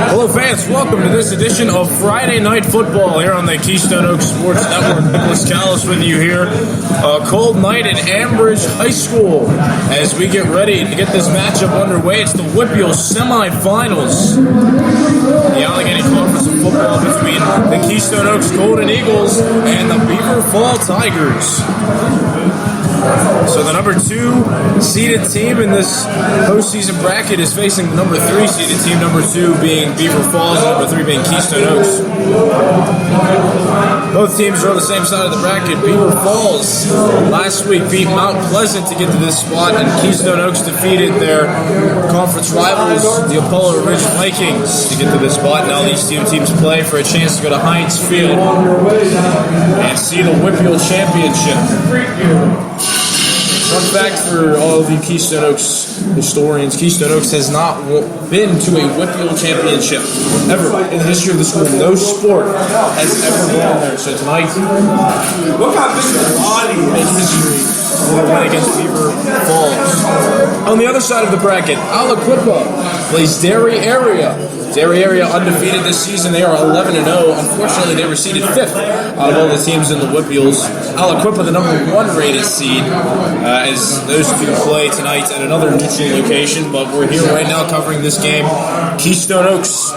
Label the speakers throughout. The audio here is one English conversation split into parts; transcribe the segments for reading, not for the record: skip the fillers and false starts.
Speaker 1: Hello fans, welcome to this edition of Friday Night Football here on the Keystone Oaks Sports Network. Nicholas Callis with you here. A cold night at Ambridge High School as we get ready to get this matchup underway. It's the Whippeal semifinals. The Allegheny Conference of Football between the Keystone Oaks Golden Eagles and the Beaver Fall Tigers. So the number 2 seeded team in this postseason bracket is facing the number 3 seeded team, number 2 being Beaver Falls, and number 3 being Keystone Oaks. Both teams are on the same side of the bracket. Beaver Falls last week beat Mount Pleasant to get to this spot, and Keystone Oaks defeated their conference rivals, the Apollo Ridge Vikings, to get to this spot. Now these two teams play for a chance to go to Heinz Field and see the Whippeal Championship. Fun fact for all of you Keystone Oaks historians, Keystone Oaks has not been to a Whippeal championship ever in the history of the school. No sport has ever gone there. So tonight, make history win against Beaver Falls. On the other side of the bracket, Aliquippa plays Dairy Area. Dairy Area undefeated this season. They are 11-0. Unfortunately, they were seeded 5th out of all the teams in the Whippeals. Aliquippa, the number 1 rated seed, as those two play tonight at another neutral location. But we're here right now covering this game. Keystone Oaks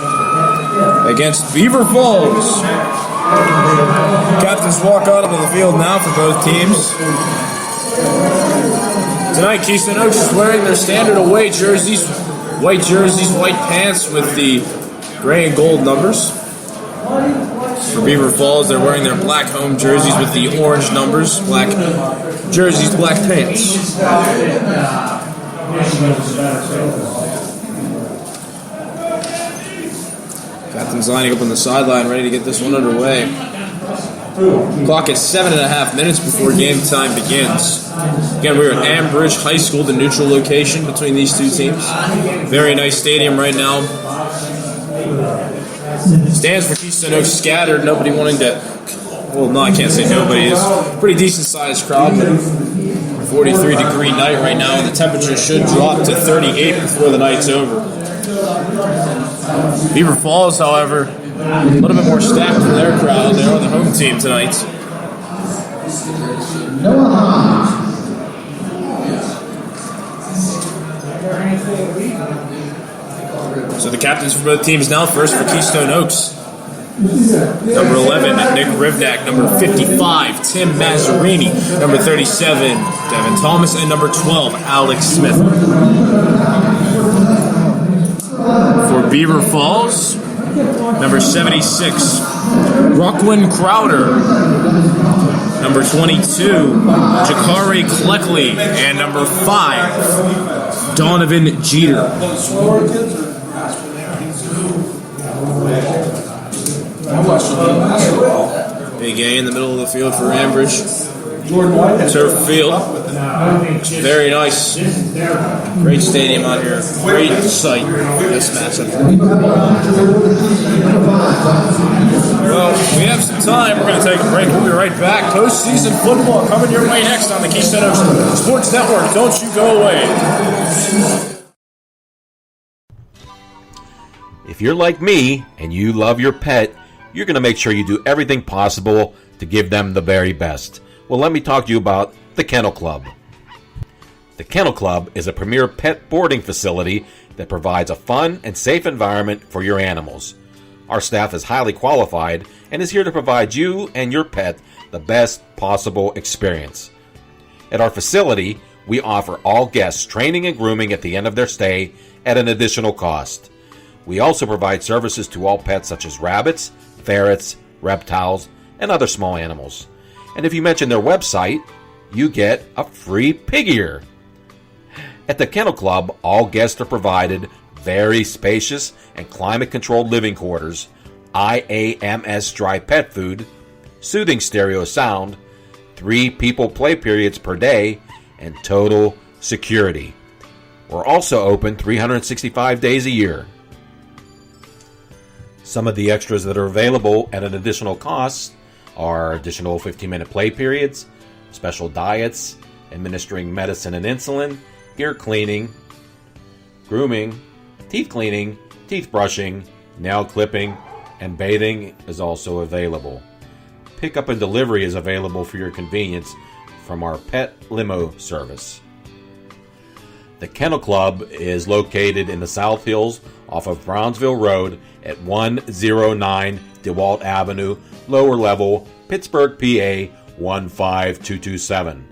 Speaker 1: against Beaver Falls. Captains walk out onto the field now for both teams. Tonight, Keystone Oaks is wearing their standard away jerseys. White jerseys, white pants with the gray and gold numbers. For Beaver Falls, they're wearing their black home jerseys with the orange numbers. Black jerseys, black pants. Captain's lining up on the sideline, ready to get this one underway. Clock is 7.5 minutes before game time begins. Again, we're at Ambridge High School, the neutral location between these two teams. Very nice stadium right now. Stands for Keystone Oaks scattered, nobody wanting to... Well, no, I can't say nobody. It's a pretty decent-sized crowd. 43-degree night right now, and the temperature should drop to 38 before the night's over. Beaver Falls, however, a little bit more stacked than their crowd. They're on the home team tonight. So the captains for both teams now. First for Keystone Oaks, number 11, Nick Rivnak. Number 55, Tim Mazzarini. Number 37, Devin Thomas. And number 12, Alex Smith. For Beaver Falls, number 76, Rockwin Crowder. Number 22, Jakari Cleckley. And number 5, Donovan Jeter. Big A in the middle of the field for Ambridge. Turf field. Very nice. Great stadium out here. Great site for this matchup. Well, we have some time. We're going to take a break. We'll be right back. Postseason football coming your way next on the Keystone Oaks Sports Network. Don't you go away.
Speaker 2: If you're like me and you love your pet, you're going to make sure you do everything possible to give them the very best. Well, let me talk to you about the Kennel Club. The Kennel Club is a premier pet boarding facility that provides a fun and safe environment for your animals. Our staff is highly qualified and is here to provide you and your pet the best possible experience. At our facility, we offer all guests training and grooming at the end of their stay at an additional cost. We also provide services to all pets such as rabbits, ferrets, reptiles, and other small animals. And if you mention their website, you get a free pig ear. At the Kennel Club, all guests are provided very spacious and climate-controlled living quarters, IAMS dry pet food, soothing stereo sound, 3 people play periods per day, and total security. We're also open 365 days a year. Some of the extras that are available at an additional cost are additional 15-minute play periods, special diets, administering medicine and insulin, ear cleaning, grooming, teeth cleaning, teeth brushing, nail clipping, and bathing is also available. Pickup and delivery is available for your convenience from our pet limo service. The Kennel Club is located in the South Hills off of Brownsville Road at 109 DeWalt Avenue, lower level, Pittsburgh, PA 15227.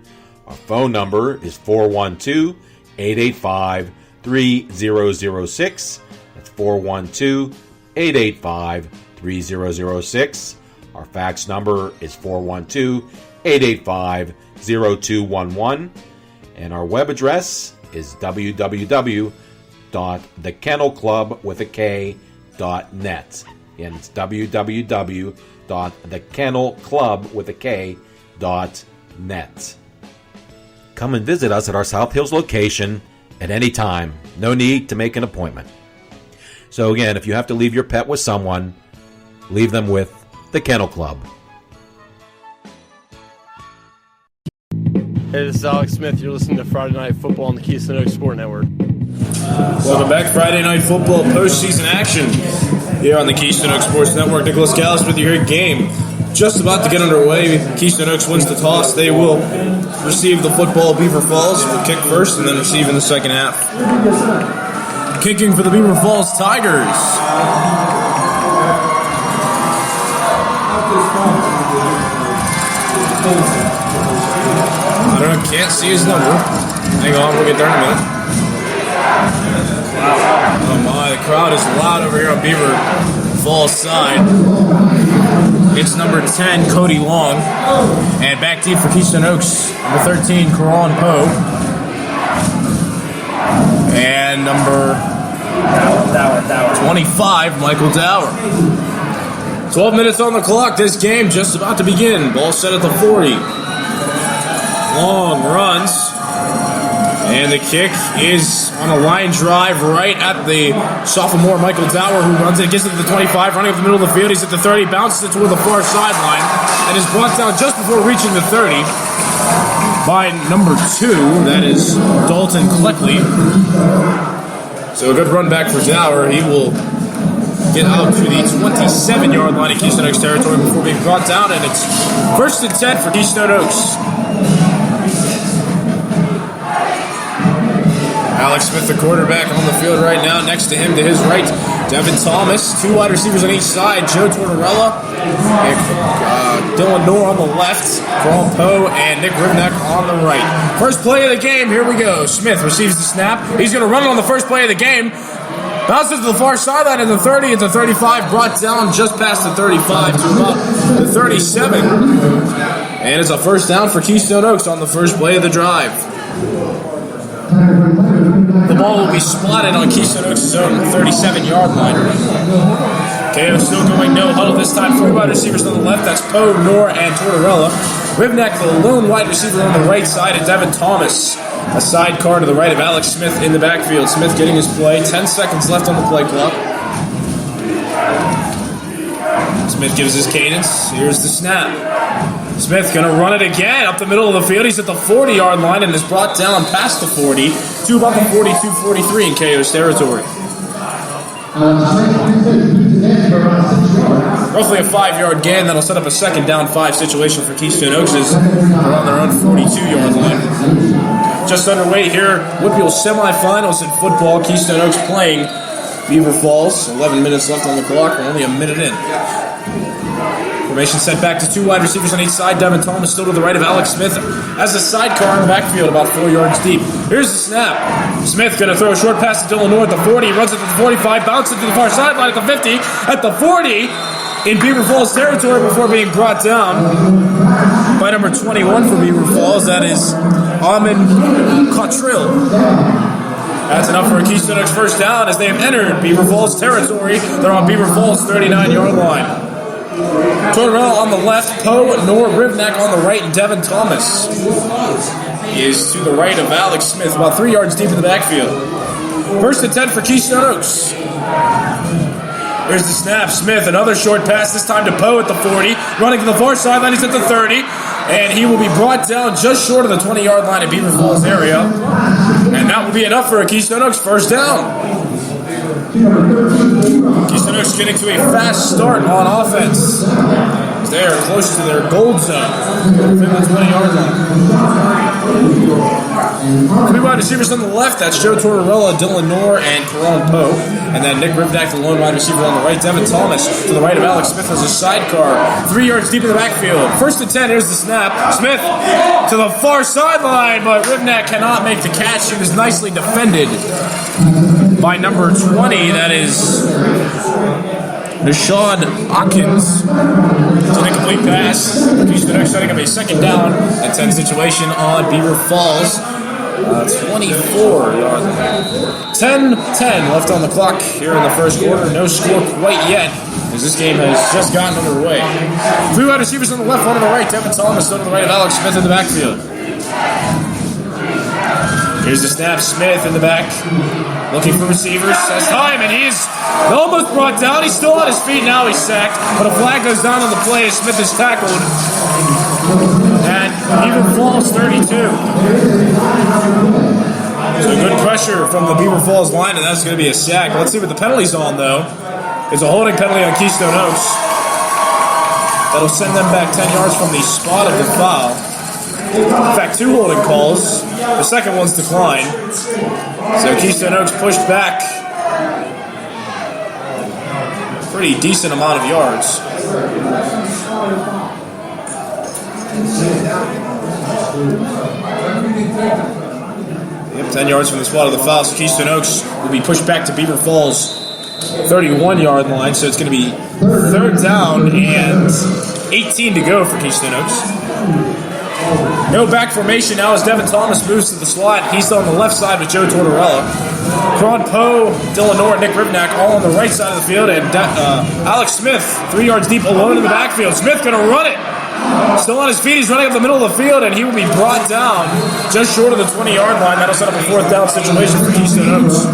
Speaker 2: Our phone number is 412-885-3006. That's 412-885-3006. Our fax number is 412-885-0211. And our web address is www.thekennelclub.net. And it's www.thekennelclub.net. Come and visit us at our South Hills location at any time. No need to make an appointment. So again, if you have to leave your pet with someone, leave them with the Kennel Club.
Speaker 3: Hey, this is Alex Smith. You're listening to Friday Night Football on the Keystone Oaks Sport Network.
Speaker 1: Welcome back, Friday Night Football postseason action here on the Keystone Oaks Sports Network. Nicholas Callis with you here at game. Just about to get underway. Keystone Oaks wins the toss. They will receive the football. Beaver Falls will kick first and then receive in the second half. Kicking for the Beaver Falls Tigers. I don't know, can't see his number. Hang on, we'll get there in a minute. Oh my, the crowd is loud over here on Beaver Falls side. It's number 10, Cody Long. And back deep for Keystone Oaks, number 13, Karan Poe. And number 25, Michael Dower. 12 minutes on the clock. This game just about to begin. Ball set at the 40. Long runs. And the kick is on a line drive right at the sophomore Michael Dower, who runs it, gets it to the 25, running up the middle of the field. He's at the 30, bounces it toward the far sideline, and is brought down just before reaching the 30 by number 2. That is Dalton Cleckley. So a good run back for Dower. He will get out to the 27-yard line of Keystone Oaks territory before being brought down, and it's 1st and 10 for Keystone Oaks. Alex Smith, the quarterback, on the field right now. Next to him, to his right, Devin Thomas. 2 wide receivers on each side. Joe Tortorella and Dylan Noor on the left. Karan Poe and Nick Rivnak on the right. First play of the game. Here we go. Smith receives the snap. He's going to run it on the first play of the game. Bounces to the far sideline at the 30 at the 35. Brought down just past the 35 to about the 37. And it's a first down for Keystone Oaks on the first play of the drive. The ball will be spotted on Keystone Oaks' own 37-yard line. KO still going no huddle this time. 4 wide receivers on the left. That's Poe, Noor, and Tortorella. Rivnak, the lone wide receiver on the right side, and Devin Thomas, a sidecar to the right of Alex Smith in the backfield. Smith getting his play. 10 seconds left on the play clock. Smith gives his cadence. Here's the snap. Smith going to run it again up the middle of the field. He's at the 40-yard line and is brought down past the 40 to about the 42-43 in KO's territory. Roughly a 5-yard gain that'll set up a second down 5 situation for Keystone Oaks as they're on their own 42-yard line. Just underway here, Woodville semifinals in football. Keystone Oaks playing Beaver Falls. 11 minutes left on the clock. We're only a minute in. Formation set back to 2 wide receivers on each side. Devin Thomas still to the right of Alex Smith as a sidecar in the backfield about 4 yards deep. Here's the snap. Smith going to throw a short pass to Dylan Noor at the 40. He runs it to the 45, bounces it to the far sideline at the 50, at the 40 in Beaver Falls territory before being brought down by number 21 for Beaver Falls. That is Amin Cottrill. That's enough for a Keystone Oaks first down as they have entered Beaver Falls territory. They're on Beaver Falls' 39-yard line. Tortorella on the left, Poe, Noor, Rivnak on the right, and Devin Thomas is to the right of Alex Smith, about 3 yards deep in the backfield. 1st and 10 for Keystone Oaks. Here's the snap. Smith, another short pass, this time to Poe at the 40. Running to the far sideline, he's at the 30. And he will be brought down just short of the 20-yard line at Beaver Falls area. And that will be enough for a Keystone Oaks first down. Keystone Oaks getting to a fast start on offense. They are close to their gold zone. Within the 20-yard line. Three wide receivers on the left. That's Joe Tortorella, Dylan Knorr, and Karan Poe. And then Nick Rivdak, the lone wide receiver on the right. Devin Thomas to the right of Alex Smith as a sidecar. 3 yards deep in the backfield. First and 10. Here's the snap. Smith to the far sideline, but Rivdak cannot make the catch. He was nicely defended by number 20. That is Rashad Hawkins. It's an incomplete pass. Keystone Oaks setting up a second down and 10 situation on Beaver Falls. 24-yard line. 10-10 left on the clock here in the first quarter. No score quite yet, as this game has just gotten underway. Three wide receivers on the left, one on the right. Devin Thomas to the right of Alex Smith in the backfield. Here's the snap. Smith in the back, looking for receivers. Has time, and he's almost brought down. He's still on his feet now. He's sacked, but a flag goes down on the play as Smith is tackled. And Beaver Falls 32. So good pressure from the Beaver Falls line, and that's going to be a sack. Let's see what the penalty's on, though. It's a holding penalty on Keystone Oaks. That'll send them back 10 yards from the spot of the foul. In fact, 2 holding calls. The second one's declined. So Keystone Oaks pushed back a pretty decent amount of yards. Yep, 10 yards from the spot of the foul. So Keystone Oaks will be pushed back to Beaver Falls 31-yard line. So it's going to be third down and 18 to go for Keystone Oaks. No back formation now as Devin Thomas moves to the slot. He's on the left side with Joe Tortorella. Karan Poe, Dylan Knorr, and Nick Rivdak all on the right side of the field. And Alex Smith, 3 yards deep, alone in the backfield. Smith going to run it. Still on his feet. He's running up the middle of the field, and he will be brought down just short of the 20-yard line. That'll set up a fourth down situation for Keystone Oaks.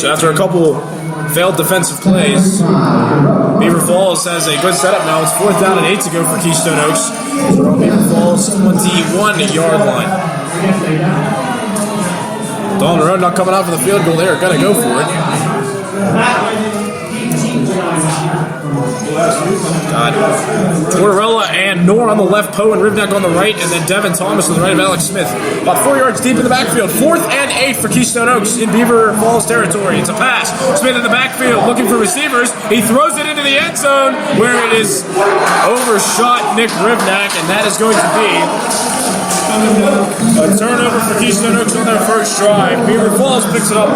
Speaker 1: So after a couple failed defensive plays, Beaver Falls has a good setup now. It's fourth down and 8 to go for Keystone Oaks. We're on Beaver Falls 21-yard line. Down the road, not coming out for the field goal there. Got to go for it. Tortorella and Knorr on the left, Poe and Rivdak on the right, and then Devin Thomas on the right of Alex Smith. About 4 yards deep in the backfield. Fourth and 8 for Keystone Oaks in Beaver Falls territory. It's a pass. Smith in the backfield looking for receivers. He throws it into the end zone where it is overshot Nick Rivdak, and that is going to be a turnover for Keystone Oaks on their first drive. Beaver Falls picks it up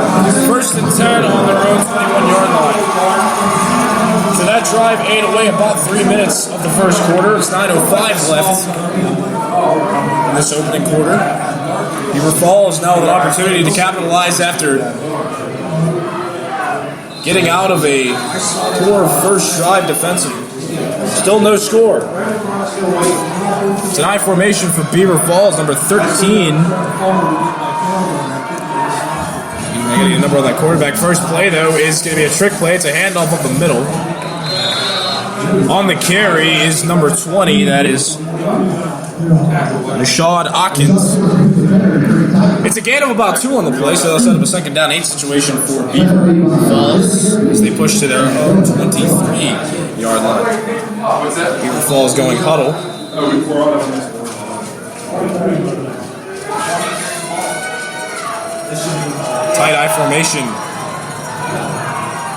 Speaker 1: first and 10 on their own 21-yard line. So that drive ate away about 3 minutes of the first quarter. It's 9:05 left in this opening quarter. Beaver Falls now with an opportunity to capitalize after getting out of a poor first drive defensively. Still no score. It's an I formation for Beaver Falls, number 13. I gotta get a number on that quarterback. First play, though, is going to be a trick play. It's a handoff up the middle. On the carry is number 20. That is Rashad Hawkins. It's a gain of about 2 on the play, so they'll set up a second down 8 situation for Beaver Falls as they push to their own 23-yard line. Beaver Falls going huddle. Tight I formation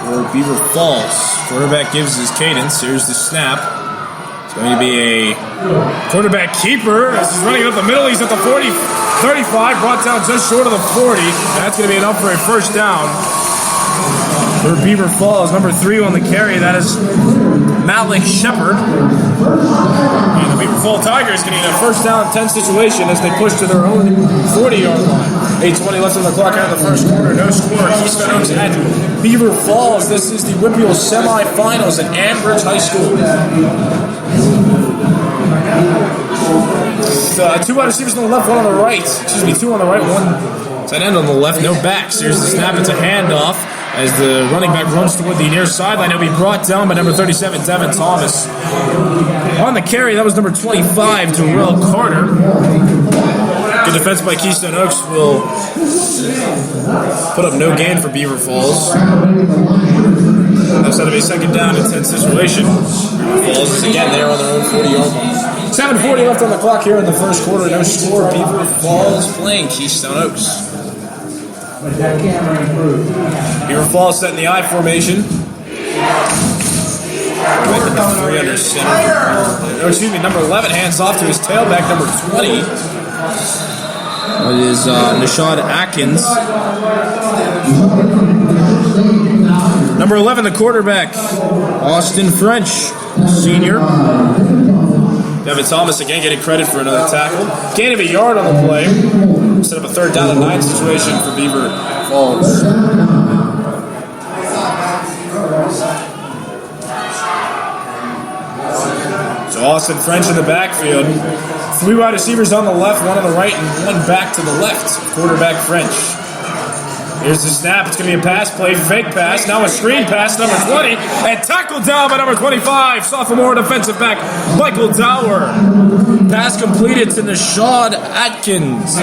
Speaker 1: for Beaver Falls. Quarterback gives his cadence. Here's the snap. It's going to be a quarterback keeper. As he's running up the middle, he's at the 40, 35, brought down just short of the 40. That's going to be enough for a first down for Beaver Falls. Number 3 on the carry. That is Malik Shepard. And the Beaver Falls Tigers getting a first down 10 situation as they push to their own 40-yard line. 8:20 left on the clock out of the first quarter. No score. Keystone Oaks at Beaver Falls. This is the Whippeal semifinals at Ambridge High School. 2 wide receivers on the left, 1 on the right. 2 on the right, 1 tight end on the left. No backs. Here's the snap. It's a handoff. as the running back runs toward the near sideline. He'll be brought down by number 37, Devin Thomas. On the carry, that was number 25, Darrell Carter. Good defense by Keystone Oaks will put up no gain for Beaver Falls. That's going to be a second down and 10 situation. Falls is again there on their own 40-yard line. 7:40 left on the clock here in the first quarter. No score. Beaver Falls playing Keystone Oaks. Beaver Falls set in the I formation. Making the 3 under center. No, excuse me, number 11 hands off to his tailback, number 20. It is Nashad Atkins. Number 11, the quarterback, Austin French, senior. Devin Thomas again getting credit for another tackle. Gain of a yard on the play. Set up a 3rd down and 9 situation for Beaver Falls. So Austin French in the backfield. 3 wide receivers on the left, 1 on the right, and 1 back to the left. Quarterback French. Here's the snap. It's going to be a pass play, fake pass. Now a screen pass, number 20, and tackled down by number 25, sophomore defensive back Michael Dower. Pass completed to Nashad Atkins.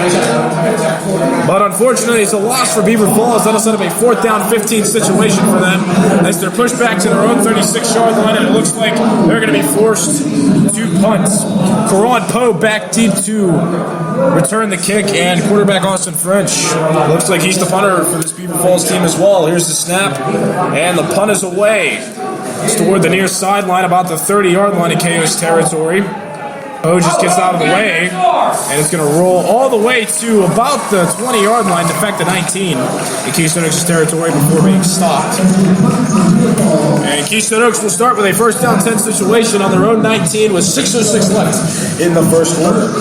Speaker 1: But unfortunately, it's a loss for Beaver Falls. That'll set up a 4th down, 15 situation for them as they're pushed back to their own 36-yard line, and it looks like they're going to be forced to punt. Karan Poe back deep to return the kick, and quarterback Austin French looks like he's the punter for this Beaver Falls team as well. Here's the snap, and the punt is away. It's toward the near sideline, about the 30-yard line in KO's territory. Poe just gets out of the way, and it's going to roll all the way to about the 20-yard line, defect to 19 in Keystone Oaks' territory before being stopped. And Keystone Oaks will start with a 1st down 10 situation on their own 19 with 6:06 left in the first quarter.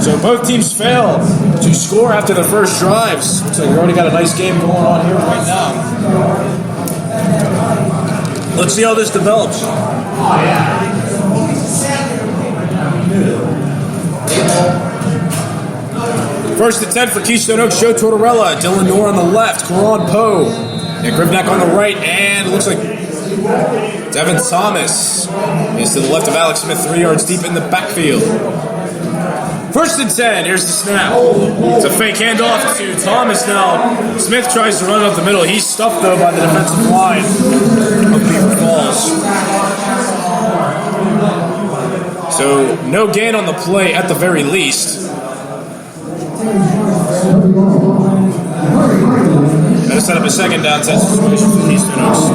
Speaker 1: So both teams fail to score after the first drives. So we've already got a nice game going on here right now. Let's see how this develops. First and 10 for Keystone Oaks, Joe Tortorella, Dylan Noor on the left, Karan Poe, and Grivnak on the right, and it looks like Devin Thomas is to the left of Alex Smith, 3 yards deep in the backfield. First and 10, here's the snap. It's a fake handoff to Thomas now. Smith tries to run it up the middle. He's stuffed, though, by the defensive line of Beaver Falls. So, no gain on the play at the very least. Got to set up a 2nd down 10 situation for Keystone Oaks.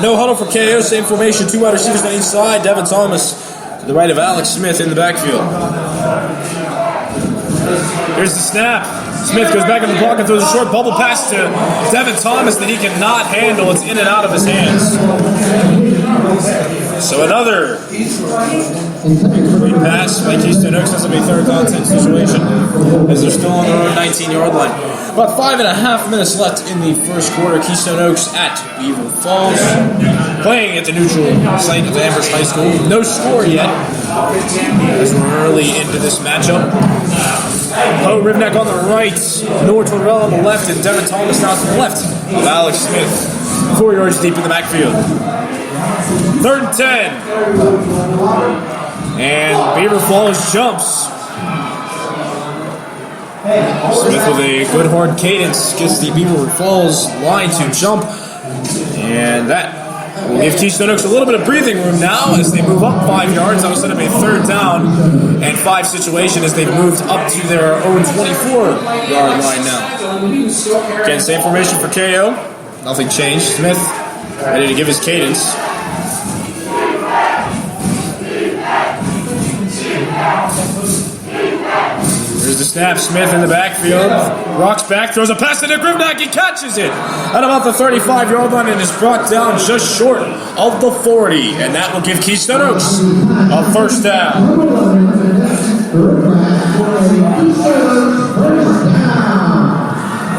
Speaker 1: No huddle for KO, same formation, 2 wide receivers on each side. Devin Thomas to the right of Alex Smith in the backfield. Here's the snap. Smith goes back in the pocket, throws a short bubble pass to Devin Thomas that he cannot handle. It's in and out of his hands. So another great pass by Keystone Oaks. This will be 3rd down 10 situation as they're still on their own 19-yard line. About 5.5 minutes left in the first quarter. Keystone Oaks at Beaver Falls, playing at the neutral site of Amherst High School. No score yet as we're early into this matchup. Poe Rivnak on the right, Noah Torrell on the left, and Devin Thomas now to the left of Alex Smith, 4 yards deep in the backfield. 3rd and 10. And Beaver Falls jumps. Smith with a good hard cadence gets the Beaver Falls line to jump. And that will give Keystone Oaks a little bit of breathing room now as they move up 5 yards. That was set up a 3rd down and 5 situation as they've moved up to their own 24-yard line now. Again, same formation for KO. Nothing changed. Smith ready to give his cadence. Here's the snap. Smith in the backfield. Rocks back, throws a pass to Nick Grivnak. He catches it at about the 35-yard line and is brought down just short of the 40. And that will give Keystone Oaks a 1st down.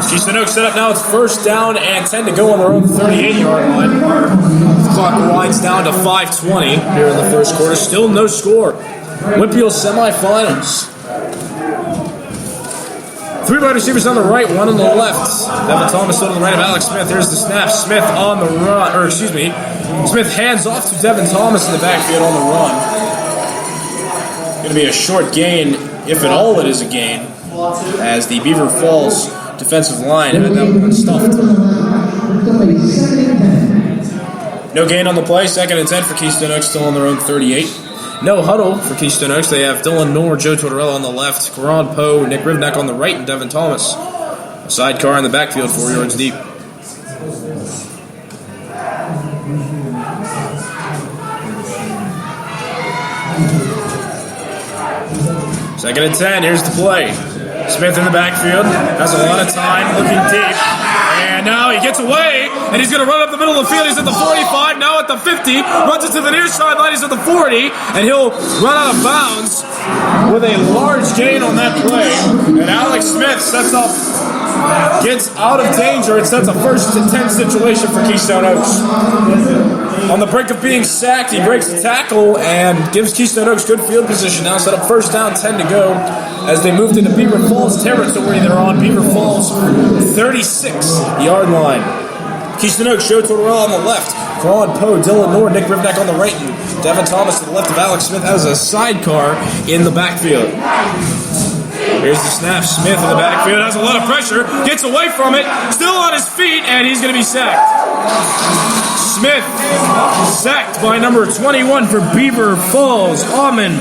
Speaker 1: Keystone Oaks set up now. It's 1st down and 10 to go on their own 38-yard line. The clock winds down to 5:20 here in the first quarter. Still no score. Whitfield semifinals. Three wide receivers on the right, one on the left. Devin Thomas on the right of Alex Smith. Here's the snap. Smith on the run, Smith hands off to Devin Thomas in the backfield on the run. Going to be a short gain, if at all it is a gain, as the Beaver Falls defensive line had that one stuffed. No gain on the play. 2nd and 10 for Keystone Oaks, still on their own 38. No huddle for Keystone Oaks. They have Dylan Knorr, Joe Tortorella on the left, Karan Poe, Nick Rivnak on the right, and Devin Thomas. A sidecar in the backfield, 4 yards deep. Second and 10, here's the play. Smith in the backfield, has a lot of time, looking deep. And now he gets away, and he's going to run up the middle of the field. He's at the 45, now at the 50, runs it to the near sideline, he's at the 40, and he'll run out of bounds with a large gain on that play. And Alex Smith gets out of danger. It sets a 1st and 10 situation for Keystone Oaks. On the brink of being sacked, he breaks the tackle and gives Keystone Oaks good field position. Now set up 1st down, 10 to go as they moved into Beaver Falls territory. They're on Beaver Falls 36-yard line. Keystone Oaks, Joe Tortorella on the left, Karan Poe, Dylan Knorr, Nick Rivnak on the right, and Devin Thomas to the left of Alex Smith as a sidecar in the backfield. Here's the snap. Smith in the backfield has a lot of pressure, gets away from it, still on his feet, and he's going to be sacked. Smith sacked by number 21 for Beaver Falls, Amin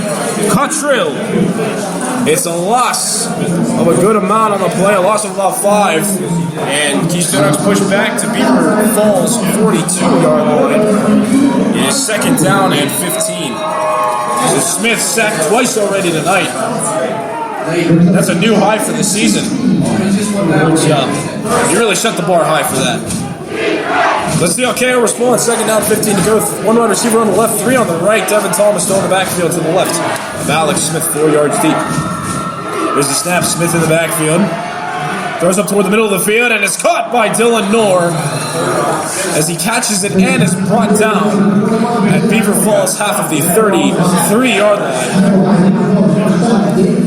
Speaker 1: Cottrill. It's a loss of a good amount on the play, a loss of about 5. And Keystone Oaks pushed back to Beaver Falls 42-yard line. It is 2nd down and 15. So Smith sacked twice already tonight. That's a new high for the season. Good job. You really shut the bar high for that. Let's see how KO responds. 2nd down, 15 to go. 1 wide receiver on the left, 3 on the right. Devin Thomas still in the backfield to the left of Alex Smith, 4 yards deep. There's the snap. Smith in the backfield. Throws up toward the middle of the field, and it's caught by Dylan Knorr as he catches it and is brought down at Beaver Falls, half of the 33-yard line.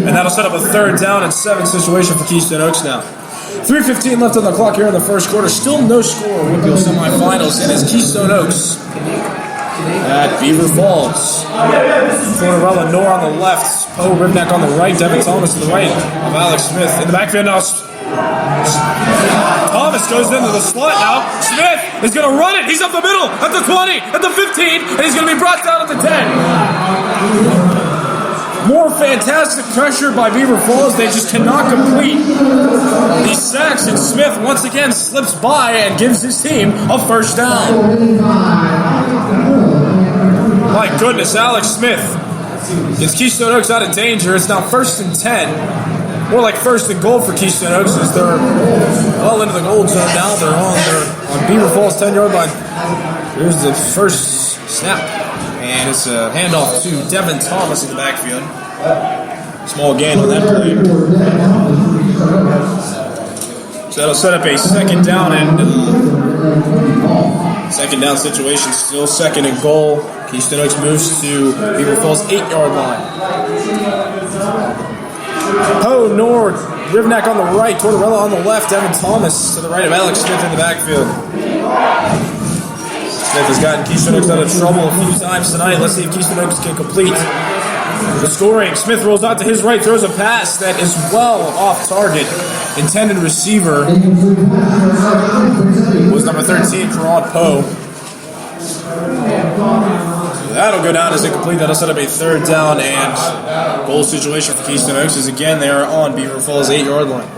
Speaker 1: And that'll set up a 3rd down and 7 situation for Keystone Oaks now. 3:15 left on the clock here in the first quarter. Still no score. Whitfield semifinals. It is Keystone Oaks at Beaver Falls. Tortorella, Knorr on the left. Poe, Rivnak on the right. Devin Thomas to the right of Alex Smith. In the backfield now. Thomas goes into the slot now. Smith is going to run it. He's up the middle at the 20, at the 15, and he's going to be brought down at the 10. More fantastic pressure by Beaver Falls. They just cannot complete these sacks, and Smith once again slips by and gives his team a 1st down. My goodness, Alex Smith gets Keystone Oaks out of danger. It's now 1st and 10. More like 1st and goal for Keystone Oaks as they're well into the gold zone now. They're on Beaver Falls 10-yard line. Here's the first snap. And it's a handoff to Devin Thomas in the backfield. Small gain on that play. So that'll set up a 2nd down and 2nd down situation. Still 2nd and goal. Keystone Oaks moves to Beaver Falls 8-yard line. Poe, Knorr, Rivnak on the right, Tortorella on the left, Devin Thomas to the right of Alex Smith in the backfield. Smith has gotten Keystone Oaks out of trouble a few times tonight. Let's see if Keystone Oaks can complete the scoring. Smith rolls out to his right, throws a pass that is well off target. Intended receiver was number 13, Karan Poe. That'll go down as incomplete. That'll set up a 3rd down and goal situation for Keystone Oaks as again they are on Beaver Falls 8-yard line.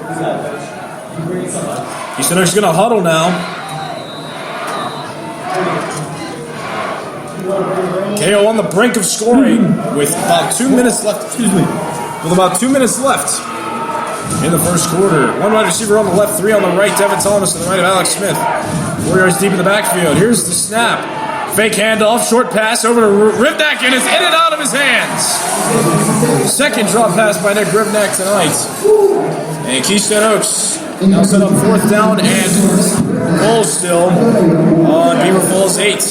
Speaker 1: Keystone Oaks is going to huddle now. KO on the brink of scoring with about 2 minutes left. With about 2 minutes left in the first quarter. 1 wide receiver on the left, 3 on the right. Devin Thomas to the right of Alex Smith. 4 yards deep in the backfield. Here's the snap. Fake handoff, short pass over to Rivnak, and it's in and out of his hands. 2nd drop pass by Nick Rivnak tonight. And Keystone Oaks now set up 4th down and goal still on Beaver Falls 8.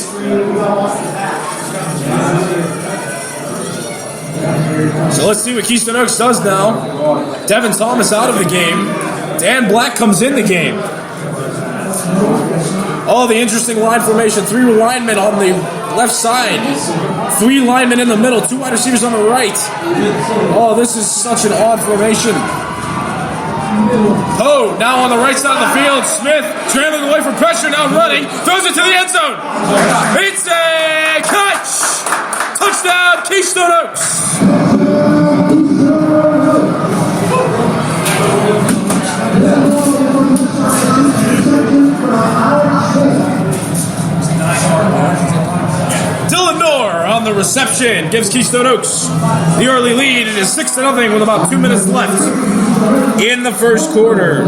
Speaker 1: So let's see what Keystone Oaks does now. Devin Thomas out of the game. Dan Black comes in the game. Oh, the interesting line formation. 3 linemen on the left side. 3 linemen in the middle. 2 wide receivers on the right. Oh, this is such an odd formation. Oh, now on the right side of the field. Smith trailing away from pressure, now running. Throws it to the end zone. It's a catch. Touchdown, Keystone Oaks. Dylan Noor on the reception gives Keystone Oaks the early lead. It is 6-0 with about 2 minutes left in the first quarter.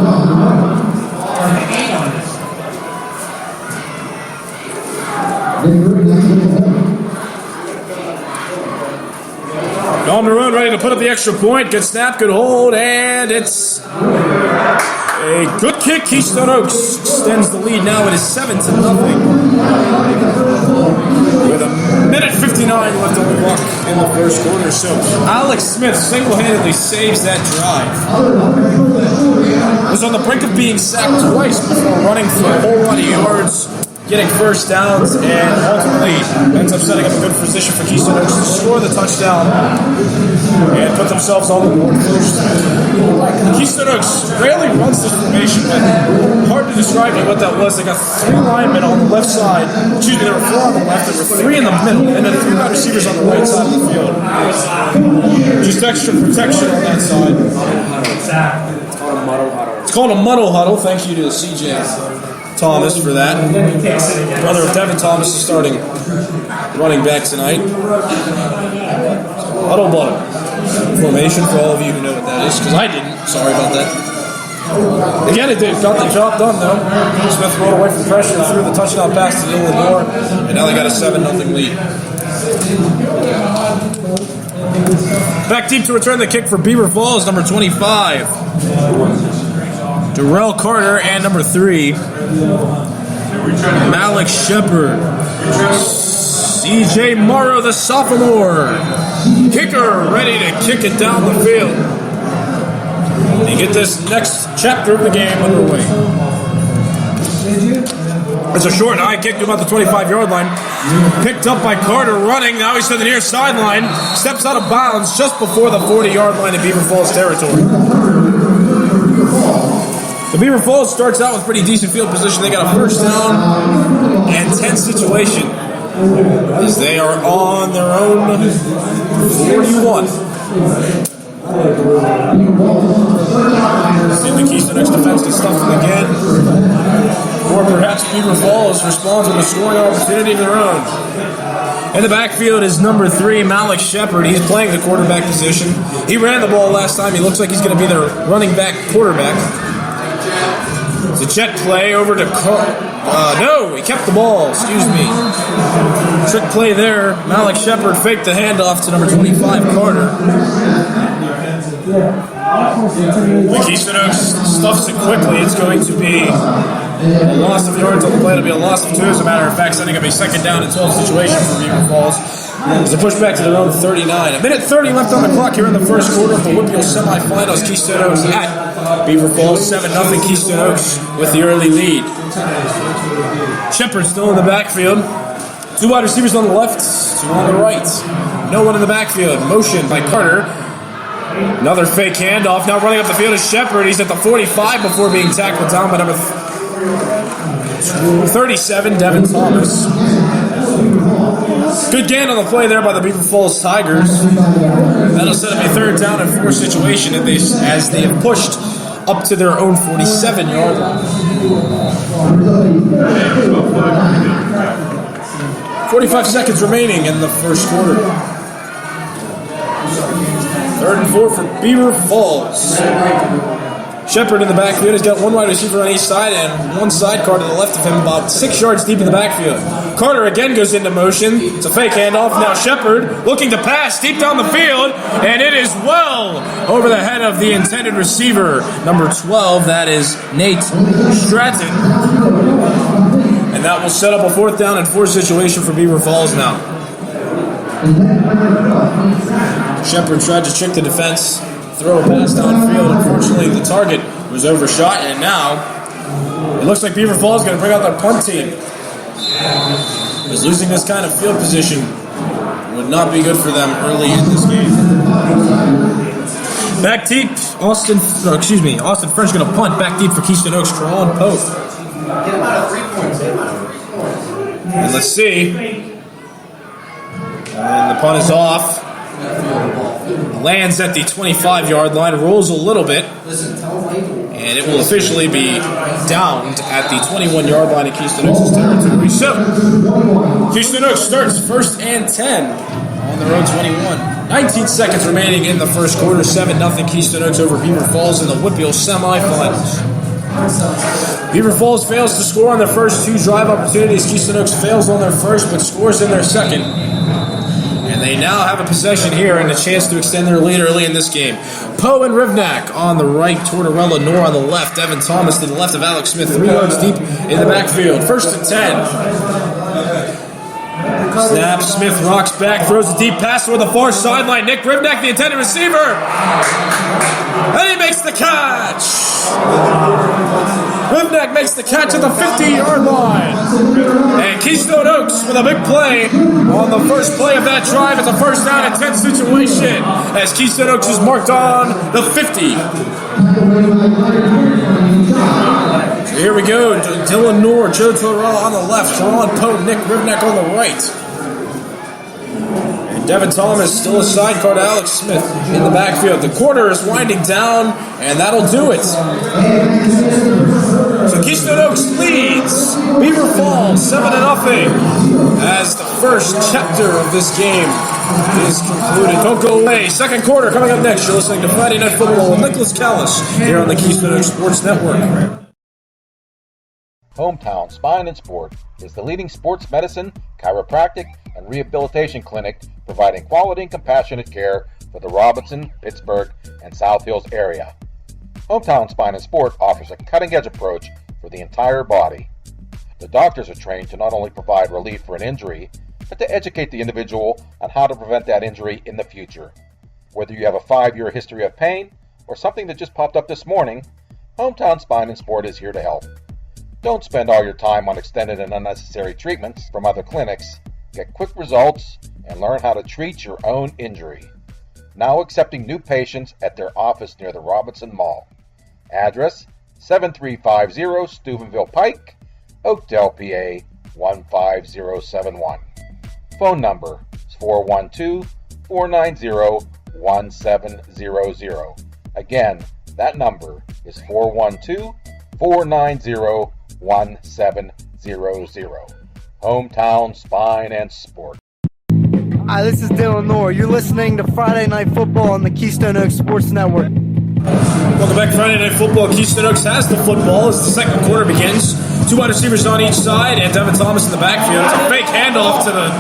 Speaker 1: On the run, ready to put up the extra point. Good snap, good hold, and it's a good kick. Keystone Oaks extends the lead now. It is 7-0. With a minute 59 left on the clock in the first quarter. So Alex Smith single-handedly saves that drive. Was on the brink of being sacked twice before running for a whole lot of yards, getting first downs, and ultimately ends up setting up a good position for Keystone Oaks to score the touchdown and put themselves on the board first. Keystone Oaks rarely runs this formation, but hard to describe to you what that was. They got 3 linemen on the left side. Excuse me, there were 4 on the left, there were 3 in the middle, and then 3 wide receivers on the right side of the field. Just extra protection on that side. It's called a muddle huddle. Thank you to CJ Thomas for that. Brother of Devin Thomas is starting running back tonight. Huddle buddle formation for all of you who know what that is, because I didn't. Sorry about that. Again, it did. Got the job done, though. Smith rolled away from pressure, threw the touchdown pass to Dylan Noor, and now they got a 7-0 lead. Back deep to return the kick for Beaver Falls, number 25. Darrell Carter, and number 3, Malik Shepard. CJ Morrow, the sophomore. Kicker ready to kick it down the field and get this next chapter of the game underway. It's a short high kick to about the 25-yard line. Picked up by Carter running. Now he's to the near sideline. Steps out of bounds just before the 40-yard line in Beaver Falls territory. The Beaver Falls starts out with pretty decent field position. They got a first down and 10 situation as they are on their own 41. See if the Keystone Oaks defense can stuff them again. Or perhaps Beaver Falls responds with a scoring opportunity of their own. In the backfield is number 3, Malik Shepard. He's playing the quarterback position. He ran the ball last time. He looks like he's going to be their running back quarterback. It's a jet play over to no, he kept the ball. Excuse me. Trick play there. Malik Shepard faked the handoff to number 25, Carter. The Keystone Oaks stuffs it quickly. It's going to be a loss of yards on the play. It'll be a loss of 2, as a matter of fact, setting up a second down and 12 situation for Beaver Falls. As they push back to their own 39. A minute 30 left on the clock here in the first quarter of the Whippeal semifinals. Keystone Oaks at Beaver Falls, 7-0 Keystone Oaks with the early lead. Shepard still in the backfield. 2 wide receivers on the left, 2 on the right. No one in the backfield. Motion by Carter. Another fake handoff. Now running up the field is Shepard. He's at the 45 before being tackled down by number 37, Devin Thomas. Good gain on the play there by the Beaver Falls Tigers. That'll set up a 3rd down and 4 situation as they have pushed up to their own 47-yard line. 45 seconds remaining in the first quarter. 3rd and 4 for Beaver Falls. Shepard in the backfield. He's got 1 wide receiver on each side and 1 sidecar to the left of him, about 6 yards deep in the backfield. Carter again goes into motion. It's a fake handoff. Now Shepard looking to pass deep down the field, and it is well over the head of the intended receiver, number 12. That is Nate Stratton. And that will set up a 4th down and 4 situation for Beaver Falls now. Shepard tried to trick the defense, throw a pass downfield. Unfortunately, the target was overshot, and now it looks like Beaver Falls is going to bring out their punt team. Because losing this kind of field position would not be good for them early in this game. Back deep, Austin French going to punt back deep for Keystone Oaks, Tron Pope. And let's see. And the punt is off. Lands at the 25-yard line, rolls a little bit, and it will officially be downed at the 21-yard line in Keystone Oaks' territory. So, Keystone Oaks starts 1st and 10 on their own 21. 19 seconds remaining in the first quarter. 7-0 Keystone Oaks over Beaver Falls in the Whitfield semifinals. Beaver Falls fails to score on their first 2 drive opportunities. Keystone Oaks fails on their first, but scores in their second. And they now have a possession here and a chance to extend their lead early in this game. Poe and Rivnak on the right, Tortorella Nor on the left, Evan Thomas to the left of Alex Smith, 3 yards deep in the backfield. 1st and 10. Snap, Smith rocks back, throws a deep pass toward the far sideline. Nick Rivnak, the intended receiver. And he makes the catch. Rivnak makes the catch at the 50-yard line. And Keystone Oaks with a big play on the first play of that drive. It's a 1st down and 10 situation as Keystone Oaks is marked on the 50. So here we go. Dylan Noor, Joe Torrell on the left, Ron Poe, Nick Rivnak on the right. Devin Thomas still a sidecar to Alex Smith in the backfield. The quarter is winding down, and that'll do it. So Keystone Oaks leads Beaver Falls 7-0 as the first chapter of this game is concluded. Don't go away. Second quarter coming up next. You're listening to Friday Night Football with Nicholas Callis here on the Keystone Oaks Sports Network.
Speaker 2: Hometown Spine and Sport is the leading sports medicine, chiropractic, and rehabilitation clinic providing quality and compassionate care for the Robinson, Pittsburgh, and South Hills area. Hometown Spine and Sport offers a cutting-edge approach for the entire body. The doctors are trained to not only provide relief for an injury, but to educate the individual on how to prevent that injury in the future. Whether you have a 5-year history of pain or something that just popped up this morning, Hometown Spine and Sport is here to help. Don't spend all your time on extended and unnecessary treatments from other clinics. Get quick results and learn how to treat your own injury. Now accepting new patients at their office near the Robinson Mall. Address 7350 Steubenville Pike, Oakdale, PA 15071. Phone number is 412-490-1700. Again, that number is 412-490-1700. Hometown Spine and Sport.
Speaker 4: Hi, this is Dylan Noor. You're listening to Friday Night Football on the Keystone Oaks Sports Network.
Speaker 1: Welcome back to Friday Night Football. Keystone Oaks has the football as the second quarter begins. 2 wide receivers on each side and Devin Thomas in the backfield. It's a fake handoff to the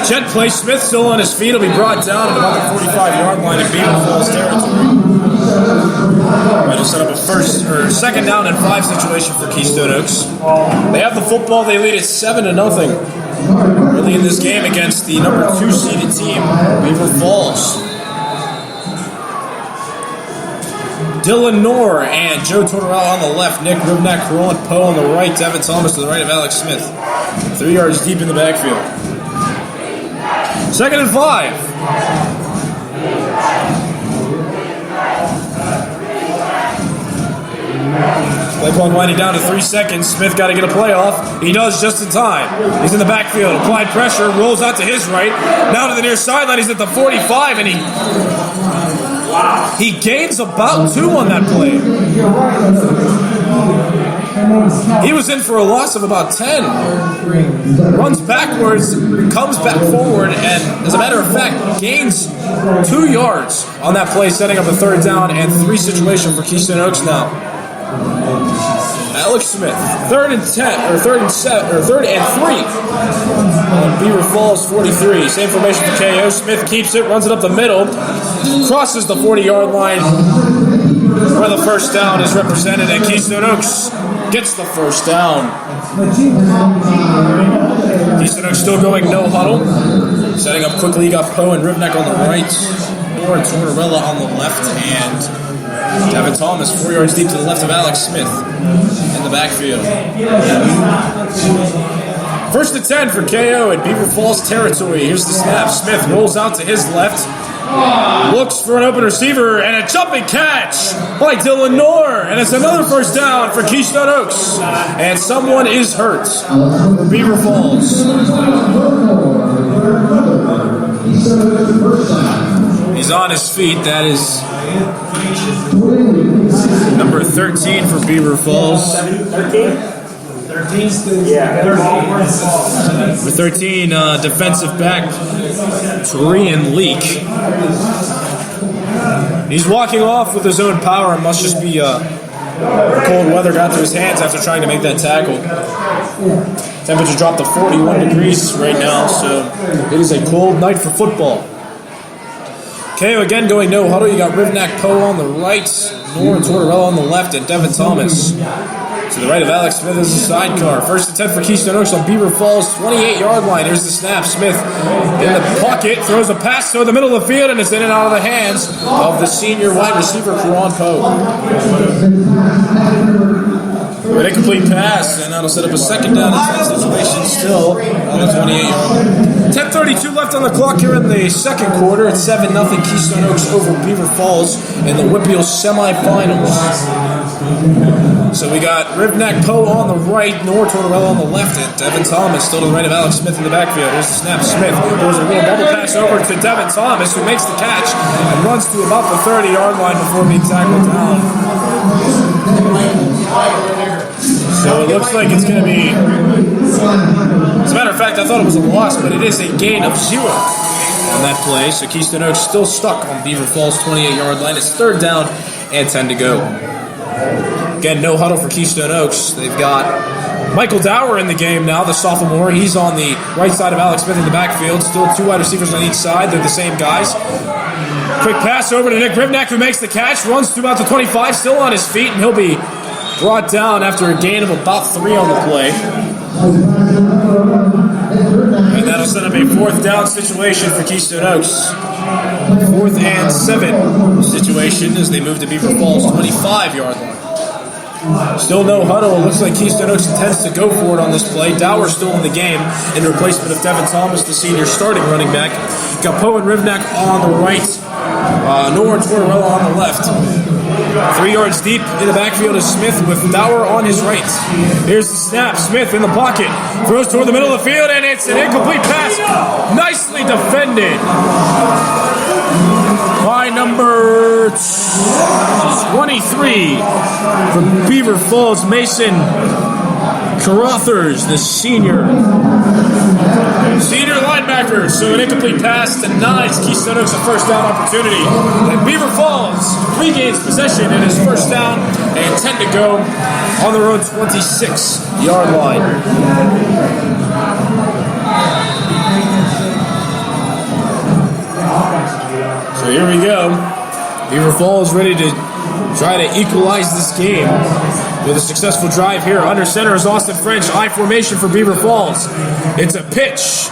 Speaker 1: jet play. Smith still on his feet. He'll be brought down at about the 45-yard line in Beaver Falls territory. I just set up a second down and 5 situation for Keystone Oaks. They have the football. They lead at 7-0 early in this game against the number 2 seeded team, Beaver Falls. Dylan Noor and Joe Tortorella on the left, Nick Rivnak, Ron Poe on the right, Devin Thomas to the right of Alex Smith. 3 yards deep in the backfield. 2nd and 5. Play clock winding down to 3 seconds. Smith got to get a play off. He does just in time. He's in the backfield. Applied pressure. Rolls out to his right. Now to the near sideline. He's at the 45, and he gains about 2 on that play. He was in for a loss of about 10. Runs backwards, comes back forward, and as a matter of fact, gains 2 yards on that play, setting up a 3rd down and 3 situation for Keystone Oaks now. Alex Smith, 3rd and 3 on Beaver Falls 43. Same formation for KO. Smith keeps it, runs it up the middle, crosses the 40-yard line where the 1st down is represented, and Keystone Oaks gets the 1st down. Keystone Oaks still going no huddle. Setting up quickly, you got Poe and Rivnak on the right, Nor and Tortorella on the left, and Devin Thomas, 4 yards deep to the left of Alex Smith in the backfield. First and 10 for KO in Beaver Falls territory. Here's the snap. Smith rolls out to his left. Looks for an open receiver and a jumping catch by Dylan Noor. And it's another first down for Keystone Oaks. And someone is hurt for Beaver Falls. He's on his feet. That is number 13 for Beaver Falls. 13? Yeah. Number 13, defensive back, Torian Leak. He's walking off with his own power. It must just be cold weather got to his hands after trying to make that tackle. Temperature dropped to 41 degrees right now, so it is a cold night for football. KO again going no huddle. You got Rivnak Poe on the right, Noor and Tortorella on the left, and Devin Thomas to the right of Alex Smith as a sidecar. First and 10 for Keystone Oaks on Beaver Falls 28-yard line. Here's the snap. Smith in the pocket, throws a pass to the middle of the field, and it's in and out of the hands of the senior wide receiver, Karan Poe. An incomplete pass, and that'll set up a second down and 10 situation still on the 28-yard line. 10:32 left on the clock here in the second quarter. It's 7-0 Keystone Oaks over Beaver Falls in the Whitfield semifinals. So we got Rivnak Poe on the right, Noor Tortorella on the left, and Devin Thomas still to the right of Alex Smith in the backfield. Here's the snap. Smith throws a little double pass over to Devin Thomas, who makes the catch and runs to about the 30-yard line before being tackled down. So it looks like it's going to be, as a matter of fact, I thought it was a loss, but it is a gain of 0 on that play. So Keystone Oaks still stuck on Beaver Falls' 28-yard line. It's third down and 10 to go. Again, no huddle for Keystone Oaks. They've got Michael Dower in the game now, the sophomore. He's on the right side of Alex Smith in the backfield. Still 2 wide receivers on each side. They're the same guys. Quick pass over to Nick Rivnak, who makes the catch, runs through about the 25, still on his feet, and he'll be brought down after a gain of about 3 on the play. And that'll set up a fourth down situation for Keystone Oaks. 4th and 7 situation as they move to Beaver Falls' 25-yard line. Still no huddle. It looks like Keystone Oaks intends to go for it on this play. Dower still in the game in replacement of Devin Thomas, the senior starting running back. Got Poe and Rivnak on the right. Noor and Tortorella on the left. 3 yards deep in the backfield is Smith with Dower on his right. Here's the snap. Smith in the pocket. Throws toward the middle of the field, and it's an incomplete pass. Nicely defended by number 23 from Beaver Falls, Mason Carothers, the senior linebacker. So an incomplete pass denies Keystone Oaks a first down opportunity. And Beaver Falls regains possession in his first down and 10 to go on their own 26-yard line. So here we go. Beaver Falls ready to try to equalize this game with a successful drive here. Under center is Austin French. I formation for Beaver Falls. It's a pitch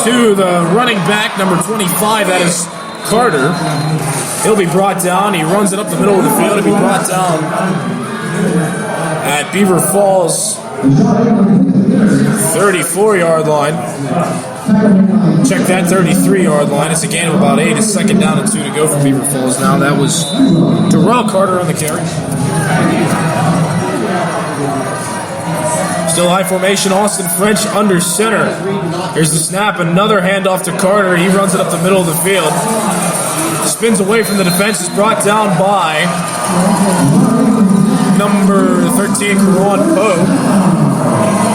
Speaker 1: to the running back, number 25. That is Carter. He'll be brought down. He runs it up the middle of the field. He'll be brought down at Beaver Falls' 34-yard line. Check that 33-yard line. It's a gain of about 8. It's second down and 2 to go for Beaver Falls now. That was Darrell Carter on the carry. Still high formation, Austin French under center. Here's the snap, another handoff to Carter. He runs it up the middle of the field. Spins away from the defense, is brought down by number 13, Karan Poe.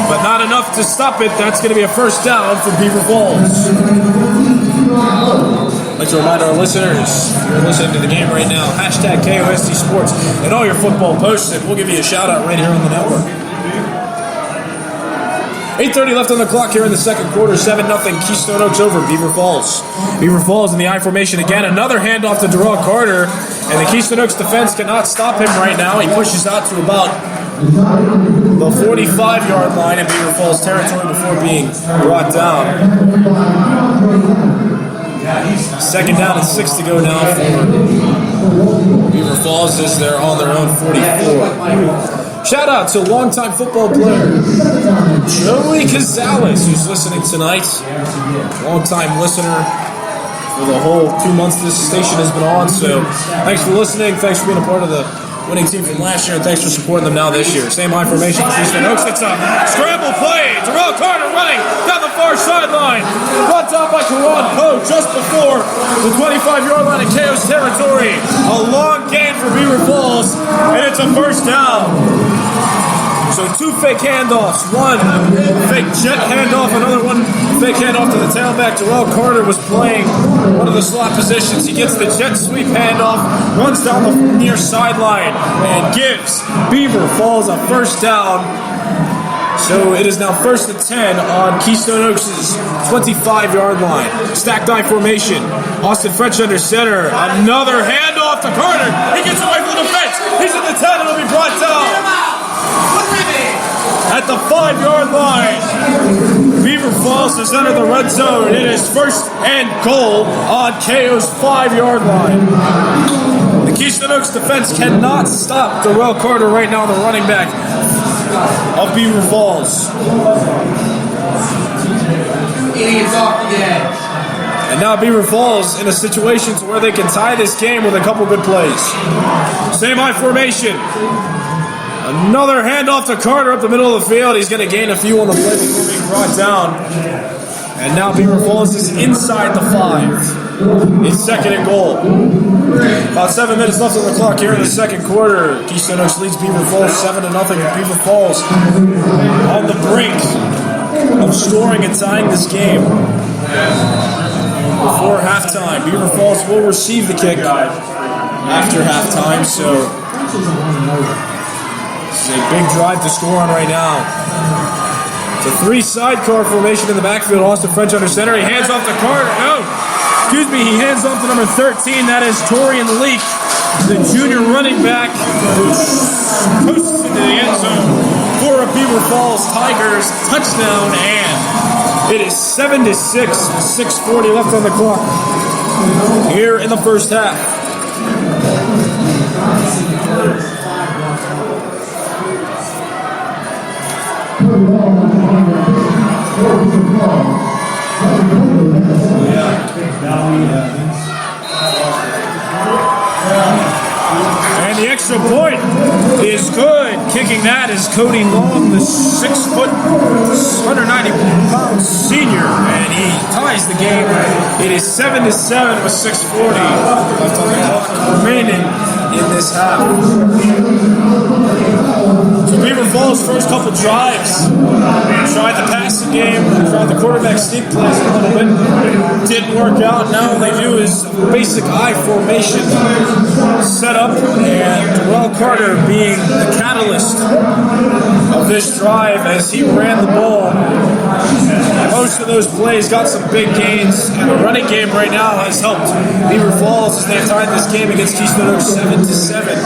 Speaker 1: But not enough to stop it. That's going to be a first down for Beaver Falls. I'd like to remind our listeners, if you're listening to the game right now, hashtag KOST Sports and all your football posts, and we'll give you a shout out right here on the network. 8:30 left on the clock here in the second quarter. 7-0 Keystone Oaks over Beaver Falls. Beaver Falls in the I formation again. Another handoff to Darrell Carter, and the Keystone Oaks defense cannot stop him right now. He pushes out to about the 45-yard line in Beaver Falls territory before being brought down. Second down and 6 to go now for Beaver Falls is there on their own 44. Shout out to longtime football player Joey Cazales, who's listening tonight. Longtime listener for the whole 2 months this station has been on. So thanks for listening. Thanks for being a part of the winning team from last year, and thanks for supporting them now this year. Same high formation for Keystone Oaks. It's a scramble play. Terrell Carter running down the far sideline. Brought down by Karan Poe just before the 25-yard line in KO's territory. A long gain for Beaver Falls, and it's a first down. So 2 fake handoffs, one fake jet handoff, another one fake handoff to the tailback. Terrell Carter was playing one of the slot positions. He gets the jet sweep handoff, runs down the near sideline, and gives Beaver Falls a first down. So it is now 1st and 10 on Keystone Oaks' 25-yard line. Stacked I formation. Austin French under center. Another handoff to Carter. He gets away from the defense. He's at the 10 and will be brought down. At the 5-yard line, Beaver Falls has entered the red zone. It is 1st and goal on KO's 5-yard line. The Keystone Oaks defense cannot stop Terrell Carter right now, the running back of Beaver Falls.
Speaker 5: Idiots off the edge.
Speaker 1: And now Beaver Falls in a situation to where they can tie this game with a couple good plays. Same high formation. Another handoff to Carter up the middle of the field. He's going to gain a few on the play before being brought down. And now Beaver Falls is inside the 5. It's 2nd and goal. About 7 minutes left on the clock here in the second quarter. Keystone Oaks leads Beaver Falls 7-0. Beaver Falls on the brink of scoring and tying this game. Before halftime, Beaver Falls will receive the kick after halftime. So this is a big drive to score on right now. It's a 3 sidecar formation in the backfield. Austin French under center. He hands off to Carter. He hands off to number 13. That is Torian Leak, the junior running back who coasts into the end zone for a Beaver Falls Tigers touchdown. And it is 7-6. 6:40 left on the clock here in the first half. And the extra point is good. Kicking that is Cody Long, the 6', 190-pound senior, and he ties the game. It is 7-7 with 6:40 left on the clock remaining in this half. So Beaver Falls' first couple drives tried the passing game, tried the quarterback sneak plays a little bit. Didn't work out. Now all they do is basic I formation set up, and Terrell Carter being the catalyst of this drive as he ran the ball. Most of those plays got some big gains, and the running game right now has helped Beaver Falls as they've tied this game against Keystone Oaks 7-7.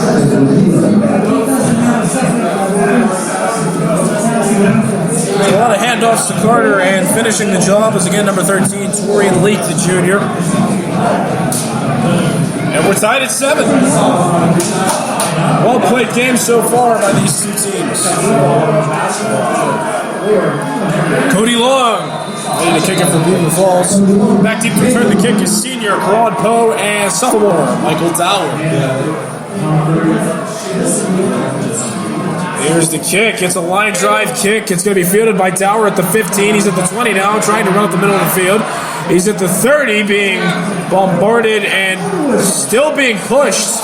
Speaker 1: A lot of handoffs to Carter, and finishing the job was again number 13, Torian Leak, the junior. And we're tied at 7. Well played game so far by these two teams. Cody Long ready to kick it for Beaver Falls. Back deep to return the kick is senior Karan Poe and sophomore Michael Dower. Here's the kick. It's a line drive kick. It's going to be fielded by Dower at the 15. He's at the 20 now, trying to run up the middle of the field. He's at the 30, being bombarded and still being pushed.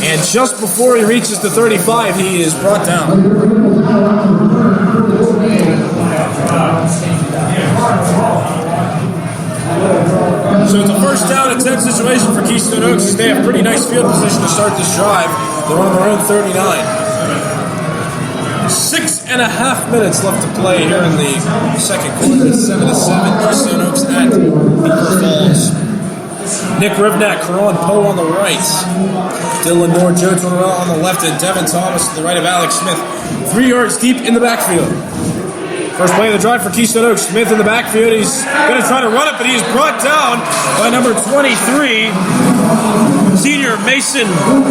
Speaker 1: And just before he reaches the 35, he is brought down. So it's a first down and 10 situation for Keystone Oaks. They have pretty nice field position to start this drive. They're on their own 39. 6.5 minutes left to play here in the second quarter. It's 7-7. Keystone Oaks at Beaver Falls. Nick Rivnak, Karan Poe on the right. Dylan Moore, Joe Torrell on the left, and Devin Thomas to the right of Alex Smith. 3 yards deep in the backfield. First play of the drive for Keystone Oaks. Smith in the backfield. He's going to try to run it, but he's brought down by number 23, senior Mason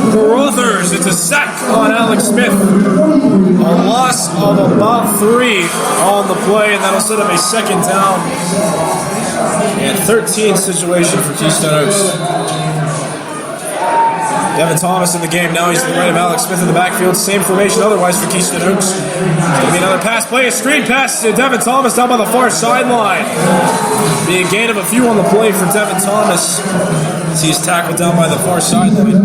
Speaker 1: Carruthers. It's a sack on Alex Smith. A loss of about 3 on the play, and that'll set up a second down and 13 situation for Keystone Oaks. Devin Thomas in the game now. He's to the right of Alex Smith in the backfield. Same formation otherwise for Keystone Oaks. It's going to be another pass play. A screen pass to Devin Thomas down by the far sideline. Be a gain of a few on the play for Devin Thomas as he's tackled down by the far sideline.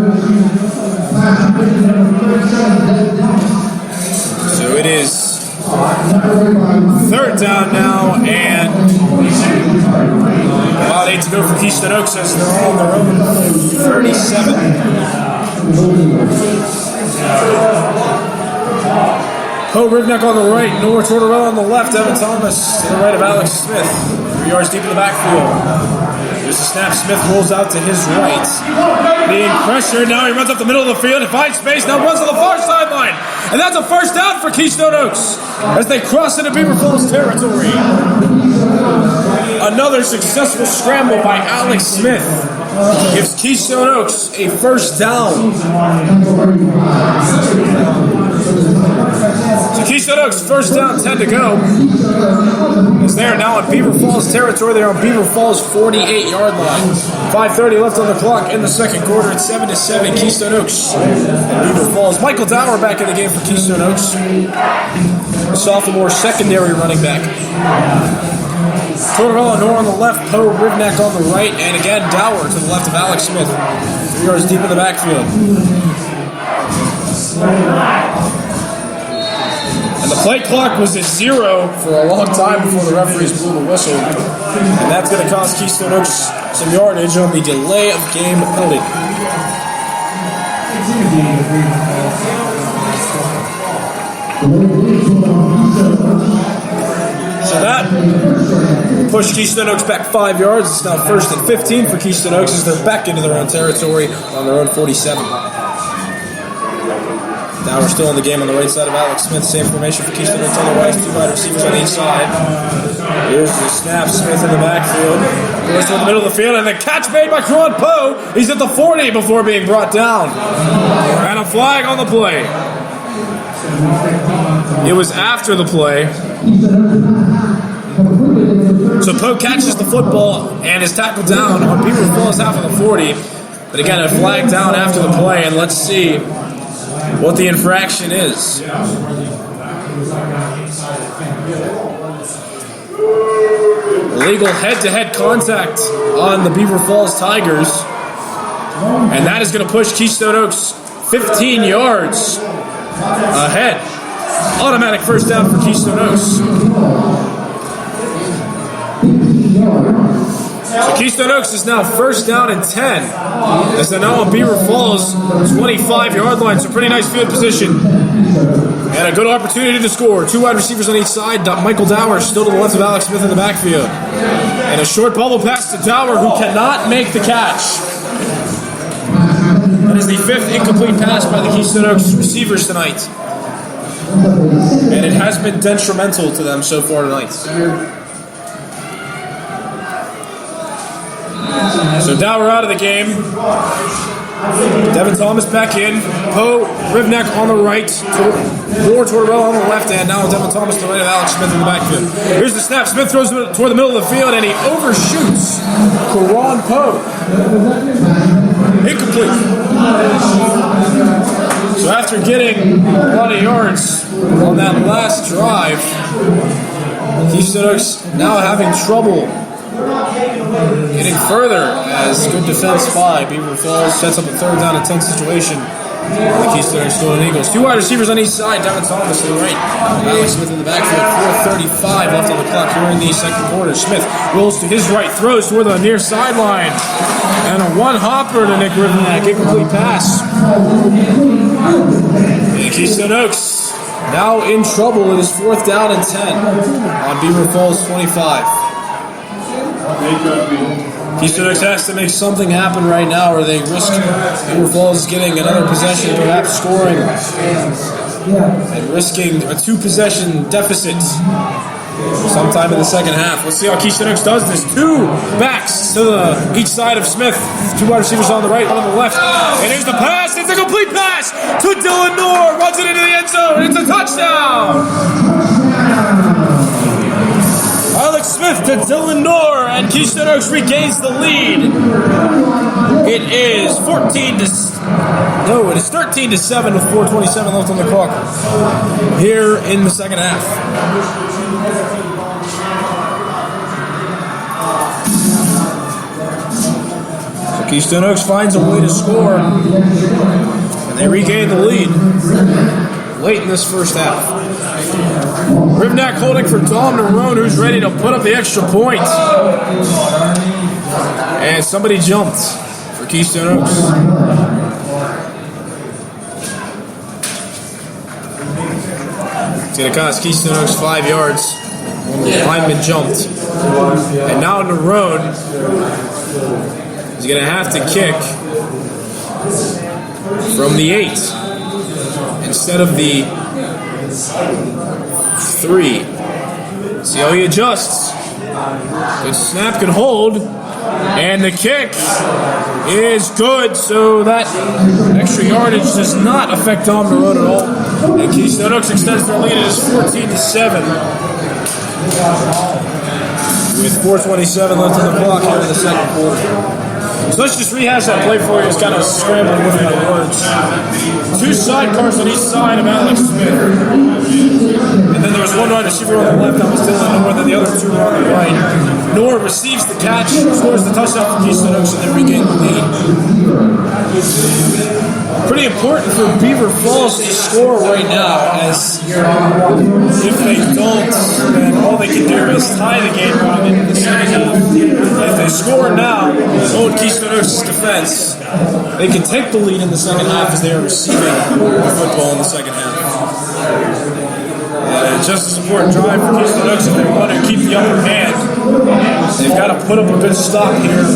Speaker 1: So it is third down now, and about 8 to go for Keystone Oaks as they're on their own 37. Poe Rivneck on the right, Noah Tortorella on the left, Evan Thomas to the right of Alex Smith. 3 yards deep in the backfield. There's the snap. Smith rolls out to his right. Being pressured. Now he runs up the middle of the field and finds space. Now runs to the far sideline. And that's a first down for Keystone Oaks as they cross into Beaver Falls territory. Another successful scramble by Alex Smith gives Keystone Oaks a first down. So Keystone Oaks, first down, 10 to go. As they are now in Beaver Falls territory. They're on Beaver Falls 48-yard line. 5:30 left on the clock in the second quarter. It's 7-7. Keystone Oaks and Beaver Falls. Michael Dower back in the game for Keystone Oaks. A sophomore secondary running back. Tortorella Nor on the left, Poe Rivneck on the right, and again Dower to the left of Alex Smith. 3 yards deep in the backfield. And the play clock was at 0 for a long time before the referees blew the whistle. And that's going to cost Keystone Oaks some yardage on the delay of game penalty. So that pushed Keystone Oaks back 5 yards. It's now 1st and 15 for Keystone Oaks as they're back into their own territory on their own 47. Now we're still in the game on the right side of Alex Smith. Same formation for Keystone Oaks on the right. 2 wide receivers on each side. Here's the snap. Smith in the backfield. Goes to the middle of the field, and the catch made by Cron Poe. He's at the 40 before being brought down. And a flag on the play. It was after the play. So Poe catches the football and is tackled down on Beaver Falls half of the 40. But again, a flag down after the play, and let's see what the infraction is. Illegal head-to-head contact on the Beaver Falls Tigers. And that is going to push Keystone Oaks 15 yards ahead. Automatic first down for Keystone Oaks. So Keystone Oaks is now first down and 10 as they're now on Beaver Falls 25-yard line. So pretty nice field position and a good opportunity to score. 2 wide receivers on each side. Michael Dower still to the left of Alex Smith in the backfield. And a short bubble pass to Dower, who cannot make the catch. That is the 5th incomplete pass by the Keystone Oaks receivers tonight. And it has been detrimental to them so far tonight. So Dower out of the game. Devin Thomas back in. Poe Rivneck on the right. Noah Tortorella on the left. And now Devin Thomas to the right of Alex Smith in the backfield. Here's the snap. Smith throws it toward the middle of the field, and he overshoots Karan Poe. Incomplete. So after getting a lot of yards on that last drive, Keystone Oaks now having trouble getting further as good defense by Beaver Falls sets up a 3rd down and 10 situation. The Keystone Oaks Golden Eagles. 2 wide receivers on each side. Devin Thomas to the right. Alex Smith in the backfield. 4:35 left on the clock here in the second quarter. Smith rolls to his right, throws toward the near sideline, and a one-hopper to Nick Rivneck. Incomplete pass. And Keystone Oaks now in trouble. It is 4th down and 10 on Beaver Falls 25. Keystone Oaks has to make something happen right now, or they risk Beaver Falls getting another possession, perhaps scoring, and risking a 2-possession deficit sometime in the second half. Let's see how Keystone Oaks does this. 2 backs to each side of Smith. 2 wide receivers on the right, one on the left. And here's the pass. It's a complete pass to Dylan Moore. Runs it into the end zone. It's a touchdown. Alex Smith to Dylan Moore, and Keystone Oaks regains the lead. It is 13 to 7 with 4:27 left on the clock here in the second half. So Keystone Oaks finds a way to score, and they regain the lead late in this first half. Rivnak holding for Tom Nerone, who's ready to put up the extra point. And somebody jumped for Keystone Oaks. It's going to cost Keystone Oaks 5 yards. The lineman jumped. And now Nerone is going to have to kick from the 8 instead of the 3. See how he adjusts. Good snap, can hold. And the kick is good, so that extra yardage does not affect Tom Nerone at all. And Keystone Oaks extends their lead. It is 14 to 7. With 4:27 left on the clock here in the second quarter. So let's just rehash that play for you. It's kind of scrambling looking at words. 2 sidecars on each side of Alex Smith. And then there was one wide receiver on the left that was Dylan Moore, and then the other 2 were on the right. Moore receives the catch, scores the touchdown for Keystone Oaks, and then regains the lead. Pretty important for Beaver Falls to score right now, as if they don't, then all they can do is tie the game going into the second half. If they score now, hold Keystone Oaks' defense, they can take the lead in the second half as they are receiving the football in the second half. Just as important drive for Keystone Oaks if they want to keep the upper hand. They've got to put up a good stop here and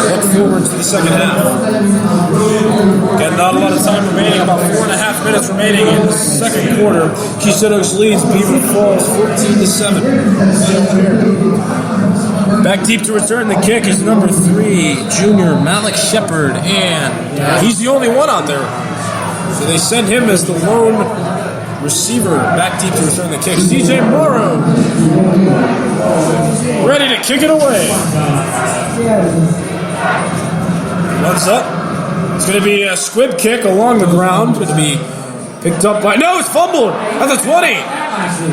Speaker 1: look forward to the second half. Again, not a lot of time remaining, about 4.5 minutes remaining in the second quarter. Keystone Oaks leads Beaver Falls 14 to 7. Back deep to return the kick is number 3, junior Malik Shepard, and he's the only one out there. So they send him as the lone receiver back deep to return the kick. DJ Morrow ready to kick it away. Runs up. It's going to be a squib kick along the ground. It's going to be picked up by... No, it's fumbled at the 20.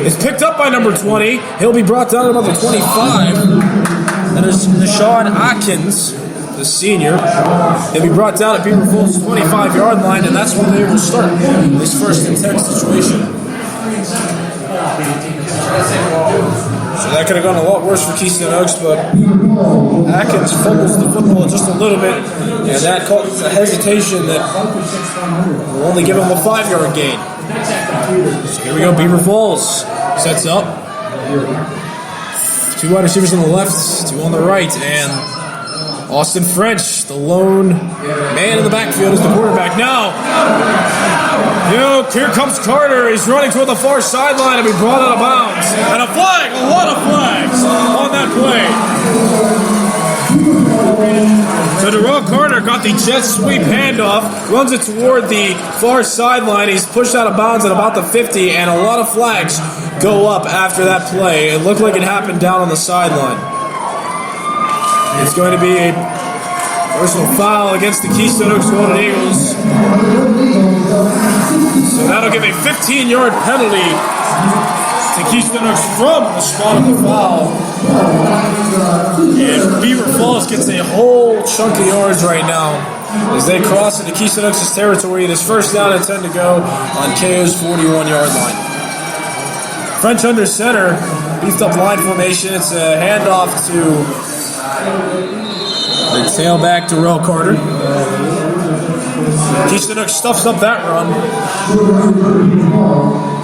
Speaker 1: It's picked up by number 20. He'll be brought down at about the 25. That is Deshaun Atkins, the senior. He'll be brought down at Beaver Falls' 25-yard line, and that's when they will start this first intense situation. So that could have gone a lot worse for Keystone Oaks, but Atkins fumbles the football just a little bit, and that causes a hesitation that will only give him a 5-yard gain. So here we go, Beaver Falls sets up. 2 wide receivers on the left, 2 on the right, and Austin French, the lone man in the backfield, is the quarterback. Now, here comes Carter. He's running toward the far sideline and be brought out of bounds. And a flag, a lot of flags on that play. So Darrell Carter got the jet sweep handoff, runs it toward the far sideline. He's pushed out of bounds at about the 50, and a lot of flags go up after that play. It looked like it happened down on the sideline. It's going to be a personal foul against the Keystone Oaks Golden Eagles. So that'll give a 15-yard penalty to Keystone Oaks from the spot of the foul. And Beaver Falls gets a whole chunk of yards right now as they cross into Keystone Oaks' territory. It is first down and 10 to go on KO's 41-yard line. French under center, beefed up line formation. It's a handoff to the tailback, Darrell Carter. Keystone Oaks stuffs up that run.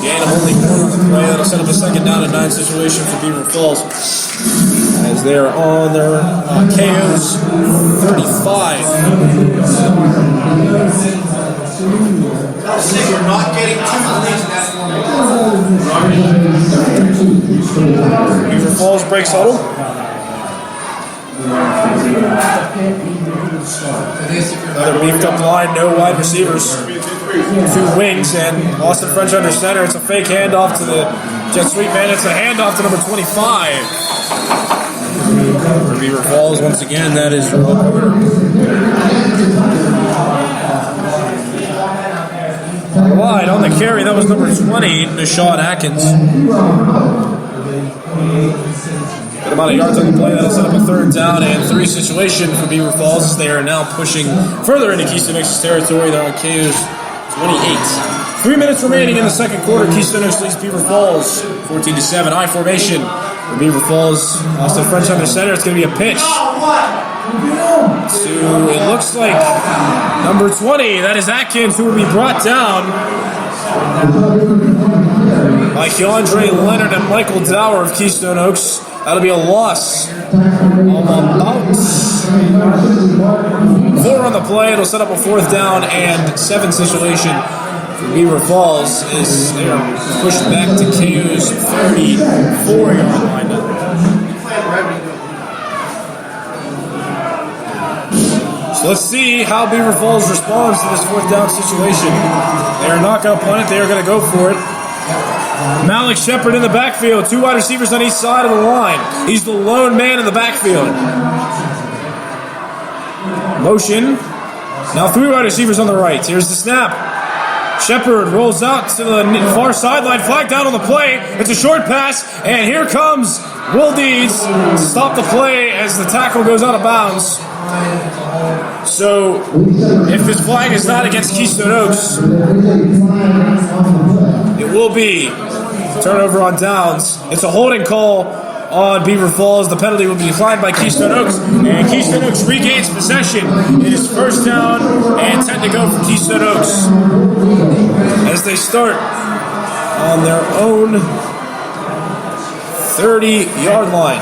Speaker 1: Gain of only 1 on the play. That'll set up a second down and 9 situation for Beaver Falls. As as they are on their KO's 35.
Speaker 5: You're not getting two plays in that formation.
Speaker 1: Beaver Falls breaks huddle. Another beefed up line, no wide receivers. Two wings and Austin French under center. It's a fake handoff to the Jet Sweep man. It's a handoff to number 25. For Beaver Falls, once again, that is Rob Porter. Wide on the carry, that was number 20, Nashad Atkins. Got about a yard on the play. That'll set up a 3rd down and 3 situation for Beaver Falls. They are now pushing further into Keystone Oaks territory. They're on KO's 28. 3 minutes remaining in the second quarter. Keystone Oaks leads Beaver Falls 14-7. I formation for Beaver Falls. Austin French under center. It's going to be a pitch. It looks like number 20. That is Atkins, who will be brought down by Keandre Leonard and Michael Dower of Keystone Oaks. That'll be a loss of about 4 on the play. It'll set up a 4th down and 7 situation for Beaver Falls as they are pushed back to KO's 34-yard line now. So let's see how Beaver Falls responds to this 4th down situation. They are not going to punt it. They are going to go for it. Malik Shepard in the backfield. 2 wide receivers on each side of the line. He's the lone man in the backfield. Motion. Now 3 wide receivers on the right. Here's the snap. Shepard rolls out to the far sideline. Flag down on the play. It's a short pass. And here comes Will Deeds to stop the play as the tackle goes out of bounds. So, if this flag is not against Keystone Oaks, it will be turnover on downs. It's a holding call on Beaver Falls. The penalty will be declined by Keystone Oaks, and Keystone Oaks regains possession. It is 1st down and 10 to go for Keystone Oaks as they start on their own 30-yard line.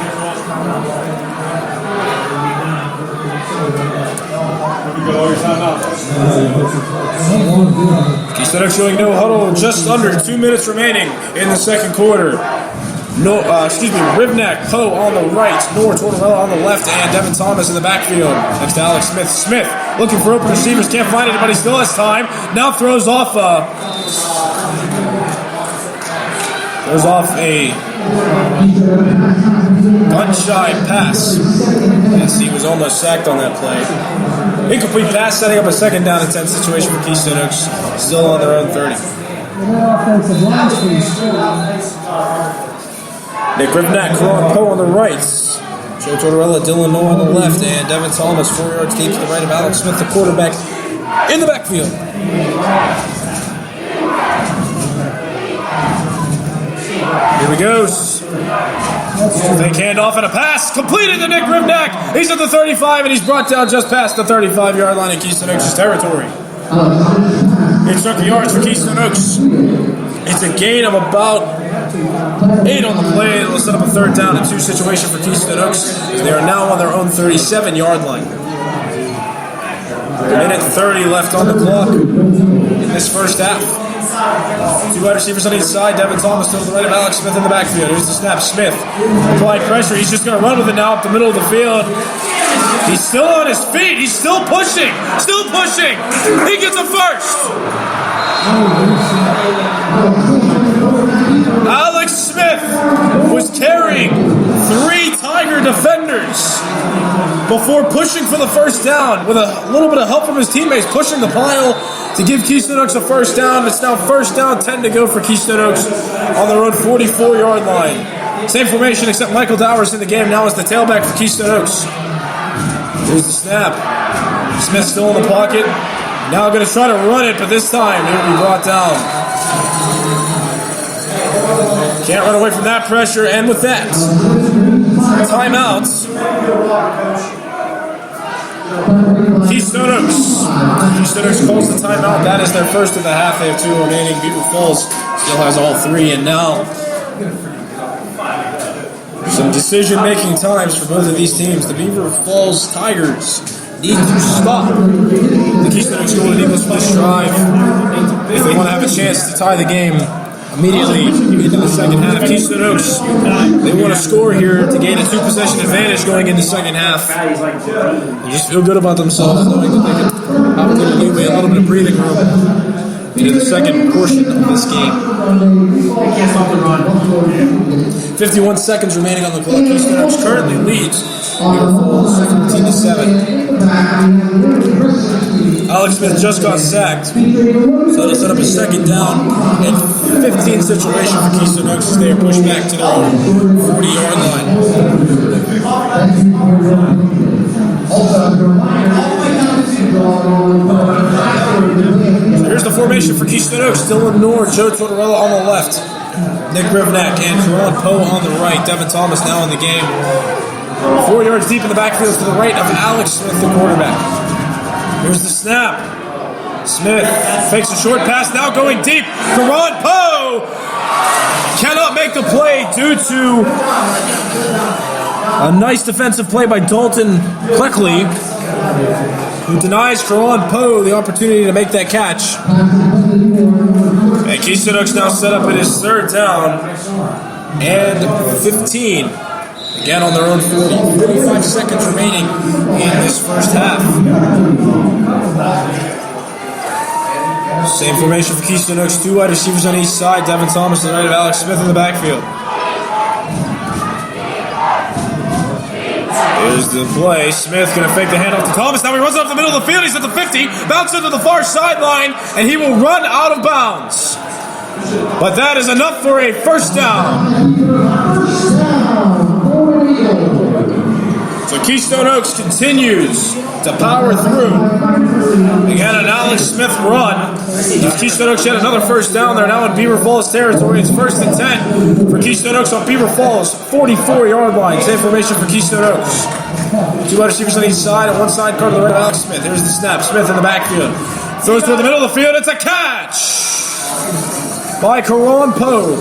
Speaker 1: Keystone Oaks showing no huddle. Just under 2 minutes remaining in the second quarter. Rivnak, Poe on the right, Nor Tortorella on the left, and Devin Thomas in the backfield. Next to Alex Smith. Smith looking for open receivers, can't find anybody, still has time. Now throws off a gun-shy pass. Yes, he was almost sacked on that play. Incomplete pass, setting up a 2nd down and 10 situation for Keystone Oaks. Still on their own 30. Nick Rivnak, Karan Poe on the right. Joe Tortorella, Dylan Noah on the left, and Devin Thomas 4 yards deep to the right of Alex Smith, the quarterback, in the backfield. Here he goes. Fake handoff and a pass completed to Nick Rivnak. He's at the 35 and he's brought down just past the 35-yard line in Keystone Oaks' territory. It's 20 yards for Keystone Oaks. It's a gain of about 8 on the play. It'll set up a 3rd down and 2 situation for Keystone Oaks. They are now on their own 37-yard line. Minute 30 left on the clock in this first half. 2 wide receivers on each side. Devin Thomas to the right of Alex Smith in the backfield. Here's the snap. Smith applied pressure. He's just going to run with it now up the middle of the field. He's still on his feet. He's still pushing. Still pushing. He gets a first. Alex Smith was carrying 3 Tiger defenders before pushing for the 1st down with a little bit of help from his teammates, pushing the pile to give Keystone Oaks a 1st down. It's now 1st down, 10 to go for Keystone Oaks on their own 44-yard line. Same formation except Michael Dowers in the game now as the tailback for Keystone Oaks. Here's the snap. Smith still in the pocket. Now going to try to run it, but this time he'll be brought down. Can't run away from that pressure, and with that, timeouts. Keystone Oaks. Keystone Oaks calls the timeout. That is their first of the half. They have 2 remaining. Beaver Falls still has all 3, and now Some decision-making times for both of these teams. The Beaver Falls Tigers need to stop the Keystone Oaks Golden Eagles for this drive if they want to have a chance to tie the game immediately into the second half. Keystone Oaks, they want to score here to gain a 2-possession advantage going into the second half. They just feel good about themselves, knowing that they can have a little leeway, a little bit of breathing room into the second portion of this game. 51 seconds remaining on the clock. Keystone Oaks currently leads Beaver Falls 15-7. Alex Smith just got sacked, so they'll set up a second down and 15 situation for Keystone Oaks as they are pushed back to their own 40-yard line. So here's the formation for Keystone Oaks. Dylan Noor, Joe Tortorella on the left, Nick Rivnak and Karan Poe on the right. Devin Thomas now in the game. 4 yards deep in the backfield to the right of Alex Smith, the quarterback. Here's the snap. Smith fakes a short pass, now going deep. Karan Poe cannot make the play due to a nice defensive play by Dalton Cleckley, who denies Karan Poe the opportunity to make that catch. And Keystone Oaks now set up at his third down and 15. Again on their own 40. 45 seconds remaining in this first half. Same formation for Keystone Oaks. 2 wide receivers on each side. Devin Thomas to the right of Alex Smith in the backfield. Here's the play. Smith going to fake the handoff to Thomas. Now he runs up the middle of the field. He's at the 50. Bounces into the far sideline. And he will run out of bounds. But that is enough for a first down. So Keystone Oaks continues to power through. Again, an Alex Smith run. Keystone Oaks had another first down. They're now in Beaver Falls territory. It's 1st and 10 for Keystone Oaks on Beaver Falls 44-yard line. Same formation for Keystone Oaks. 2 wide receivers on each side, and one side card to the right of Alex Smith. Here's the snap. Smith in the backfield. Throws toward the middle of the field. It's a catch by Karan Poe.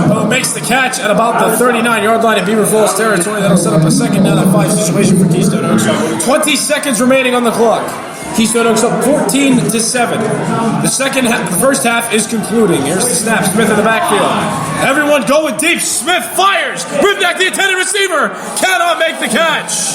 Speaker 1: Poe makes the catch at about the 39-yard line in Beaver Falls territory. That'll set up a second down and 5 situation for Keystone Oaks. 20 seconds remaining on the clock. Keystone Oaks up 14-7. The first half is concluding. Here's the snap. Smith in the backfield. Everyone going deep. Smith fires. Rivnak, the intended receiver, cannot make the catch.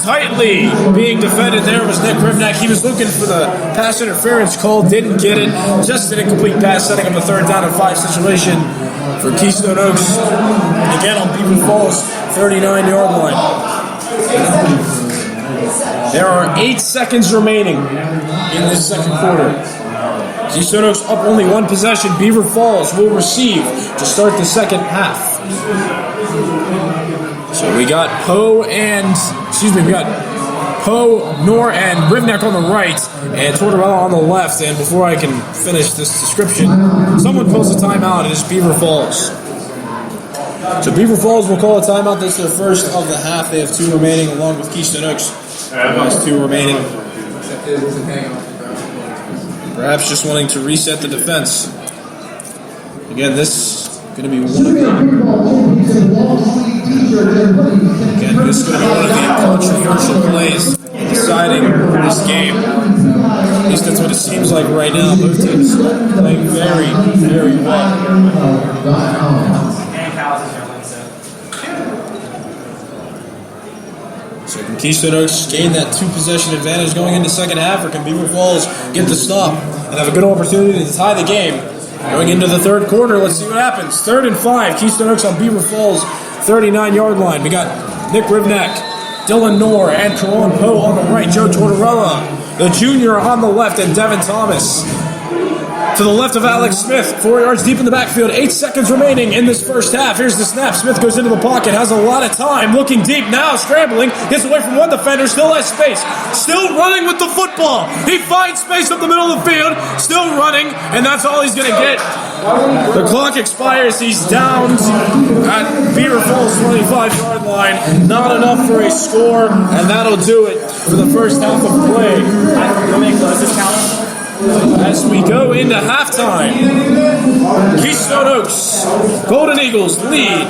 Speaker 1: Tightly being defended there was Nick Rivnak. He was looking for the pass interference call, didn't get it. Just an incomplete pass, setting up a third down and 5 situation for Keystone Oaks. Again on Beaver Falls 39-yard line. There are 8 seconds remaining in this second quarter. Keystone Oaks up only 1 possession. Beaver Falls will receive to start the second half. So we got Poe, Noor, and Rivnak on the right, and Tortorella on the left. And before I can finish this description, someone calls a timeout. It is Beaver Falls. So Beaver Falls will call a timeout. That's their first of the half. They have 2 remaining, along with Keystone Oaks. Has 2 remaining. Perhaps just wanting to reset the defense. Again, this is going to be one of the controversial plays deciding this game. At least that's what it seems like right now. Both teams playing very, very well. So can Keystone Oaks gain that 2-possession advantage going into second half, or can Beaver Falls get the stop and have a good opportunity to tie the game going into the third quarter? Let's see what happens. 3rd and 5. Keystone Oaks on Beaver Falls 39-yard line. We got Nick Rivnak, Dylan Noor, and Karan Poe on the right. Joe Tortorella, the junior, on the left, and Devin Thomas to the left of Alex Smith. 4 yards deep in the backfield. 8 seconds remaining in this first half. Here's the snap. Smith goes into the pocket, has a lot of time, looking deep now, scrambling, gets away from one defender, still has space, still running with the football. He finds space up the middle of the field, still running, and that's all he's going to get. The clock expires. He's downed at Beaver Falls 25-yard line. Not enough for a score, and that'll do it for the first half of play. as we go into halftime. Keystone Oaks, Golden Eagles lead.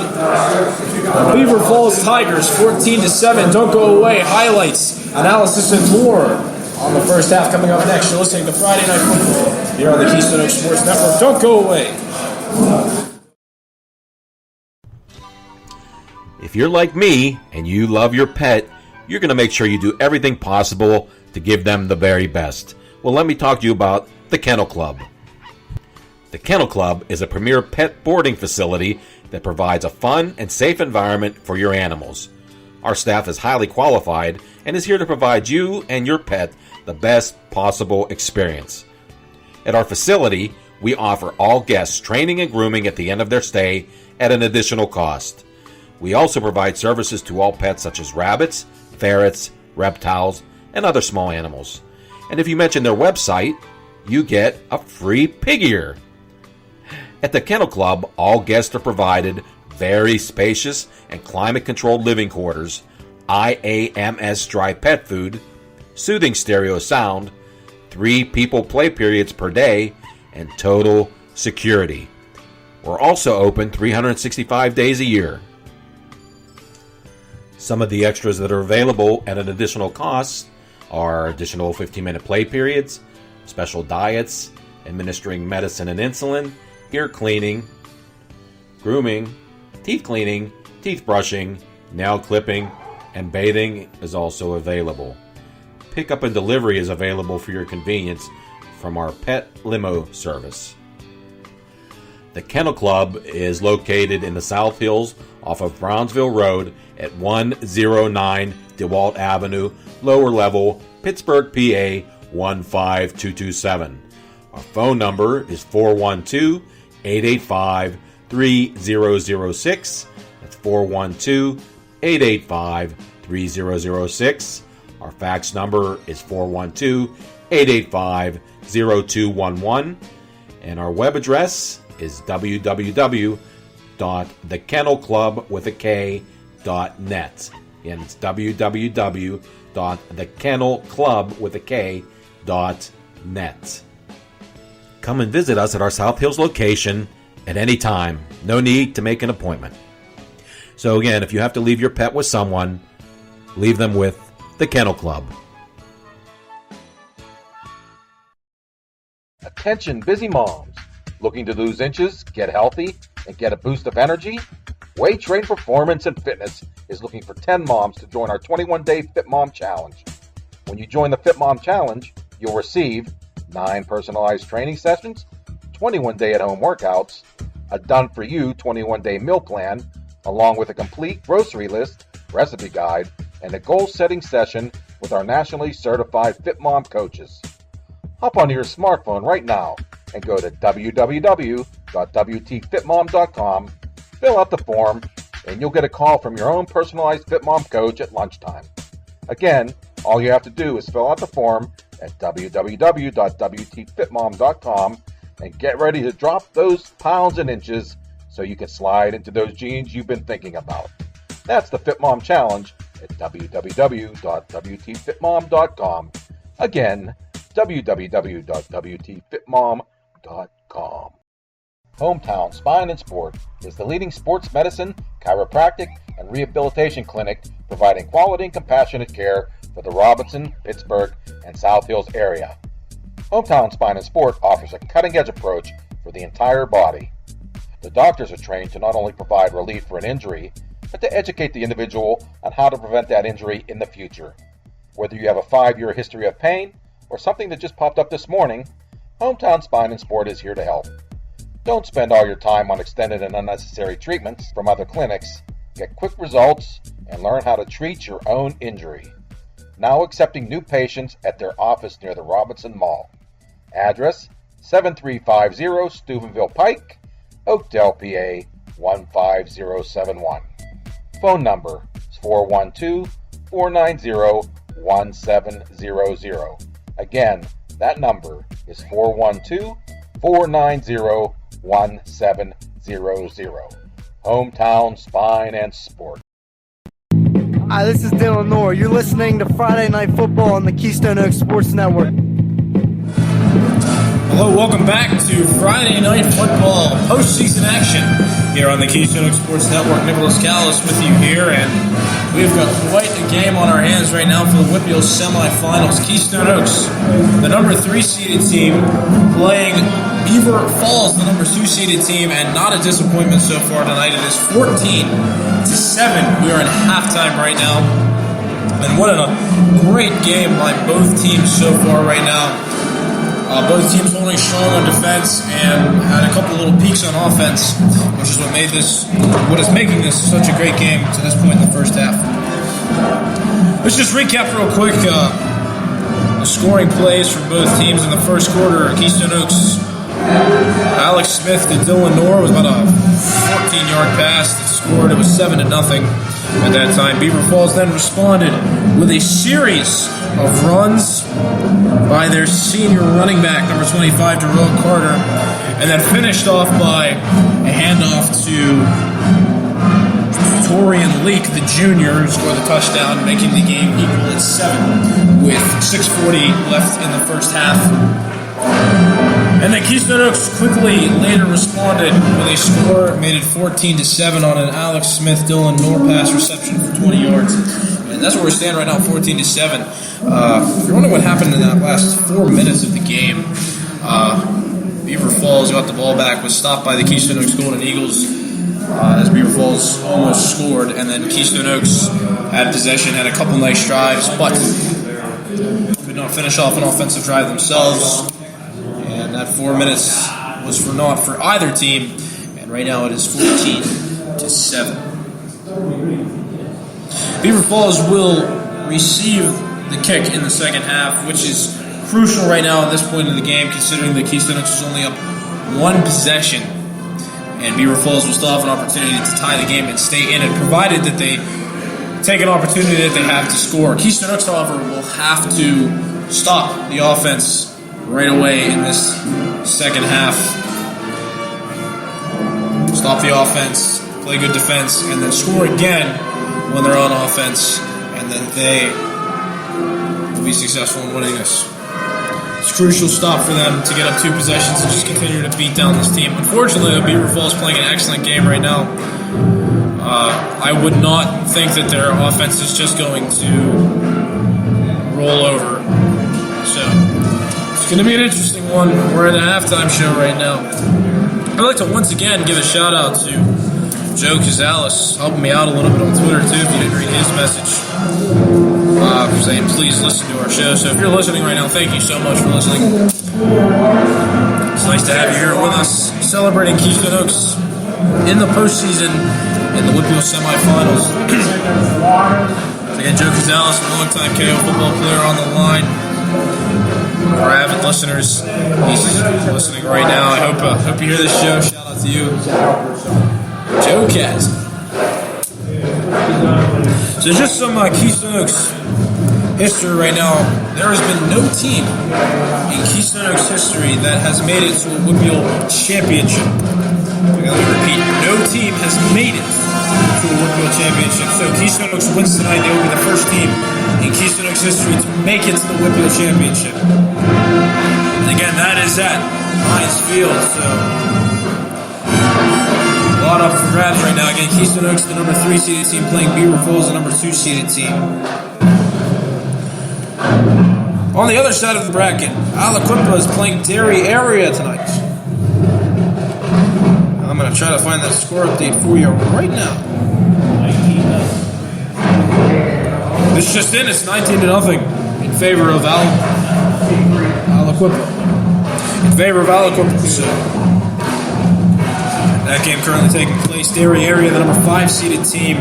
Speaker 1: Beaver Falls Tigers 14-7. Don't go away. Highlights, analysis, and more on the first half coming up next. You're listening to Friday Night Football here on the Keystone Oaks Sports Network. Don't go away.
Speaker 2: If you're like me and you love your pet, you're going to make sure you do everything possible to give them the very best. Well, let me talk to you about the Kennel Club. The Kennel Club is a premier pet boarding facility that provides a fun and safe environment for your animals. Our staff is highly qualified and is here to provide you and your pet the best possible experience. At our facility, we offer all guests training and grooming at the end of their stay at an additional cost. We also provide services to all pets such as rabbits, ferrets, reptiles, and other small animals. And if you mention their website, you get a free pig ear. At the Kennel Club, all guests are provided very spacious and climate-controlled living quarters, IAMS dry pet food, soothing stereo sound, 3 people play periods per day, and total security. We're also open 365 days a year. Some of the extras that are available at an additional cost are additional 15-minute play periods, special diets, administering medicine and insulin, ear cleaning, grooming, teeth brushing, nail clipping, and bathing is also available. Pickup and delivery is available for your convenience from our pet limo service. The Kennel Club is located in the South Hills off of Brownsville Road at 109 DeWalt Avenue, lower level, Pittsburgh, PA 15227. Our phone number is 412-885-3006. That's 412-885-3006. Our fax number is 412-885-0211. And our web address is www.thekennelclub.net. And it's www.thekennelclub.net. Come and visit us at our South Hills location at any time. No need to make an appointment. So again, if you have to leave your pet with someone, leave them with the Kennel Club. Attention busy moms. Looking to lose inches, get healthy, and get a boost of energy? Weight Train Performance and Fitness is looking for 10 moms to join our 21-day Fit Mom Challenge. When you join the Fit Mom Challenge, you'll receive 9 personalized training sessions, 21-day at-home workouts, a done-for-you 21-day meal plan, along with a complete grocery list, recipe guide, and a goal-setting session with our nationally certified Fit Mom coaches. Hop onto your smartphone right now and go to www.wtfitmom.com, fill out the form, and you'll get a call from your own personalized Fit Mom coach at lunchtime. Again, all you have to do is fill out the form at www.wtfitmom.com and get ready to drop those pounds and inches so you can slide into those jeans you've been thinking about. That's the Fit Mom Challenge at www.wtfitmom.com. Again, www.wtfitmom.com. Hometown Spine and Sport is the leading sports medicine, chiropractic, and rehabilitation clinic providing quality and compassionate care for the Robinson, Pittsburgh, and South Hills area. Hometown Spine and Sport offers a cutting-edge approach for the entire body. The doctors are trained to not only provide relief for an injury, but to educate the individual on how to prevent that injury in the future. Whether you have a 5-year history of pain or something that just popped up this morning, Hometown Spine and Sport is here to help. Don't spend all your time on extended and unnecessary treatments from other clinics. Get quick results and learn how to treat your own injury. Now accepting new patients at their office near the Robinson Mall. Address 7350 Steubenville Pike, Oakdale, PA 15071. Phone number is 412-490-1700. Again, that number is 412-490-1700. Hometown Spine and Sport.
Speaker 4: Hi, this is Dylan Noor. You're listening to Friday Night Football on the Keystone Oaks Sports Network.
Speaker 1: Hello, welcome back to Friday Night Football postseason action here on the Keystone Oaks Sports Network. Nicholas Callis with you here, and we've got quite a game on our hands right now for the Whitfield semifinals. Keystone Oaks, the number 3 seeded team, playing Beaver Falls, the number 2 seeded team, and not a disappointment so far tonight. It is 14-7. We are in halftime right now, and what a great game by both teams so far right now. Both teams holding strong on defense and had a couple little peaks on offense, which is what is making this such a great game to this point in the first half. Let's just recap real quick the scoring plays from both teams in the first quarter. Keystone Oaks, Alex Smith to Dylan Knorr was about a 14-yard pass that scored. It was 7-0 at that time. Beaver Falls then responded with a series of runs by their senior running back, number 25, Darrell Carter, and then finished off by a handoff to Torian Leak, the junior, who scored the touchdown, making the game equal at 7 with 6:40 left in the first half. And then Keystone Oaks quickly later responded with a score, made it 14-7 on an Alex Smith Dylan Knorr pass reception for 20 yards. And that's where we stand right now, 14-7. If you're wondering what happened in that last 4 minutes of the game, Beaver Falls got the ball back, was stopped by the Keystone Oaks Golden Eagles as Beaver Falls almost scored, and then Keystone Oaks had possession, had a couple nice drives, but could not finish off an offensive drive themselves. And that 4 minutes was for naught for either team, and right now it is 14-7. Beaver Falls will receive the kick in the second half, which is crucial right now at this point in the game, considering that Keystone Oaks is only up 1 possession, and Beaver Falls will still have an opportunity to tie the game and stay in it, provided that they take an opportunity that they have to score. Keystone Oaks, however, will have to stop the offense right away in this second half. Stop the offense, play good defense, and then score again when they're on offense, and then they will be successful in winning this. It's a crucial stop for them to get up 2 possessions and just continue to beat down this team. Unfortunately, Beaver Falls playing an excellent game right now. I would not think that their offense is just going to roll over. So it's going to be an interesting one. We're at a halftime show right now. I'd like to once again give a shout out to Joe Cazalis, helping me out a little bit on Twitter too, if you didn't read his message, saying please listen to our show. So if you're listening right now, thank you so much for listening. It's nice to have you here with us, celebrating Keystone Oaks in the postseason in the Whitfield semifinals. Again, Joe Cazalis, a longtime KO football player on the line. For avid listeners, he's listening right now. I hope you hear this show. Shout out to you, Joe Kaz. So just some Keystone Oaks history right now. There has been no team in Keystone Oaks history that has made it to a Whitfield championship. Let me repeat, no team has made it to a Whitfield championship. So Keystone Oaks wins tonight. They will be the first team in Keystone Oaks history to make it to the Whitfield championship. And again, that is at Heinz Field. So a lot up for grabs right now. Again, Keystone Oaks, the number 3 seeded team, playing Beaver Falls, the number 2 seeded team. On the other side of the bracket, Aliquippa is playing Dairy Area tonight. I'm going to try to find that score update for you right now. This just in, it's 19-0 in favor of Aliquippa. In favor of Aliquippa. So that game currently taking place. Dairy Area, the number 5 seeded team.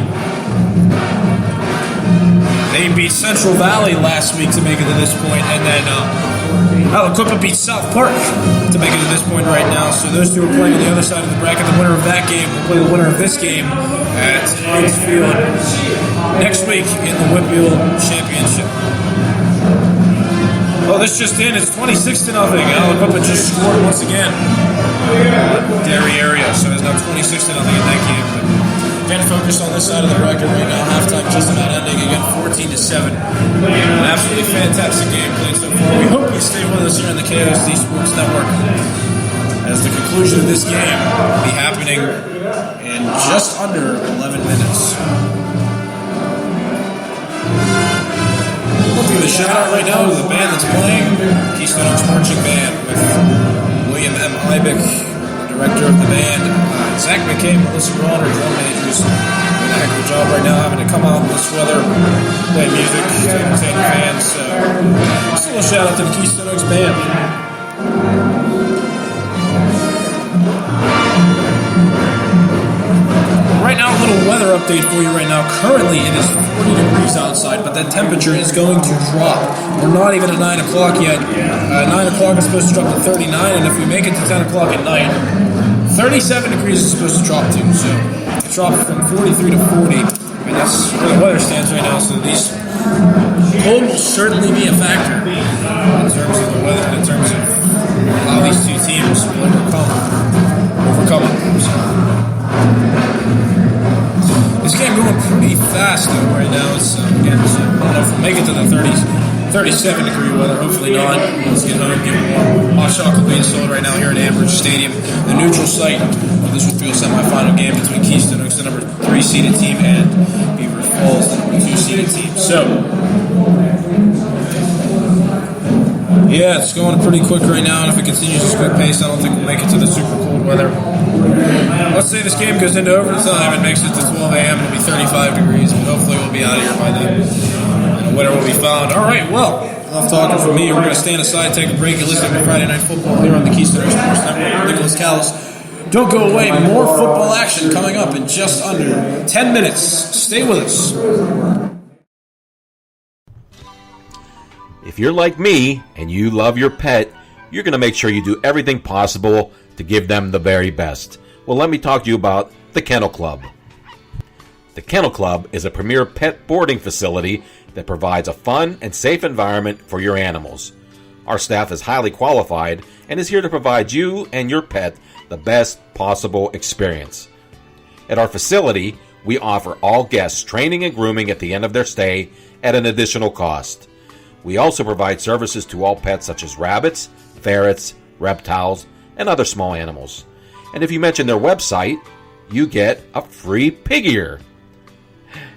Speaker 1: They beat Central Valley last week to make it to this point, and then Aliquippa beat South Park to make it to this point right now. So those two are playing on the other side of the bracket. The winner of that game will play the winner of this game at Heinz Field next week in the Whitfield Championship. Oh, this just in. It's 26-0. Aliquippa just scored once again. Dairy Area, so it's now 26-0 in that game. But Again, focused on this side of the record right now. Halftime just about ending again, 14-7. An absolutely fantastic game played so far. We hope you stay with us here on the KOC Sports Network, as the conclusion of this game will be happening in just under 11 minutes. We'll give a shout out right now to the band that's playing, Keystone Oaks Marching Band, with William M. Ibeck, director of the band, Zach McKay, Melissa Braun, our drum majors, doing a heck of a job right now, having to come out in this weather, play music to entertain the fans. So, just a little shout out to the Keystone Oaks Band. Right now, a little weather update for you right now. Currently, it is 40 degrees outside, but that temperature is going to drop. We're not even at 9 o'clock yet. 9 o'clock is supposed to drop to 39, and if we make it to 10 o'clock at night, 37 degrees is supposed to drop to. So it dropped from 43 to 40, and that's where the weather stands right now. So these cold will certainly be a factor in terms of the weather, in terms of how these two teams will overcome it. So, this game going pretty fast though right now. It's again, so, I don't know if we'll make it to the 30s, 37 degree weather. Hopefully not. Let's get home, get warm. Hot chocolate being sold right now here at Ambridge Stadium, the neutral site. This will be a semifinal game between Keystone Oaks, the number 3 seeded team, and Beaver Falls, the number 2 seeded team. So, yeah, it's going pretty quick right now, and if it continues this quick pace, I don't think we'll make it to the super cold weather. Let's say this game goes into overtime and makes it to 12 a.m. It'll be 35 degrees, but hopefully we'll be out of here by then. And the winner will be found. All right, well, enough talking from me. We're going to stand aside, take a break, and listen to Friday Night Football here on the Keystone Oaks Sports Network. I'm Nicholas Callis. Don't go away. More football action coming up in just under 10 minutes. Stay with us.
Speaker 2: If you're like me and you love your pet, you're going to make sure you do everything possible to give them the very best. Well, let me talk to you about the Kennel Club. The Kennel Club is a premier pet boarding facility that provides a fun and safe environment for your animals. Our staff is highly qualified and is here to provide you and your pet the best possible experience. At our facility, we offer all guests training and grooming at the end of their stay at an additional cost. We also provide services to all pets such as rabbits, ferrets, reptiles, and other small animals. And if you mention their website, you get a free pig ear.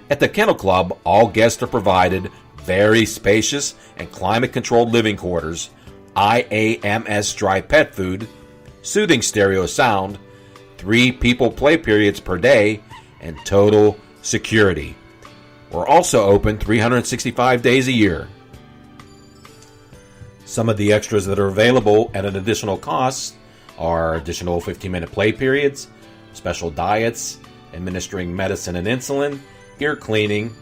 Speaker 2: At the Kennel Club, all guests are provided very spacious and climate-controlled living quarters, IAMS dry pet food, soothing stereo sound, 3 people play periods per day, and total security. We're also open 365 days a year. Some of the extras that are available at an additional cost are additional 15-minute play periods, special diets, administering medicine and insulin, ear cleaning,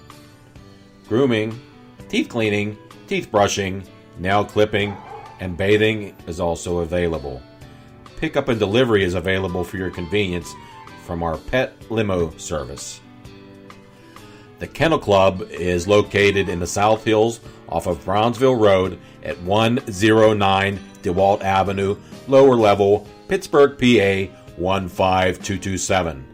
Speaker 2: grooming, teeth cleaning, teeth brushing, nail clipping, and bathing is also available. Pickup and delivery is available for your convenience from our pet limo service. The Kennel Club is located in the South Hills off of Brownsville Road at 109 DeWalt Avenue, lower level, Pittsburgh, PA 15227.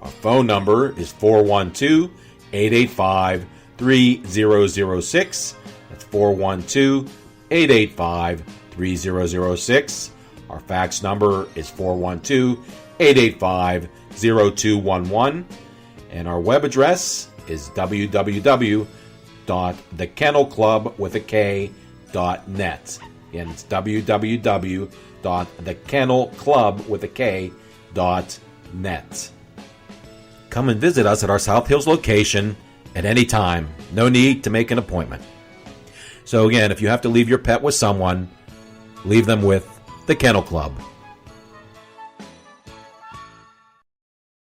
Speaker 2: Our phone number is 412-885-3006. That's 412-885-3006. Our fax number is 412-885-0211. And our web address is www.thekennelclub.net. Again, it's www.thekennelclub.net. Come and visit us at our South Hills location at any time. No need to make an appointment. So again, if you have to leave your pet with someone, leave them with the Kennel Club.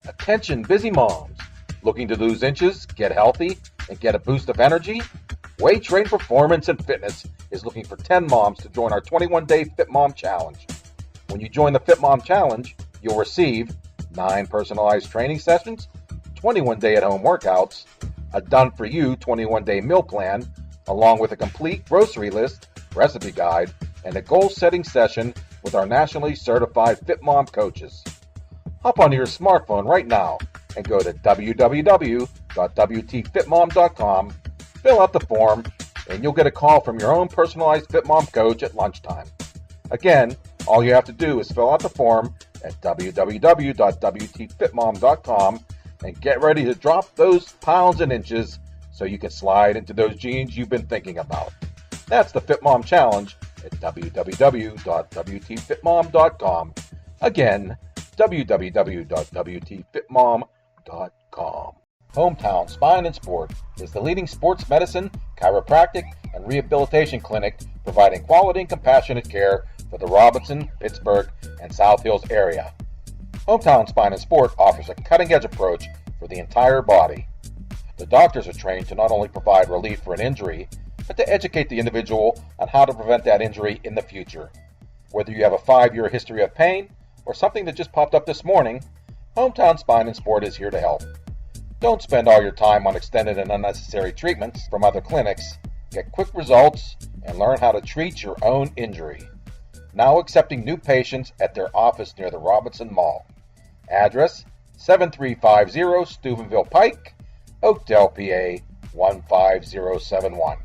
Speaker 2: Attention busy moms. Looking to lose inches, get healthy, and get a boost of energy? Weight Train Performance and Fitness is looking for 10 moms to join our 21-day Fit Mom Challenge. When you join the Fit Mom Challenge, you'll receive 9 personalized training sessions, 21-day at-home workouts, a done-for-you 21-day meal plan, along with a complete grocery list, recipe guide, and a goal-setting session with our nationally certified Fit Mom coaches. Hop onto your smartphone right now and go to www.wtfitmom.com, fill out the form, and you'll get a call from your own personalized FitMom coach at lunchtime. Again, all you have to do is fill out the form at www.wtfitmom.com and get ready to drop those pounds and inches so you can slide into those jeans you've been thinking about. That's the FitMom Challenge at www.wtfitmom.com. Again, www.wtfitmom.com. Hometown Spine and Sport is the leading sports medicine, chiropractic, and rehabilitation clinic providing quality and compassionate care for the Robinson, Pittsburgh, and South Hills area. Hometown Spine and Sport offers a cutting-edge approach for the entire body. The doctors are trained to not only provide relief for an injury, but to educate the individual on how to prevent that injury in the future. Whether you have a 5-year history of pain or something that just popped up this morning, Hometown Spine and Sport is here to help. Don't spend all your time on extended and unnecessary treatments from other clinics. Get quick results and learn how to treat your own injury. Now accepting new patients at their office near the Robinson Mall. Address 7350 Steubenville Pike, Oakdale, PA 15071.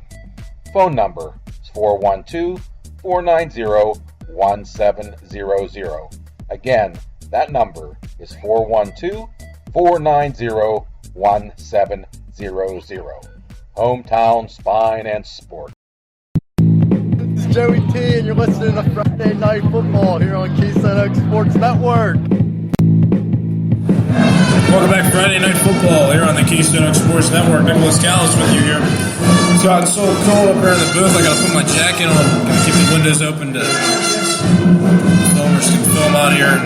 Speaker 2: Phone number is 412-490-1700. Again, that number is 412-490-1700. Hometown Spine and Sport.
Speaker 4: This is Joey T, and you're listening to Friday Night Football here on Keystone Oak Sports Network.
Speaker 1: Welcome back, Friday Night Football here on the Keystone Oak Sports Network. Nicholas Callis with you here. It's gotten so cold up here in the booth, I gotta put my jacket on. Gotta keep the windows open to filmers can film out here.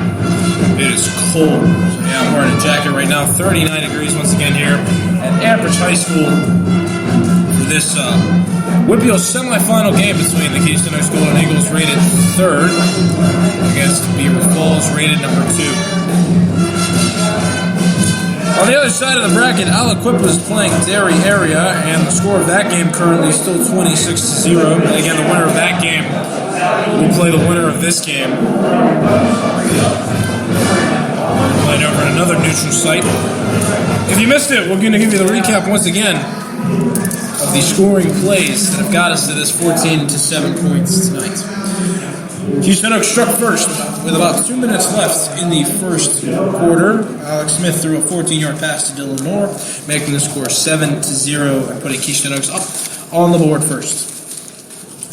Speaker 1: It is cold. So yeah, I'm wearing a jacket right now. 39 degrees once again here at Ambridge High School for this Whitfield semifinal game between the Keystone Oak Golden Eagles, rated 3rd, against Beaver Falls, rated number 2. On the other side of the bracket, Aliquippa is playing Derry area, and the score of that game currently is still 26-0. And again, the winner of that game will play the winner of this game. Playing over at another neutral site. If you missed it, we're going to give you the recap once again of the scoring plays that have got us to this 14-7 points tonight. Keystone Oak struck first with about 2 minutes left in the first quarter. Alex Smith threw a 14-yard pass to Dylan Moore, making the score 7-0 and putting Keystone Oaks up on the board first.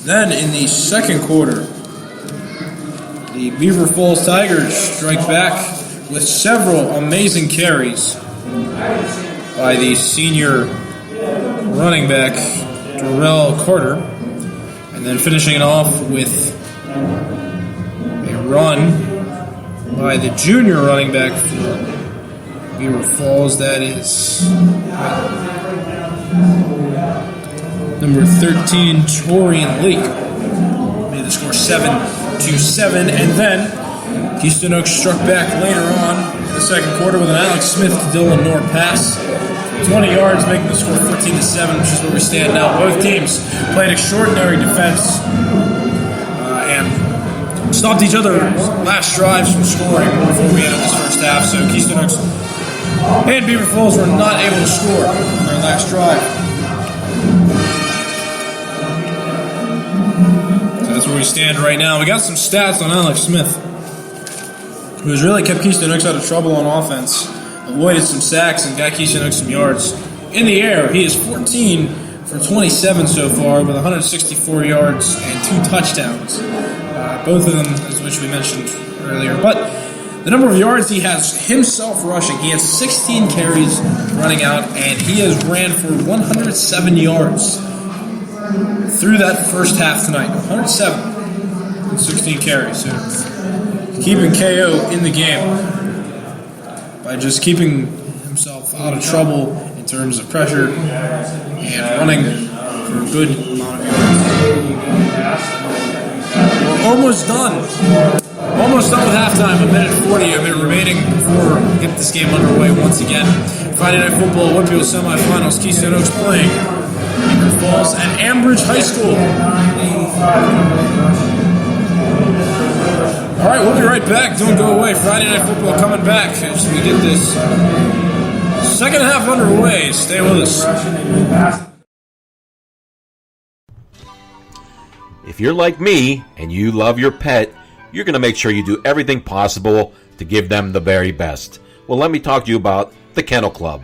Speaker 1: Then in the second quarter, the Beaver Falls Tigers strike back with several amazing carries by the senior running back, Darrell Carter, and then finishing it off with a run by the junior running back for Beaver Falls. That is number 13, Torian Lake. Made the score 7-7, and then Keystone Oaks struck back later on in the second quarter with an Alex Smith to Dylan Moore pass. 20 yards, making the score 14-7, which is where we stand now. Both teams played extraordinary defense and stopped each other's last drives from scoring before we ended this first half. So Keystone Oaks and Beaver Falls were not able to score on their last drive. So that's where we stand right now. We got some stats on Alex Smith, who has really kept Keystone Oaks out of trouble on offense, avoided some sacks, and got Keystone Oaks some yards. In the air, he is 14 for 27 so far with 164 yards and 2 touchdowns. Both of them, as which we mentioned earlier. But the number of yards he has himself rushing, he has 16 carries running out, and he has ran for 107 yards through that first half tonight. 107 and 16 carries. So keeping KO in the game by just keeping himself out of trouble in terms of pressure and running for a good amount of yards. We're almost done. Almost done with halftime. A minute 40, a minute remaining before we get this game underway once again. Friday Night Football, Whitfield semifinals. Keystone Oaks playing Beaver Falls and Ambridge High School. All right, we'll be right back. Don't go away. Friday Night Football coming back as we get this Second half underway. Stay with us.
Speaker 2: If you're like me and you love your pet, you're going to make sure you do everything possible to give them the very best. Well, let me talk to you about the Kennel Club.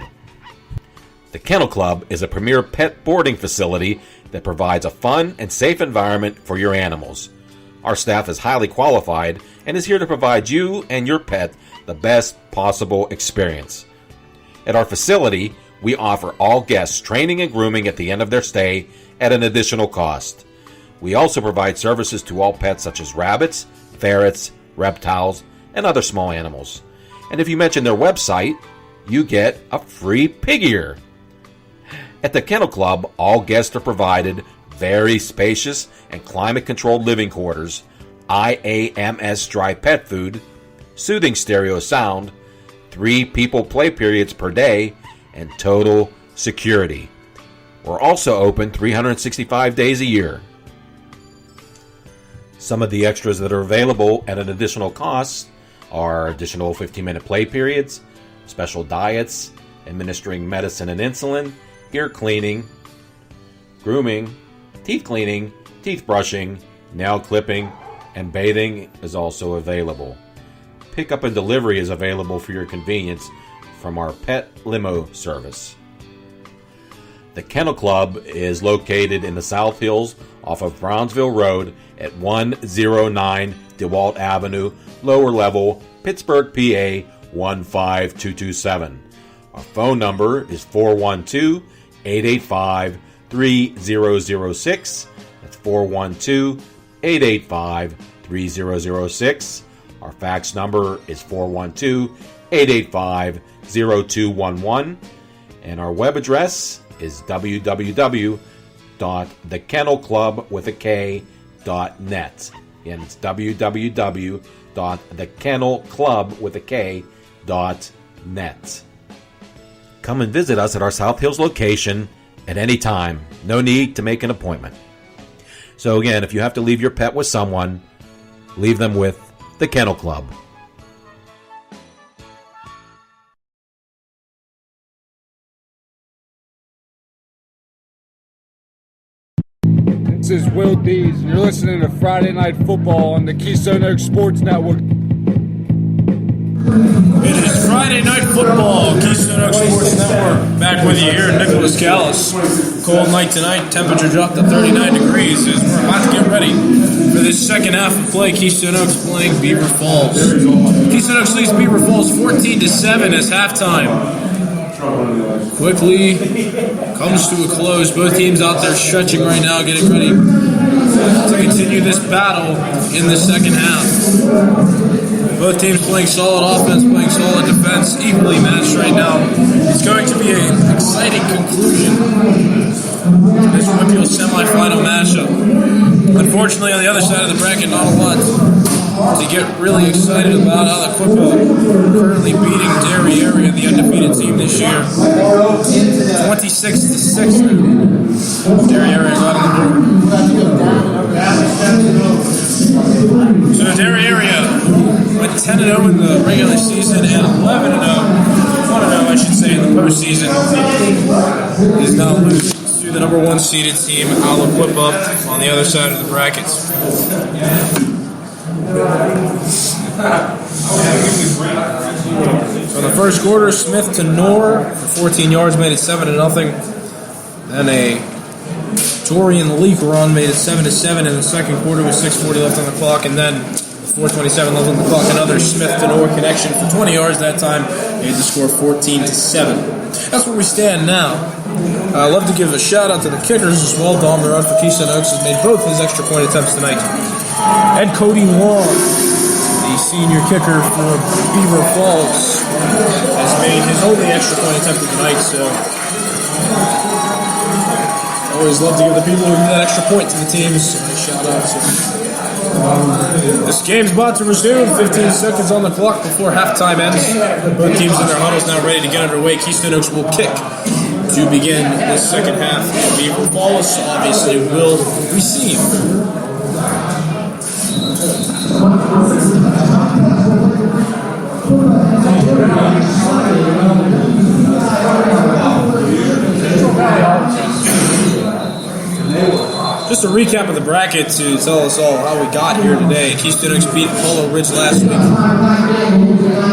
Speaker 2: The Kennel Club is a premier pet boarding facility that provides a fun and safe environment for your animals. Our staff is highly qualified and is here to provide you and your pet the best possible experience. At our facility, we offer all guests training and grooming at the end of their stay at an additional cost. We also provide services to all pets such as rabbits, ferrets, reptiles, and other small animals. And if you mention their website, you get a free pig ear. At the Kennel Club, all guests are provided very spacious and climate-controlled living quarters, IAMS dry pet food, soothing stereo sound, 3 people play periods per day, and total security. We're also open 365 days a year. Some of the extras that are available at an additional cost are additional 15-minute play periods, special diets, administering medicine and insulin, ear cleaning, grooming, teeth brushing, nail clipping, and bathing is also available. Pickup and delivery is available for your convenience from our pet limo service. The Kennel Club is located in the South Hills off of Brownsville Road at 109 DeWalt Avenue, lower level, Pittsburgh, PA 15227. Our phone number is 412-885-3006. That's 412-885-3006. Our fax number is 412-885-0211. And our web address is www.thekennelclub.net. And it's www.thekennelclub.net. Come and visit us at our South Hills location at any time. No need to make an appointment. So again, if you have to leave your pet with someone, leave them with the Kennel Club.
Speaker 6: This is Will Dees, and you're listening to Friday Night Football on the Keystone Oaks Sports Network.
Speaker 1: It is Friday Night Football, Keystone Oaks Sports Network. Back with you here in Nicholas Callis. Cold night tonight, temperature dropped to 39 degrees as we're about to get ready for this second half of play. Keystone Oaks playing Beaver Falls. Keystone Oaks leads Beaver Falls 14-7 as halftime quickly comes to a close. Both teams out there stretching right now, getting ready to continue this battle in the second half. Both teams playing solid offense, playing solid defense, equally matched right now. It's going to be an exciting conclusion to this Whitfield semifinal matchup. Unfortunately, on the other side of the bracket, not a lot to get really excited about. Aliquippa currently beating Derry Area, the undefeated team this year, 26-6. Derry Area got on the board. So Derry Area went 10-0 in the regular season and 11-0, 1-0 I should say, in the postseason. Is now losing to the number 1 seeded team, Aliquippa, on the other side of the brackets. So in the first quarter, Smith to Knorr for 14 yards made it 7-0. Then a Torian Leak run made it 7-7 in the second quarter with 6:40 left on the clock, and then 4:27 left on the clock, another Smith to Knorr connection for 20 yards that time, made the score 14-7. That's where we stand now. I'd love to give a shout out to the kickers as well. Dom Barad for Keystone Oaks has made both his extra point attempts tonight. And Cody Wong, the senior kicker for Beaver Falls, has made his only extra point attempt of the night, so always love to give the people who give that extra point to the teams a shout out. So, this game's about to resume. 15 seconds on the clock before halftime ends. Both teams in their huddles now ready to get underway. Keystone Oaks will kick to begin the second half. Beaver Falls obviously will receive. just a recap of the bracket to tell us all how we got here today. Keystone Oaks beat Polo Ridge last week.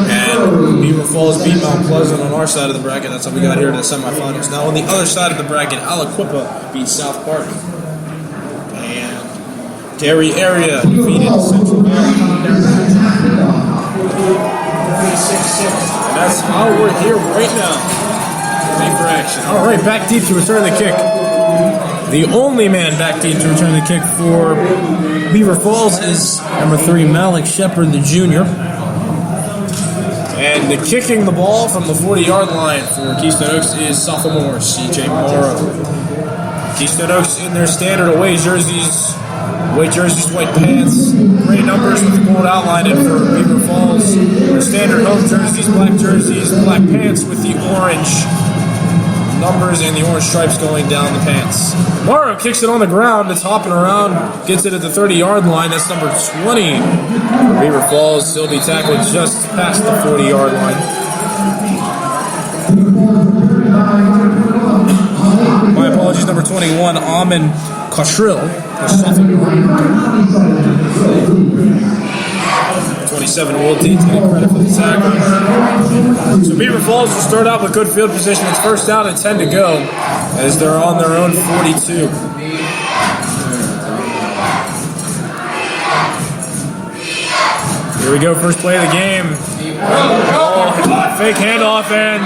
Speaker 1: And Beaver Falls beat Mount Pleasant on our side of the bracket. That's how we got here to the semifinals. Now on the other side of the bracket, Aliquippa beat South Park. And Gary Area defeated Central Valley. And that's how we're here right now. Ready for action. All right, back deep to return the kick. The only man back deep to return the kick for Beaver Falls is number 3, Malik Shepard, the junior. And kicking the ball from the 40-yard line for Keystone Oaks is sophomore CJ Morrow. Keystone Oaks in their standard away jerseys, white pants, gray numbers with the gold outline, and for Beaver Falls, their standard home jerseys, black pants with the orange numbers and the orange stripes going down the pants. Morrow kicks it on the ground. It's hopping around, gets it at the 30-yard line. That's number 20 for Beaver Falls. He'll be tackled just past the 40-yard line. My apologies, number 21, Amin Kashril, the sophomore. 27, Will Deeds getting credit for the tackle. So Beaver Falls will start out with good field position. It's first down and 10 to go as they're on their own 42. Here we go, first play of the game. Fake handoff and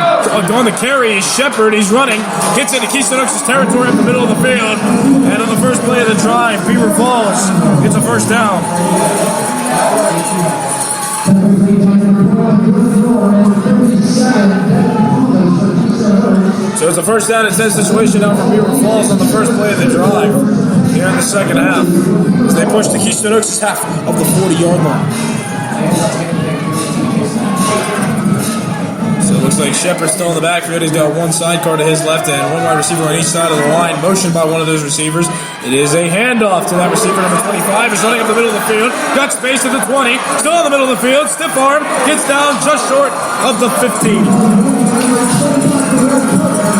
Speaker 1: on the carry is Shepard. He's running, gets into Keystone Oaks' territory in the middle of the field. And on the first play of the drive, Beaver Falls gets a first down. So it's a first down and 10 situation now for Beaver Falls on the first play of the drive here in the second half as they push the Keystone Oaks' half of the 40-yard line. So it looks like Shepard's still in the backfield. He's got one sidecar to his left and one wide receiver on each side of the line, motioned by one of those receivers. It is a handoff to that receiver, number 25. He's running up the middle of the field. Got space at the 20. Still in the middle of the field. Stiff arm. Gets down just short of the 15.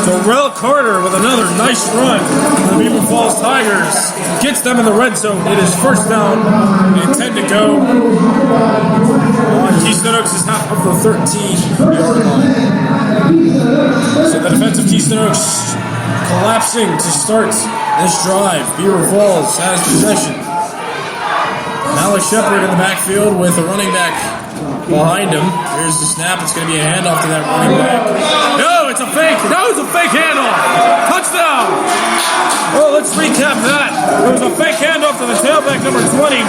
Speaker 1: Darrell Carter with another nice run for the Beaver Falls Tigers. Gets them in the red zone. It is first down and 10 to go on Keystone Oaks' half of the 13-yard line. So the defense of Keystone Oaks collapsing to start this drive. Beaver Falls has possession. Malik Shepard in the backfield with a running back behind him. Here's the snap. It's going to be a handoff to that running back. No, it's a fake. No, it's a fake handoff. Touchdown. Oh, let's recap that. It was a fake handoff to the tailback, number 20,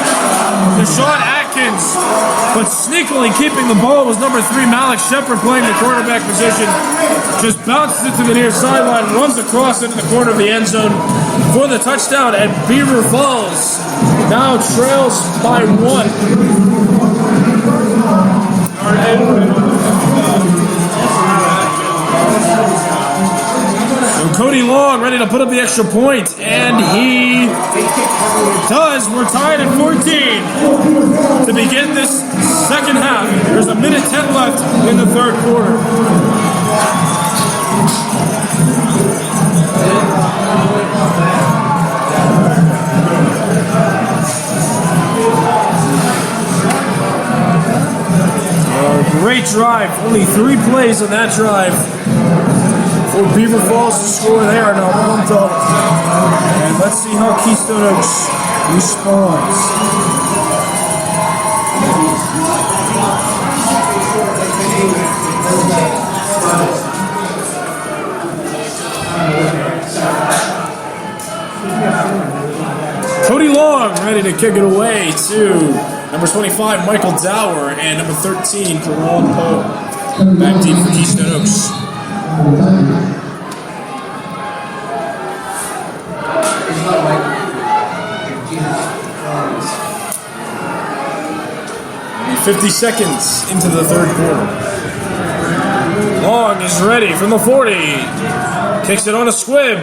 Speaker 1: Deshaun Atkins. But sneakily keeping the ball was number 3, Malik Shepard, playing the quarterback position. Just bounces it to the near sideline, runs across into the corner of the end zone for the touchdown. And Beaver Falls now trails by 1. So Cody Long ready to put up the extra point, and he does. We're tied at 14 to begin this second half. There's a minute 10 left in the third quarter. Great drive. Only 3 plays on that drive for Beaver Falls to score. They are now pumped up. And let's see how Keystone Oaks responds. Cody Long ready to kick it away to number 25, Michael Dower, and number 13, Jerome Poe. Back deep for Keystone Oaks. Only 50 seconds into the third quarter. Long is ready from the 40. Kicks it on a squib.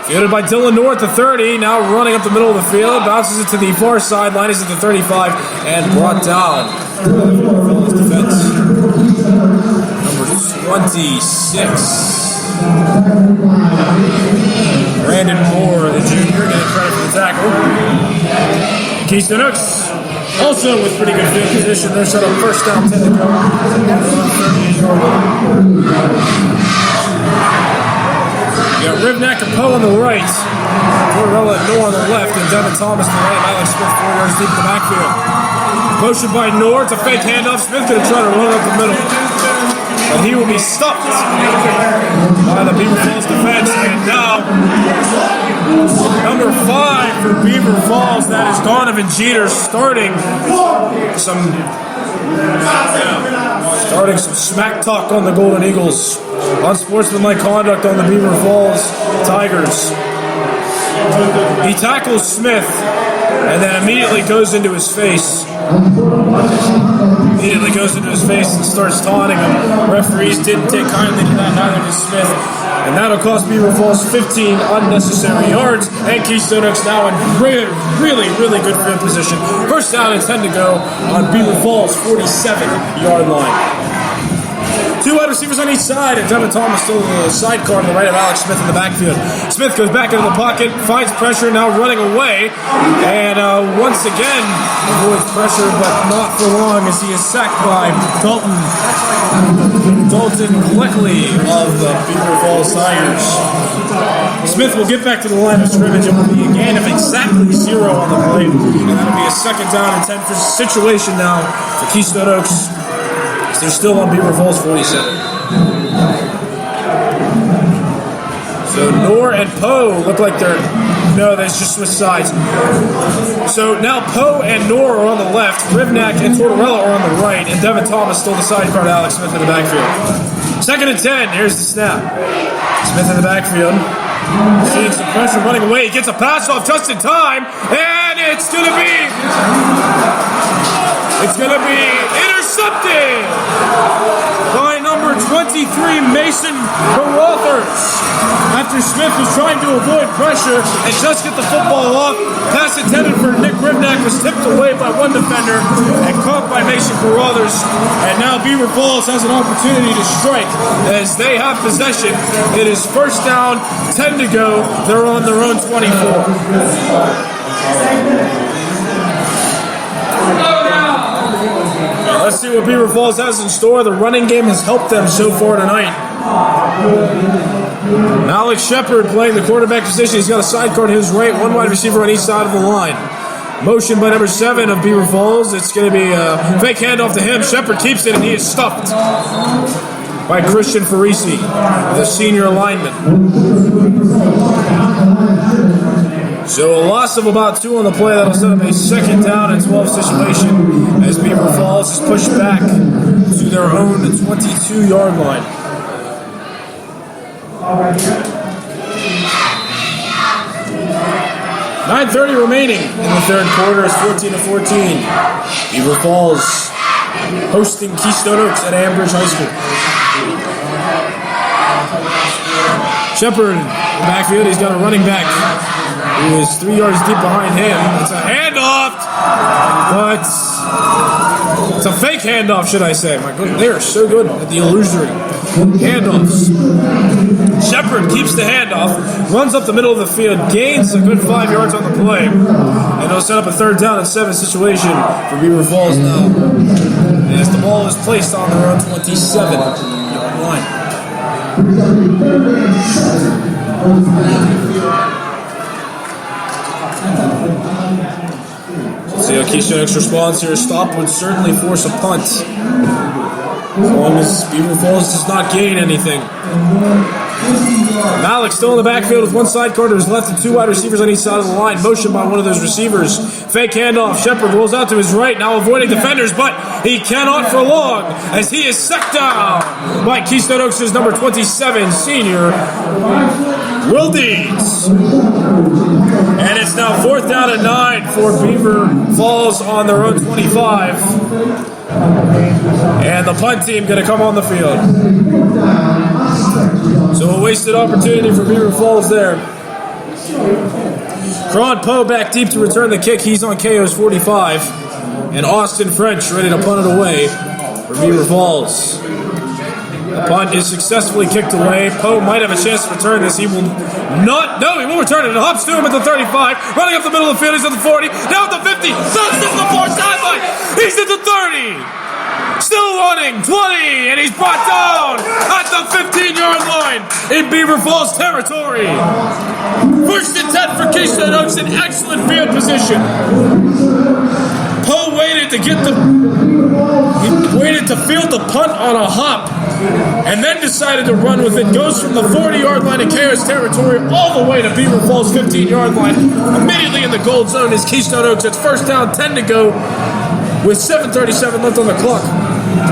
Speaker 1: Fielded by Dylan North, the 30, now running up the middle of the field, bounces it to the far sideline, is at the 35, and brought down. Phillies defense. Number 26. Brandon Moore, the junior, getting credit for the tackle. Keystone Oaks also with pretty good field position. They're set up first down, 10 to go. You got Rivnak and Poe on the right, Tortorella and Noor on the left, and Devin Thomas to the right. Alex Smith 4 yards deep in the backfield. Motion by Noor. It's a fake handoff. Smith going to try to run up the middle, but he will be stopped by the Beaver Falls defense. And now, number 5 for Beaver Falls, that is Donovan Jeter starting some smack talk on the Golden Eagles. Unsportsmanlike conduct on the Beaver Falls Tigers. He tackles Smith and then immediately goes into his face. And starts taunting him. Referees didn't take kindly to that, neither did Smith. And that'll cost Beaver Falls 15 unnecessary yards. And Keystone Oaks now in really good field position. First down and 10 to go on Beaver Falls' 47-yard line. 2 wide receivers on each side, and Devin Thomas still in the sidecar to the right of Alex Smith in the backfield. Smith goes back into the pocket, finds pressure, now running away, and once again avoids pressure, but not for long as he is sacked by Dalton Bleckley of the Beaver Falls Tigers. Smith will get back to the line of scrimmage. It will be a gain of exactly 0 on the play, and that'll be a second down and 10 for situation now for Keystone Oaks. They're still on Beaver Falls 47. So Noor and Poe look like they just switched sides. So now Poe and Noor are on the left, Rivnak and Tortorella are on the right, and Devin Thomas still the sidecar to Alex Smith in the backfield. 2nd and 10, here's the snap. Smith in the backfield, seeing some pressure running away, he gets a pass off just in time, and it's gonna be intercepted by number 23, Mason Carruthers. After Smith was trying to avoid pressure and just get the football off, pass intended for Nick Rivnak was tipped away by one defender and caught by Mason Carruthers. And now Beaver Falls has an opportunity to strike as they have possession. It is first down, 10 to go. They're on their own 24. Let's see what Beaver Falls has in store. The running game has helped them so far tonight. Alex Shepard playing the quarterback position. He's got a sidecar to his right, 1 wide receiver on each side of the line. Motion by number 7 of Beaver Falls. It's going to be a fake handoff to him. Shepard keeps it, and he is stuffed by Christian Farisi, the senior lineman. So a loss of about 2 on the play. That'll set up a second down and 12 situation as Beaver Falls is pushed back to their own 22-yard line. $9:30 remaining in the third quarter. It's 14-14. Beaver Falls hosting Keystone Oaks at Ambridge High School. Shepard in the backfield. He's got a running back who is 3 yards deep behind him. It's a handoff, but it's a fake handoff, should I say. My goodness, they are so good at the illusory handoffs. Shepard keeps the handoff, runs up the middle of the field, gains a good 5 yards on the play, and it'll set up a 3rd down and 7 situation for Beaver Falls now, as the ball is placed on their own 27-yard line. See how Keystone Oaks responds here. A stop would certainly force a punt, as long as Beaver Falls does not gain anything. Malik still in the backfield with 1 sidecar to his left and 2 wide receivers on each side of the line. Motion by one of those receivers. Fake handoff. Shepard rolls out to his right, now avoiding defenders, but he cannot for long as he is sacked down by Keystone Oaks' number 27 senior, Will Deeds. And it's now 4th down and 9 for Beaver Falls on their own 25. And the punt team going to come on the field. So a wasted opportunity for Beaver Falls there. Cron Poe back deep to return the kick. He's on KO's 45. And Austin French ready to punt it away for Beaver Falls. The punt is successfully kicked away. Poe might have a chance to return this. He will not. No, he will return it. It hops to him at the 35. Running up the middle of the field. He's at the 40. Now at the 50. Throws it to the 4 sideline. He's at the 30. Still running. 20. And he's brought down at the 15-yard line in Beaver Falls territory. First and 10 for Keystone Oaks in excellent field position. Poe waited to field the punt on a hop and then decided to run with it. Goes from the 40-yard line of Chaos territory all the way to Beaver Falls 15-yard line. Immediately in the gold zone is Keystone Oaks. It's first down, 10 to go with 7:37 left on the clock.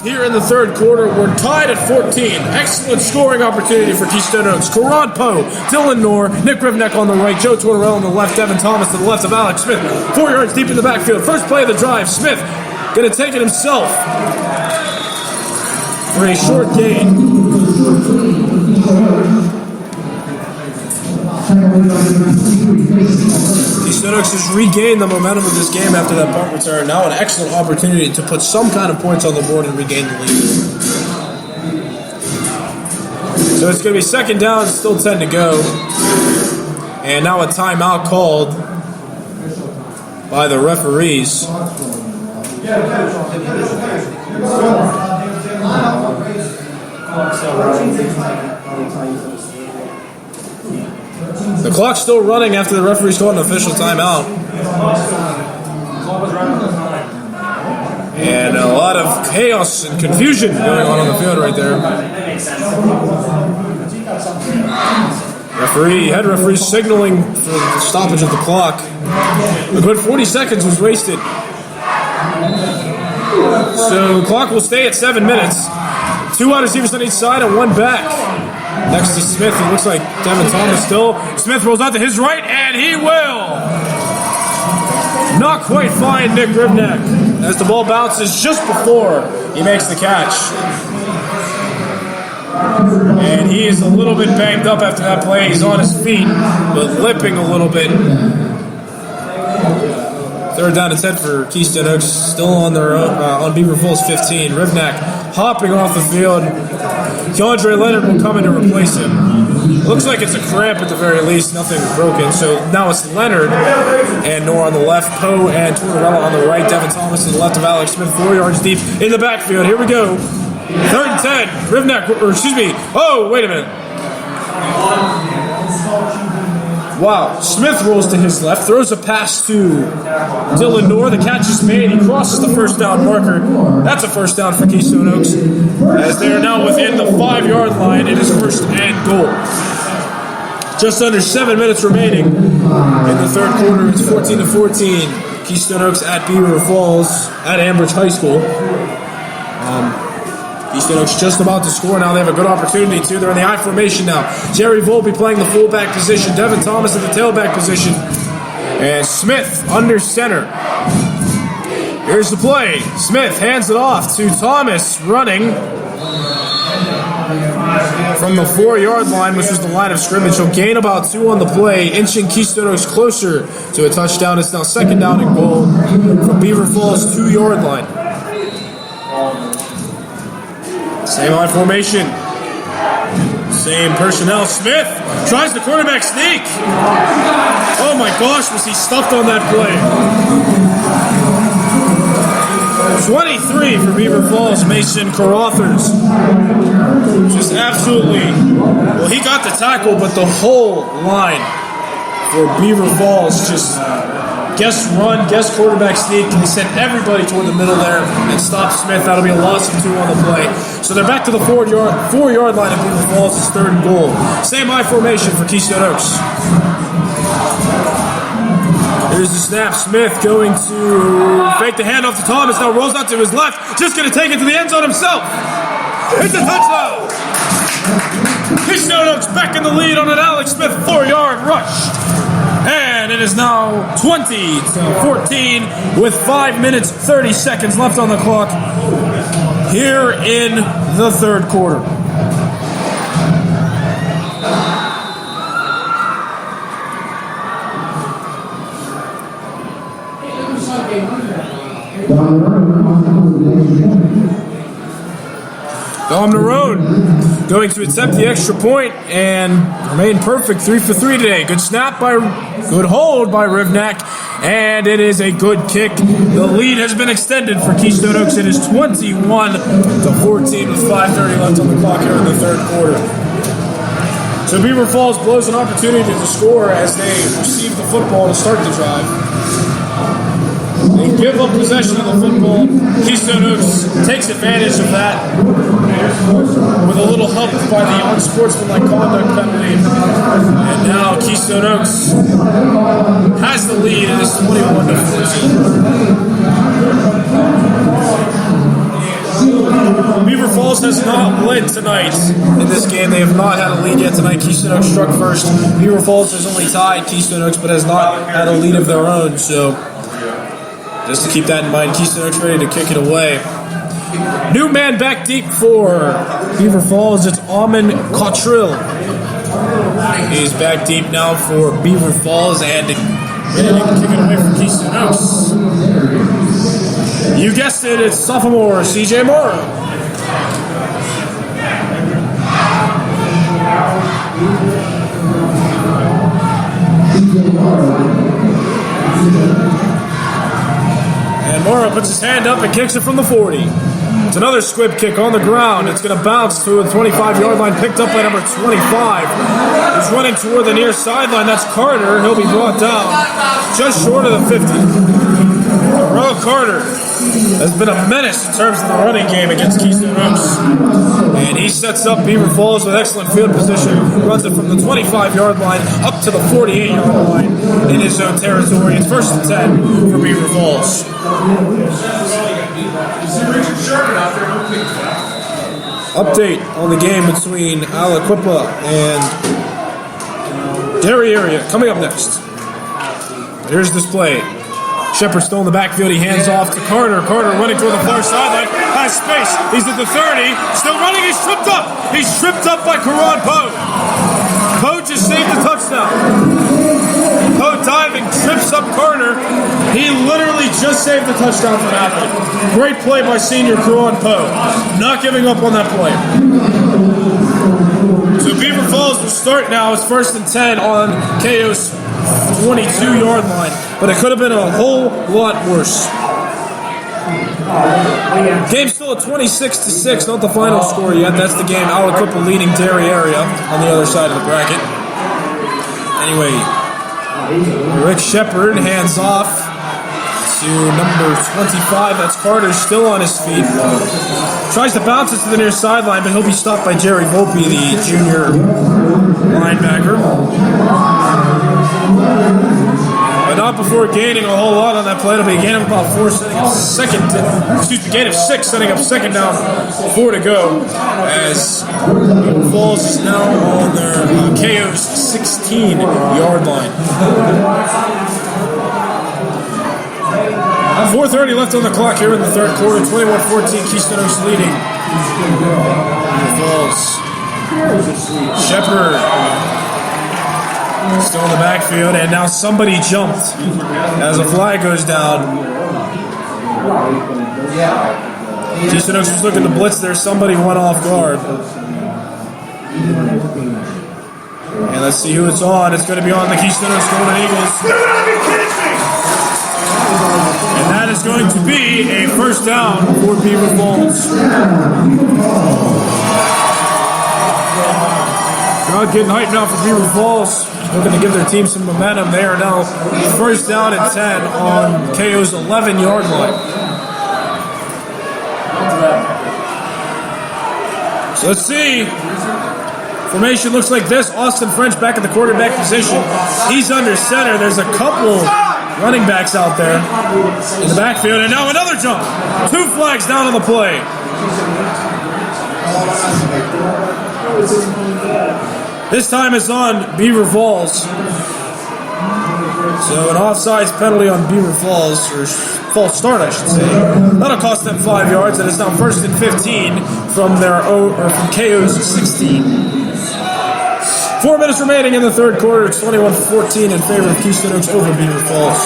Speaker 1: Here in the third quarter, we're tied at 14. Excellent scoring opportunity for Keystone Oaks. Karan Poe, Dylan Knorr, Nick Rivnek on the right, Joe Tortorella on the left, Devin Thomas to the left of Alex Smith. 4 yards deep in the backfield. First play of the drive. Smith going to take it himself for a short gain. Keystone Oaks has regained the momentum of this game after that punt return. Now an excellent opportunity to put some kind of points on the board and regain the lead. So it's going to be second down, still 10 to go. And now a timeout called by the referees. The clock's still running after the referee's called an official timeout. And a lot of chaos and confusion going on the field right there. Head referee signaling for the stoppage of the clock. A good 40 seconds was wasted. So the clock will stay at 7 minutes. 2 wide receivers on each side and 1 back. Next to Smith, it looks like Devin Thomas still. Smith rolls out to his right, and he will not quite find Nick Rivnek as the ball bounces just before he makes the catch. And he is a little bit banged up after that play. He's on his feet, but limping a little bit. Third down and 10 for Keystone Oaks, still on their own, on Beaver Falls 15. Rivnek hopping off the field. Keandre Leonard will come in to replace him. Looks like it's a cramp at the very least, nothing broken. So now it's Leonard and Knorr on the left, Poe and Tortorella on the right, Devin Thomas to the left of Alex Smith, 4 yards deep in the backfield. Here we go. Third and 10. Rivnek, oh, wait a minute. Wow, Smith rolls to his left, throws a pass to Dylan Knorr. The catch is made. He crosses the first down marker. That's a first down for Keystone Oaks. As they are now within the 5-yard line, it is first and goal. Just under 7 minutes remaining in the third quarter. It's 14-14. Keystone Oaks at Beaver Falls at Ambridge High School. Keystone Oaks just about to score now. They have a good opportunity to. They're in the I formation now. Jerry Volpe playing the fullback position. Devin Thomas in the tailback position. And Smith under center. Here's the play. Smith hands it off to Thomas running from the 4-yard line, which was the line of scrimmage. He'll gain about 2 on the play, inching Keystone Oaks closer to a touchdown. It's now second down and goal from Beaver Falls 2-yard line. Same line formation. Same personnel. Smith tries the quarterback sneak. Oh my gosh, was he stuffed on that play. 23 for Beaver Falls, Mason Carothers. Just absolutely, well, he got the tackle, but the whole line for Beaver Falls just guess run, guess quarterback sneak, and he sent everybody toward the middle there and stopped Smith. That'll be a loss of 2 on the play. So they're back to the 4-yard line of Beaver Falls. It's third and goal. Same I formation for Keystone Oaks. Here's the snap. Smith going to fake the handoff to Thomas. Now rolls out to his left. Just going to take it to the end zone himself. It's a touchdown. Keystone Oaks back in the lead on an Alex Smith 4-yard rush. And it is now 20-14 with 5 minutes, 30 seconds left on the clock here in the third quarter. Dom Nerone going to attempt the extra point and remain perfect. 3 for 3 today. Good hold by Rivnak, and it is a good kick. The lead has been extended for Keystone Oaks. It is 21-14 with 5:30 left on the clock here in the third quarter. So Beaver Falls blows an opportunity to score as they receive the football to start the drive. They give up possession of the football. Keystone Oaks takes advantage of that with a little help by the unsportsmanlike conduct penalty. And now Keystone Oaks has the lead. It is 21-14. Beaver Falls has not led tonight in this game. They have not had a lead yet tonight. Keystone Oaks struck first. Beaver Falls has only tied Keystone Oaks, but has not had a lead of their own. So just to keep that in mind, Keystone Oaks ready to kick it away. New man back deep for Beaver Falls. It's Amin Cottrill. He's back deep now for Beaver Falls and ready to kick it away from Keystone Oaks. You guessed it, it's sophomore CJ Morrow. And Morrow puts his hand up and kicks it from the 40. It's another squib kick on the ground. It's going to bounce to the 25-yard line, picked up by number 25. He's running toward the near sideline. That's Carter. He'll be brought down just short of the 50. Earl Carter has been a menace in terms of the running game against Keystone Oaks. And he sets up Beaver Falls with excellent field position. Runs it from the 25-yard line up to the 48-yard line in his own territory. It's 1st and 10 for Beaver Falls. Update on the game between Aliquippa and Derry area coming up next. Here's this play. Shepard still in the backfield. He hands off to Carter. Carter running toward the far sideline. Has space. He's at the 30. Still running. He's tripped up. He's tripped up by Karan Poe. Poe just saved the touchdown. Poe diving, trips up Carter. He literally just saved the touchdown from happening. Great play by senior Karan Poe. Not giving up on that play. So Beaver Falls will start now. It's 1st and 10 on KO's 22-yard line, but it could have been a whole lot worse. Game's still at 26-6, not the final score yet. That's the game. Aliquippa leading Derry area on the other side of the bracket. Anyway, Rick Shepard hands off to number 25. That's Carter, still on his feet. Tries to bounce it to the near sideline, but he'll be stopped by Jerry Volpe, the junior linebacker. But not before gaining a whole lot on that play. It'll be a gain of about 4, setting up gain of 6, setting up second down, 4 to go. As Beaver Falls is now on their KO's 16-yard line. 4:30 left on the clock here in the third quarter. 21-14, Keystone Oaks leading. Beaver Falls. Shepard still in the backfield, and now somebody jumped as a flag goes down. Keystone Oaks was looking to blitz there. Somebody went off guard. And let's see who it's on. It's going to be on the Keystone Oaks Golden Eagles. And that is going to be a first down for Beaver Falls. Crowd getting hyped now for Beaver Falls. Looking to give their team some momentum. They are now first down and 10 on KO's 11-yard line. So let's see. Formation looks like this. Austin French back at the quarterback position. He's under center. There's a couple running backs out there in the backfield. And now another jump. 2 flags down on the play. This time it's on Beaver Falls. So an offsides penalty on Beaver Falls, or false start, I should say. That'll cost them 5 yards, and it's now 1st and 15 from from KO's 16. 4 minutes remaining in the third quarter. It's 21-14 in favor of Keystone Oaks over Beaver Falls.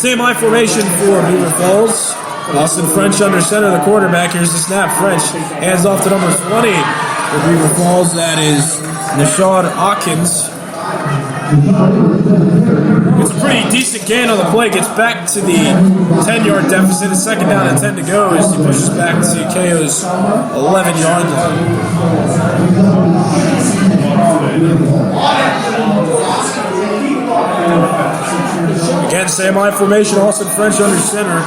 Speaker 1: Same high formation for Beaver Falls. Austin French under center, the quarterback. Here's the snap. French hands off to number 20 for Beaver Falls. That is Nashad Hawkins. It's a pretty decent gain on the play. Gets back to the 10-yard deficit. It's second down and 10 to go as he pushes back to KO's 11-yard line. Again, same line formation. Austin French under center.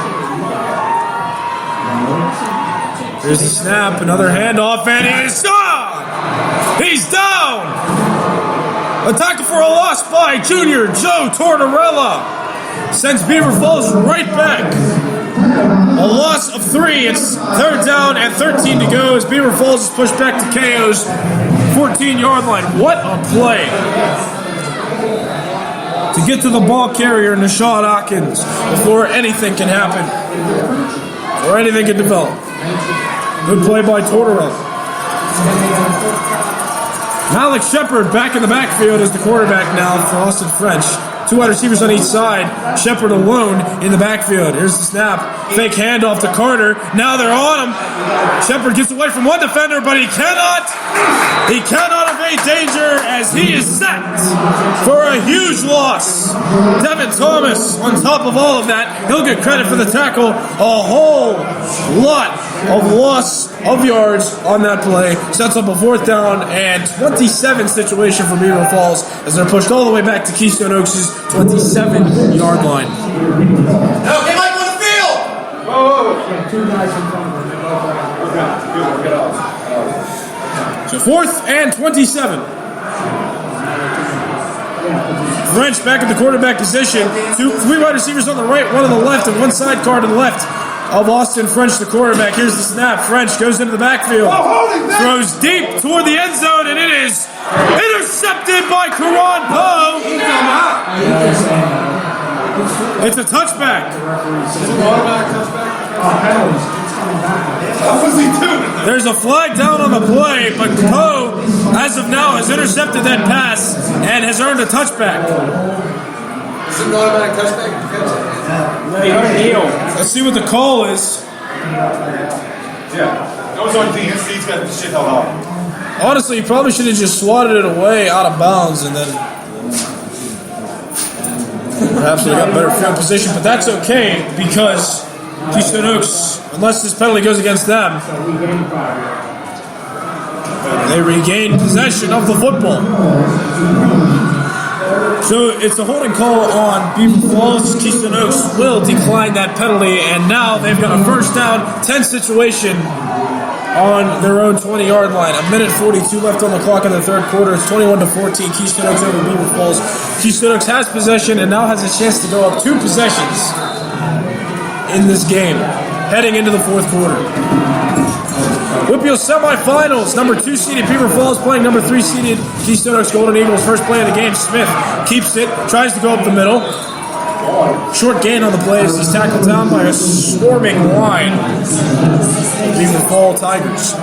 Speaker 1: Here's the snap. Another handoff, and he's gone. He's down. A tackle for a loss by junior Joe Tortorella. Sends Beaver Falls right back. A loss of 3. It's third down and 13 to go as Beaver Falls is pushed back to KO's 14-yard line. What a play. To get to the ball carrier, Nashad Hawkins, before anything can happen. Or anything can develop. Good play by Tortorella. Malik Shepard back in the backfield as the quarterback now for Austin French. 2 wide receivers on each side. Shepard alone in the backfield. Here's the snap. Fake handoff to Carter. Now they're on him. Shepard gets away from one defender, but he cannot evade danger as he is sacked for a huge loss. Devin Thomas on top of all of that. He'll get credit for the tackle. A whole lot of loss of yards on that play. Sets up a 4th down and 27 situation for Beaver Falls as they're pushed all the way back to Keystone Oaks' 27-yard line.
Speaker 5: Okay, Mike on the field!
Speaker 1: So 4th and 27. French back at the quarterback position. 3 wide receivers on the right, 1 on the left, and 1 sidecar to the left of Austin French, the quarterback. Here's the snap. French goes into the backfield. Throws deep toward the end zone, and it is intercepted by Karan Poe. It's a touchback.
Speaker 5: What was he doing?
Speaker 1: There's a flag down on the play, but Poe, as of now, has intercepted that pass and has earned a touchback.
Speaker 5: Is it an automatic touchback?
Speaker 1: Let's see what the call is.
Speaker 5: Yeah. That was the only thing. He's got the shit held off.
Speaker 1: Honestly, you probably should have just swatted it away out of bounds and then perhaps they got better field position, but that's okay because Keystone Oaks, unless this penalty goes against them, they regain possession of the football. So it's a holding call on Beaver Falls. Keystone Oaks will decline that penalty, and now they've got a first down, 10 situation on their own 20-yard line. 1:42 left on the clock in the third quarter. It's 21-14. Keystone Oaks over Beaver Falls. Keystone Oaks has possession and now has a chance to go up 2 possessions in this game, heading into the fourth quarter. Whippeal semifinals. Number 2 seeded Beaver Falls playing number 3 seeded Keystone Oaks Golden Eagles. First play of the game. Smith keeps it, tries to go up the middle. Short gain on the play as he's tackled down by a swarming line. Beaver Falls Tigers.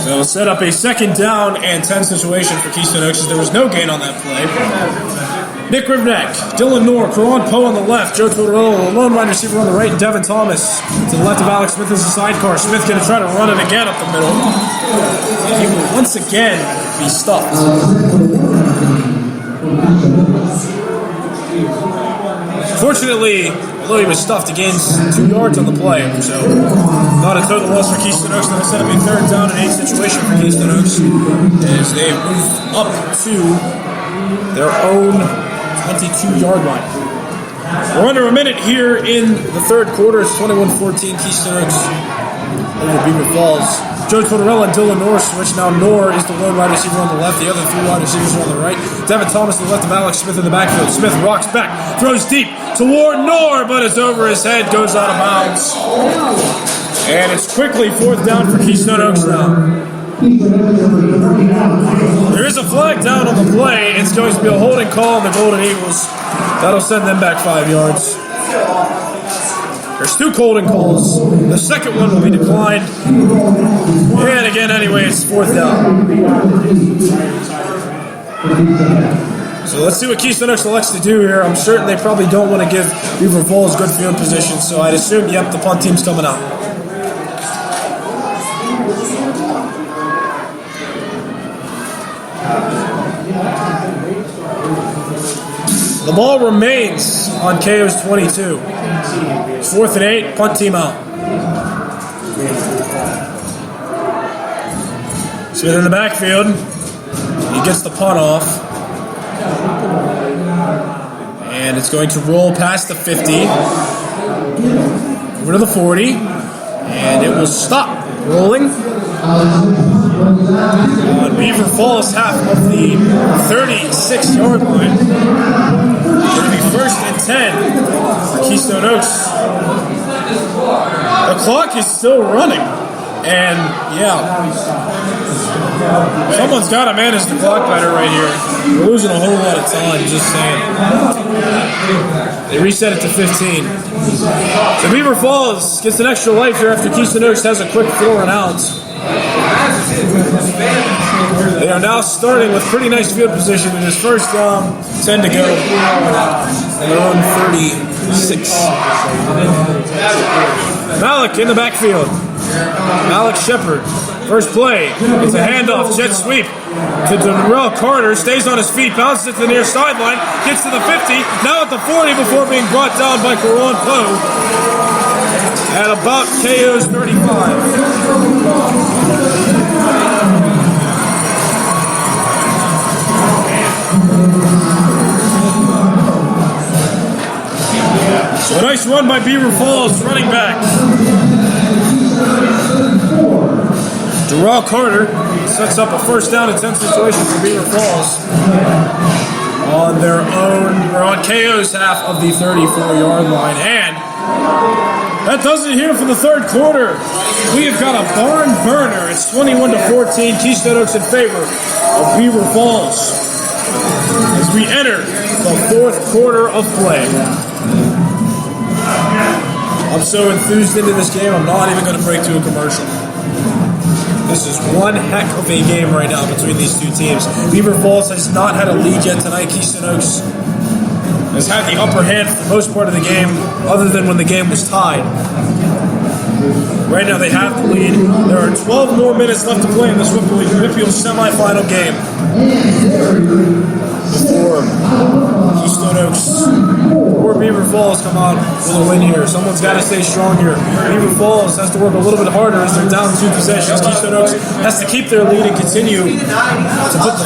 Speaker 1: So it'll set up a second down and 10 situation for Keystone Oaks as there was no gain on that play. Nick Rivnak, Dylan Noor, Karan Poe on the left, Joe Tortorella, a lone wide receiver on the right, Devin Thomas to the left of Alex Smith as a sidecar. Smith going to try to run it again up the middle. He will once again be stuffed. Fortunately, although he was stuffed, he gains 2 yards on the play, so not a total loss for Keystone Oaks. That'll set up a third down and 8 situation for Keystone Oaks as they move up to their own 22-yard line. We're under a minute here in the third quarter. It's 21-14 Keystone Oaks over Beaver Falls. Joe Tortorella and Dylan Noor switch. Now Noor is the lone wide receiver on the left. The other 3 wide receivers are on the right. Devin Thomas to the left of Alex Smith in the backfield. Smith rocks back, throws deep toward Noor, but it's over his head, goes out of bounds. And it's quickly 4th down for Keystone Oaks now. There is a flag down on the play. It's going to be a holding call on the Golden Eagles. That'll send them back 5 yards. There's 2 holding calls. The second one will be declined. And again, anyway, it's 4th down. So let's see what Keystone Oaks elects to do here. I'm certain they probably don't want to give Beaver Falls good field position, so I'd assume, yep, the punt team's coming out. The ball remains on KO's 22. It's 4th and 8, punt team out. Smith in the backfield. He gets the punt off. And it's going to roll past the 50. Over to the 40. And it will stop rolling on Beaver Falls half of the 36-yard line. It'll be 1st and 10 for Keystone Oaks. The clock is still running. And, yeah, someone's got to manage the clock better right here. We're losing a whole lot of time, just saying. They reset it to 15. So Beaver Falls gets an extra life here after Keystone Oaks has a quick 4 and out. They are now starting with pretty nice field position in his first 10 to go. And they're on 36. Malik in the backfield. Alex Shepard, first play, it's a handoff, jet sweep to Darrell Carter, stays on his feet, bounces it to the near sideline, gets to the 50, now at the 40 before being brought down by Karan Poe at about KO's 35. So a nice run by Beaver Falls, running back. Darrell Carter sets up a first down and 10 situation for Beaver Falls on their own, or on KO's half of the 34-yard line. And that does it here for the third quarter. We have got a barn burner. It's 21-14, Keystone Oaks in favor of Beaver Falls as we enter the fourth quarter of play. I'm so enthused into this game, I'm not even going to break to a commercial. This is one heck of a game right now between these two teams. Beaver Falls has not had a lead yet tonight. Keystone Oaks has had the upper hand for the most part of the game, other than when the game was tied. Right now they have the lead. There are 12 more minutes left to play in this Whippeal semifinal game before Keystone Oaks or Beaver Falls come out with a win here. Someone's got to stay strong here. Beaver Falls has to work a little bit harder as they're down 2 possessions. Keystone Oaks has to keep their lead and continue to put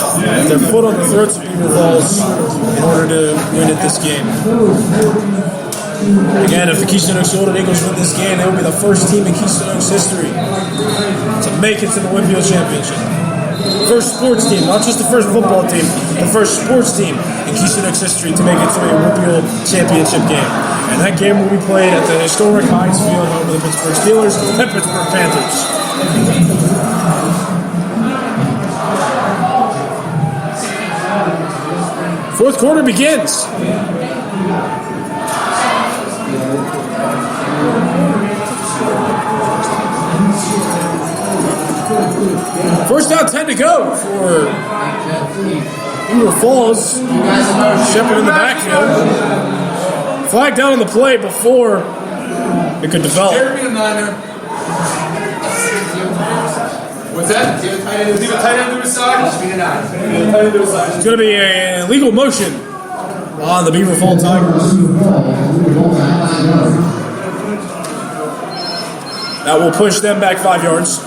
Speaker 1: their foot on the throats of Beaver Falls in order to win at this game. Again, if the Keystone Oaks Golden Eagles win this game, they will be the first team in Keystone Oaks history to make it to the Whippeal Championship. First sports team, not just the first football team, the first sports team in Keystone Oaks history to make it to a Whippeal Championship game. And that game will be played at the historic Heinz Field home of the Pittsburgh Steelers and Pittsburgh Panthers. Fourth quarter begins. First down, 10 to go for Beaver Falls. Shepard in the backfield. Flag down on the play before it could develop.
Speaker 5: What's that? Leave a tight end to his side.
Speaker 1: It's going to be a legal motion on the Beaver Falls Tigers. That will push them back 5 yards.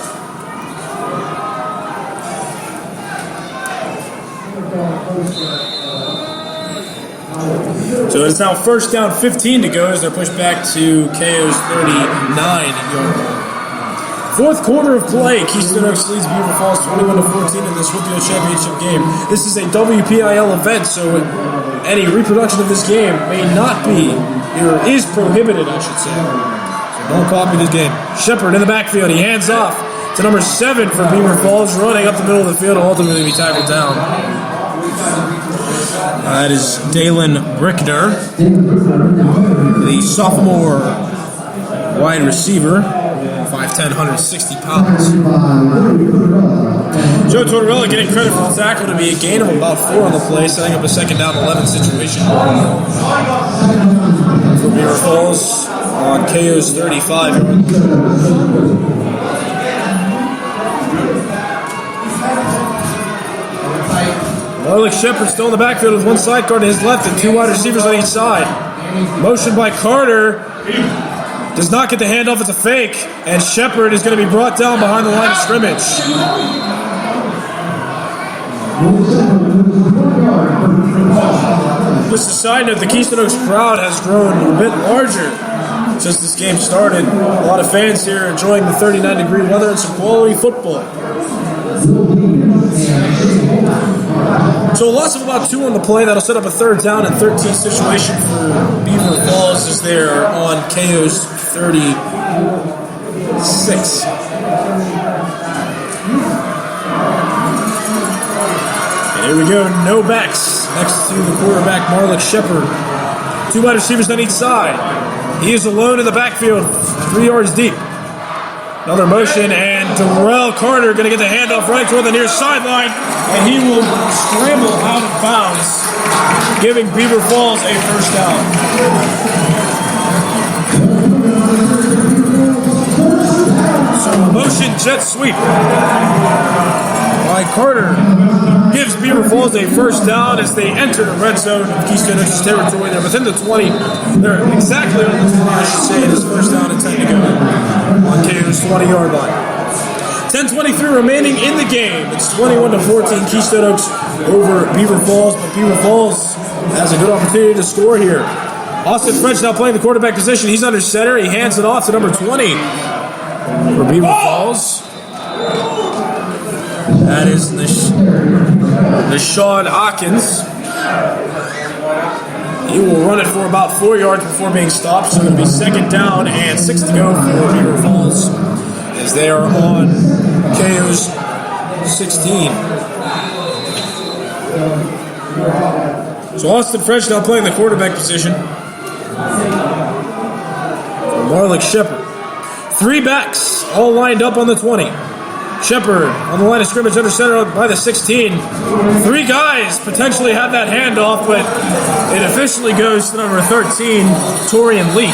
Speaker 1: So it's now first down, 15 to go as they're pushed back to KO's 39-yard line. Fourth quarter of play, Keystone Oaks leads Beaver Falls 21-14 in this Whippeal Championship game. This is a WPIL event, so any reproduction of this game may not be, or is prohibited, I should say. So don't copy this game. Shepard in the backfield, he hands off to number 7 for Beaver Falls, running up the middle of the field and ultimately be tackled down. That is Dalen Brickner, the sophomore wide receiver. 5'10", 160 pounds. Joe Tortorella getting credit for the tackle to be a gain of about 4 on the play, setting up a second down 11 situation for Beaver Falls on KO's 35. Marlick Shepard still in the backfield with one sidecar to his left and 2 wide receivers on each side. Motion by Carter. Does not get the handoff. It's a fake. And Shepard is going to be brought down behind the line of scrimmage. Just a side note, the Keystone Oaks crowd has grown a bit larger since this game started. A lot of fans here enjoying the 39-degree weather and some quality football. So a loss of about 2 on the play. That'll set up a 3rd down and 13 situation for Beaver Falls as they're on KO's 36. And here we go. No backs next to the quarterback, Marlick Shepard. 2 wide receivers on each side. He is alone in the backfield, 3 yards deep. Another motion, and Darrell Carter going to get the handoff right toward the near sideline, and he will scramble out of bounds, giving Beaver Falls a 1st down. So a motion jet sweep by Carter gives Beaver Falls a 1st down as they enter the red zone of Keystone Oaks territory. They're within the 20. They're exactly on the 20, I should say. It is 1st down and 10 to go on KO's 20-yard line. 10:23 remaining in the game. It's 21-14 Keystone Oaks over Beaver Falls, but Beaver Falls has a good opportunity to score here. Austin French now playing the quarterback position. He's under center. He hands it off to number 20 for Beaver Falls. That is Nishawn Hawkins. He will run it for about 4 yards before being stopped, so it'll be 2nd down and 6 to go for Beaver Falls as they are on KO's 16. So Austin French now playing the quarterback position. Marlick Shepard. 3 backs all lined up on the 20. Shepard on the line of scrimmage under center by the 16. 3 guys potentially have that handoff, but it officially goes to number 13, Torian Leak.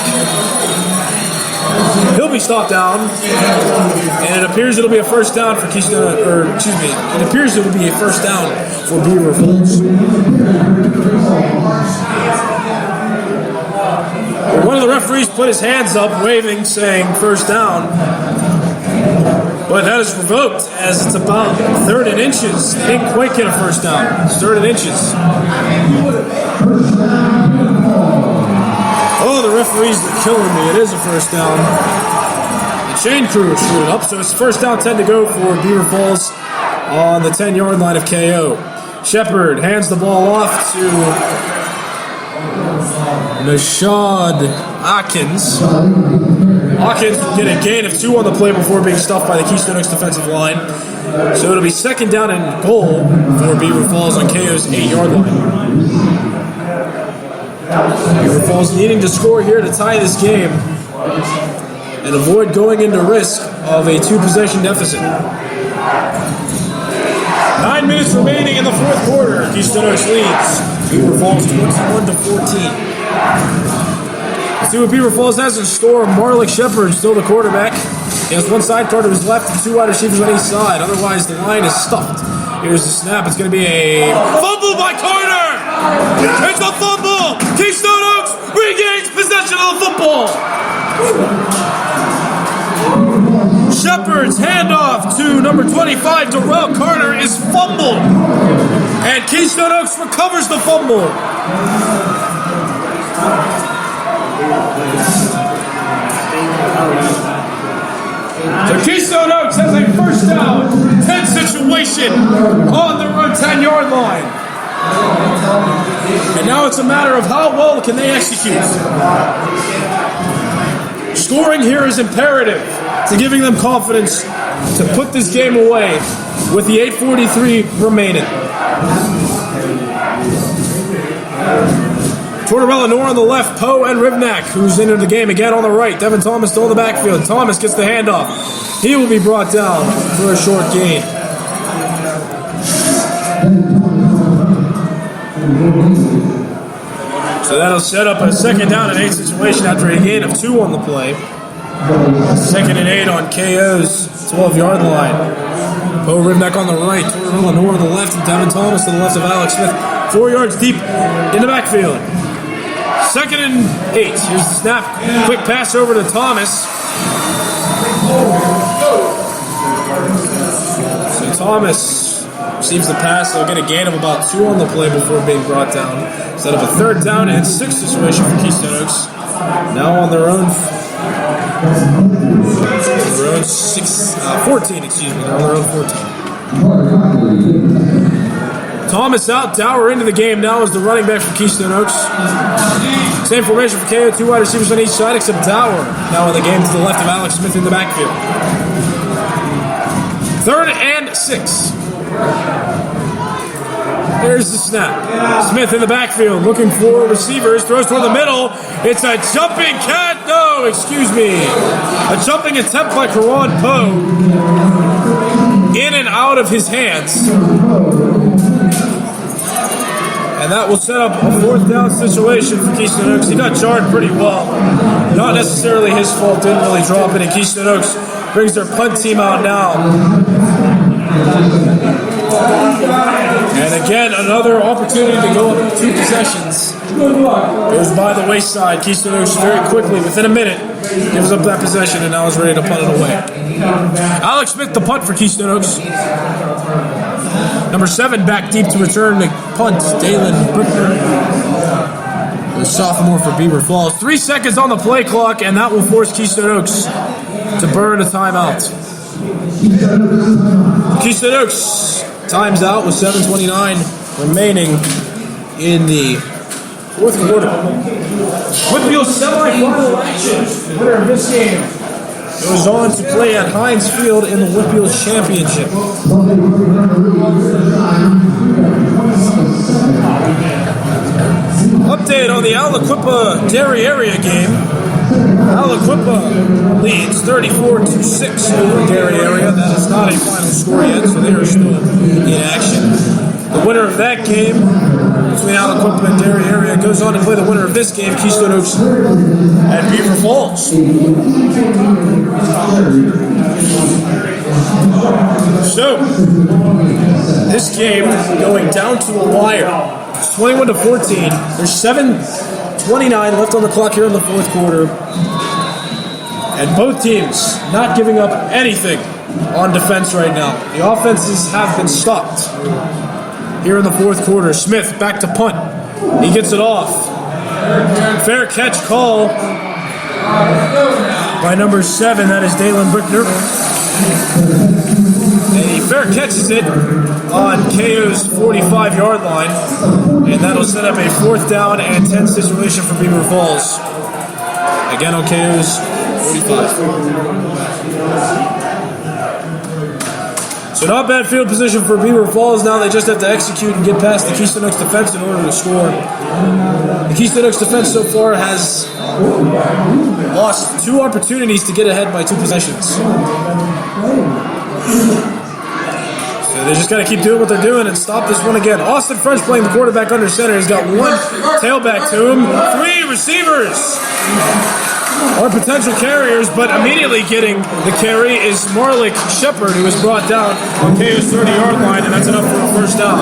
Speaker 1: He'll be stopped down, and it appears it'll be a 1st down for Keystone, it appears it'll be a 1st down for Beaver Falls. One of the referees put his hands up, waving, saying 1st down. But that is revoked as it's about 3rd and inches. They didn't quite get a 1st down. It's 3rd and inches. Oh, the referees are killing me. It is a 1st down. The chain crew screwed it up, so it's 1st down, 10 to go for Beaver Falls on the 10-yard line of KO. Shepard hands the ball off to Nashad Hawkins. Hawkins will get a gain of 2 on the play before being stuffed by the Keystone Oaks defensive line. So it'll be 2nd down and goal for Beaver Falls on KO's 8-yard line. Beaver Falls needing to score here to tie this game and avoid going into risk of a 2-possession deficit. 9 minutes remaining in the 4th quarter. Keystone Oaks leads Beaver Falls 21-14. Let's see what Beaver Falls has in store. Marlick Shepard still the quarterback. He has 1 sidecar to his left and 2 wide receivers on each side. Otherwise, the line is stuffed. Here's the snap. It's going to be a fumble by Carter. It's a fumble. Keystone Oaks regains possession of the football. Shepard's handoff to number 25, Darrell Carter, is fumbled. And Keystone Oaks recovers the fumble. So Keystone Oaks has a 1st down, 10 situation on their own 10-yard line. And now it's a matter of how well can they execute. Scoring here is imperative to giving them confidence to put this game away with the 8:43 remaining. Tortorella, Nor on the left, Poe and Rivnak, who's into the game again on the right. Devin Thomas still in the backfield. Thomas gets the handoff. He will be brought down for a short gain. So that'll set up a 2nd down and 8 situation after a gain of 2 on the play. 2nd and 8 on KO's 12-yard line. Poe Rivnak on the right, Tortorella, Nor on the left, and Devin Thomas to the left of Alex Smith. 4 yards deep in the backfield. 2nd and 8. Here's the snap. Quick pass over to Thomas. So Thomas receives the pass. They'll get a gain of about 2 on the play before being brought down. Set up a 3rd down and 6 situation for Keystone Oaks. Now on their own 14, excuse me. They're on their own 14. Thomas out, Dower into the game now as the running back for Keystone Oaks. Same formation for KO, 2 wide receivers on each side except Dower now in the game to the left of Alex Smith in the backfield. 3rd and 6. There's the snap. Smith in the backfield looking for receivers, throws toward the middle. It's a jumping cat. No, excuse me. A jumping attempt by Karan Poe. In and out of his hands. And that will set up a 4th down situation for Keystone Oaks. He got jarred pretty well. Not necessarily his fault, didn't really drop it. And Keystone Oaks brings their punt team out now. And again, another opportunity to go up 2 possessions. Goes by the wayside. Keystone Oaks very quickly, within a minute, gives up that possession and now is ready to punt it away. Alex Smith, the punt for Keystone Oaks. Number 7 back deep to return the punt, Dalen Brickner, the sophomore for Beaver Falls. 3 seconds on the play clock, and that will force Keystone Oaks to burn a timeout. Keystone Oaks times out with 7:29 remaining in the 4th quarter. Whitfield semi-final action. Winner of this game goes on to play at Heinz Field in the Whitfield Championship. Update on the Aliquippa Dairy Area game. Aliquippa leads 34-6 over Dairy Area. That is not a final score yet, so they are still in action. The winner of that game between Aliquippa and Dairy Area goes on to play the winner of this game, Keystone Oaks at Beaver Falls. So, this game going down to a wire. It's 21-14. There's 7:29 left on the clock here in the 4th quarter. And both teams not giving up anything on defense right now. The offenses have been stopped here in the 4th quarter. Smith back to punt. He gets it off. Fair catch call by number 7. That is Dalen Brickner. And he fair catches it on KO's 45-yard line. And that'll set up a 4th down and 10 situation for Beaver Falls. Again on KO's 45. So not bad field position for Beaver Falls. Now they just have to execute and get past the Keystone Oaks defense in order to score. The Keystone Oaks defense so far has lost 2 opportunities to get ahead by 2 possessions. So they just got to keep doing what they're doing and stop this one again. Austin French playing the quarterback under center. He's got 1 tailback to him. 3 receivers are potential carriers, but immediately getting the carry is Marlik Shepard, who was brought down on KO's 30-yard line, and that's enough for a 1st down.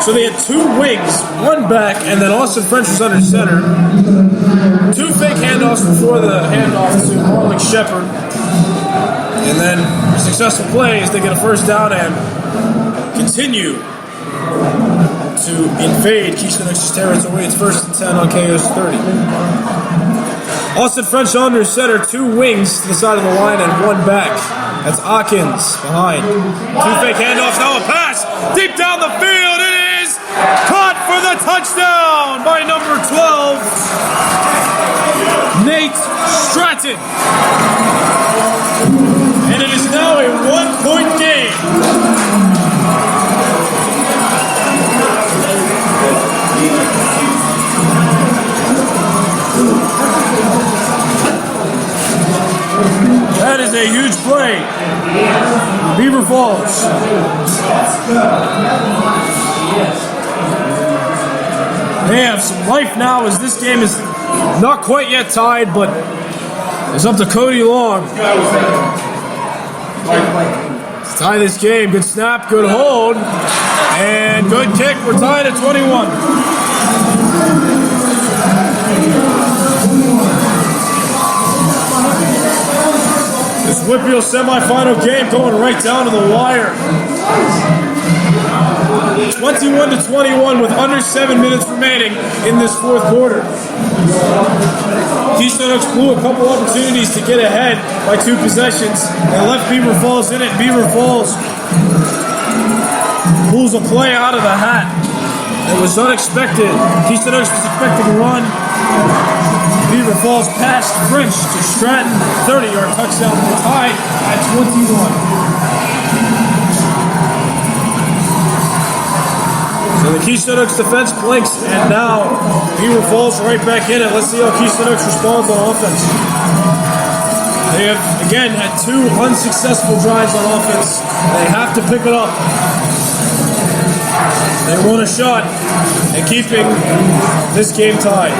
Speaker 1: So they had 2 wings, 1 back, and then Austin French was under center. 2 fake handoffs before the handoff to Marlik Shepard. And then a successful play as they get a 1st down and continue to invade Keystone Oaks' territory. It's 1st and 10 on KO's 30. Austin French under center, 2 wings to the side of the line and 1 back. That's Atkins behind. 2 fake handoffs, now a pass deep down the field. It is caught for the touchdown by number 12, Nate Stratton. And it is now a 1-point game. That is a huge play. Beaver Falls. They have some life now as this game is not quite yet tied, but it's up to Cody Long. Let's tie this game. Good snap, good hold, and good kick. We're tied at 21. This Whitfield semifinal game going right down to the wire. 21-21 with under 7 minutes remaining in this fourth quarter. Keystone Oaks blew a couple opportunities to get ahead by 2 possessions. They left Beaver Falls in it. Beaver Falls pulls a play out of the hat. It was unexpected. Keystone Oaks was expecting to run. Beaver Falls passed French to Stratton. 30-yard touchdown to tie at 21. So the Keystone Oaks defense blinks, and now Beaver Falls right back in it. Let's see how Keystone Oaks responds on offense. They have, again, had 2 unsuccessful drives on offense. They have to pick it up. They want a shot at keeping this game tied.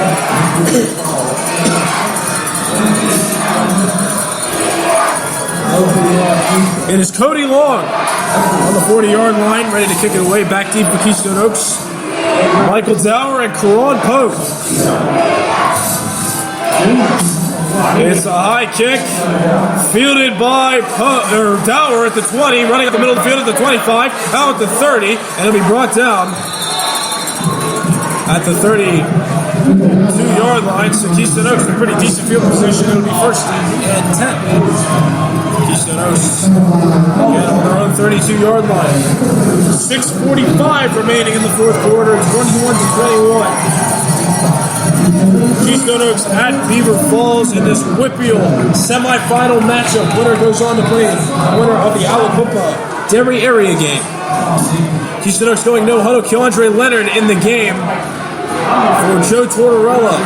Speaker 1: It is Cody Long on the 40-yard line, ready to kick it away back deep for Keystone Oaks. Michael Dower and Karan Poe. It's a high kick, fielded by Dower at the 20, running up the middle of the field at the 25, out at the 30, and it'll be brought down at the 32-yard line. So Keystone Oaks with a pretty decent field position. It'll be first and 10. Keystone Oaks again on their own 32-yard line. 6:45 remaining in the fourth quarter, 21-21. Keystone Oaks at Beaver Falls in this Whitfield semifinal matchup. Winner goes on to play the winner of the Aliquippa Derry area game. Keystone Oaks going no huddle. Keandre Leonard in the game for Joe Tortorella.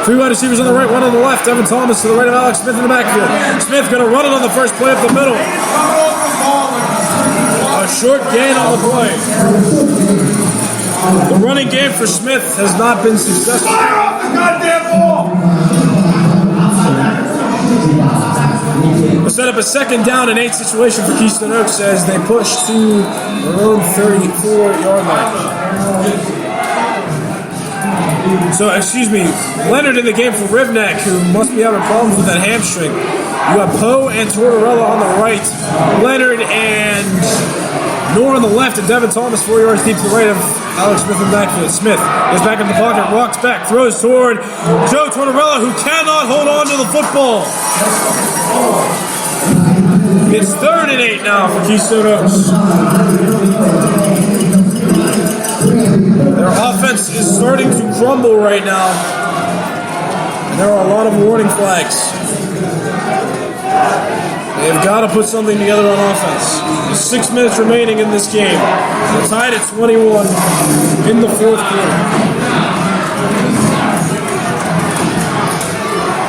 Speaker 1: 3 wide receivers on the right, 1 on the left. Devin Thomas to the right of Alex Smith in the backfield. Smith going to run it on the first play up the middle. A short gain on the play. The running game for Smith has not been successful. Fire off the goddamn ball! We'll set up a 2nd down and 8 situation for Keystone Oaks as they push to their own 34-yard line. So, Leonard in the game for Rivnak, who must be having problems with that hamstring. You have Poe and Tortorella on the right, Leonard and Noor on the left, and Devin Thomas 4 yards deep to the right of Alex Smith in the backfield. Smith is back in the pocket, walks back, throws toward Joe Tortorella, who cannot hold on to the football. It's 3rd and 8 now for Keystone Oaks. Their offense is starting to crumble right now. And there are a lot of warning flags. They've got to put something together on offense. There's 6 minutes remaining in this game. They're tied at 21 in the fourth quarter.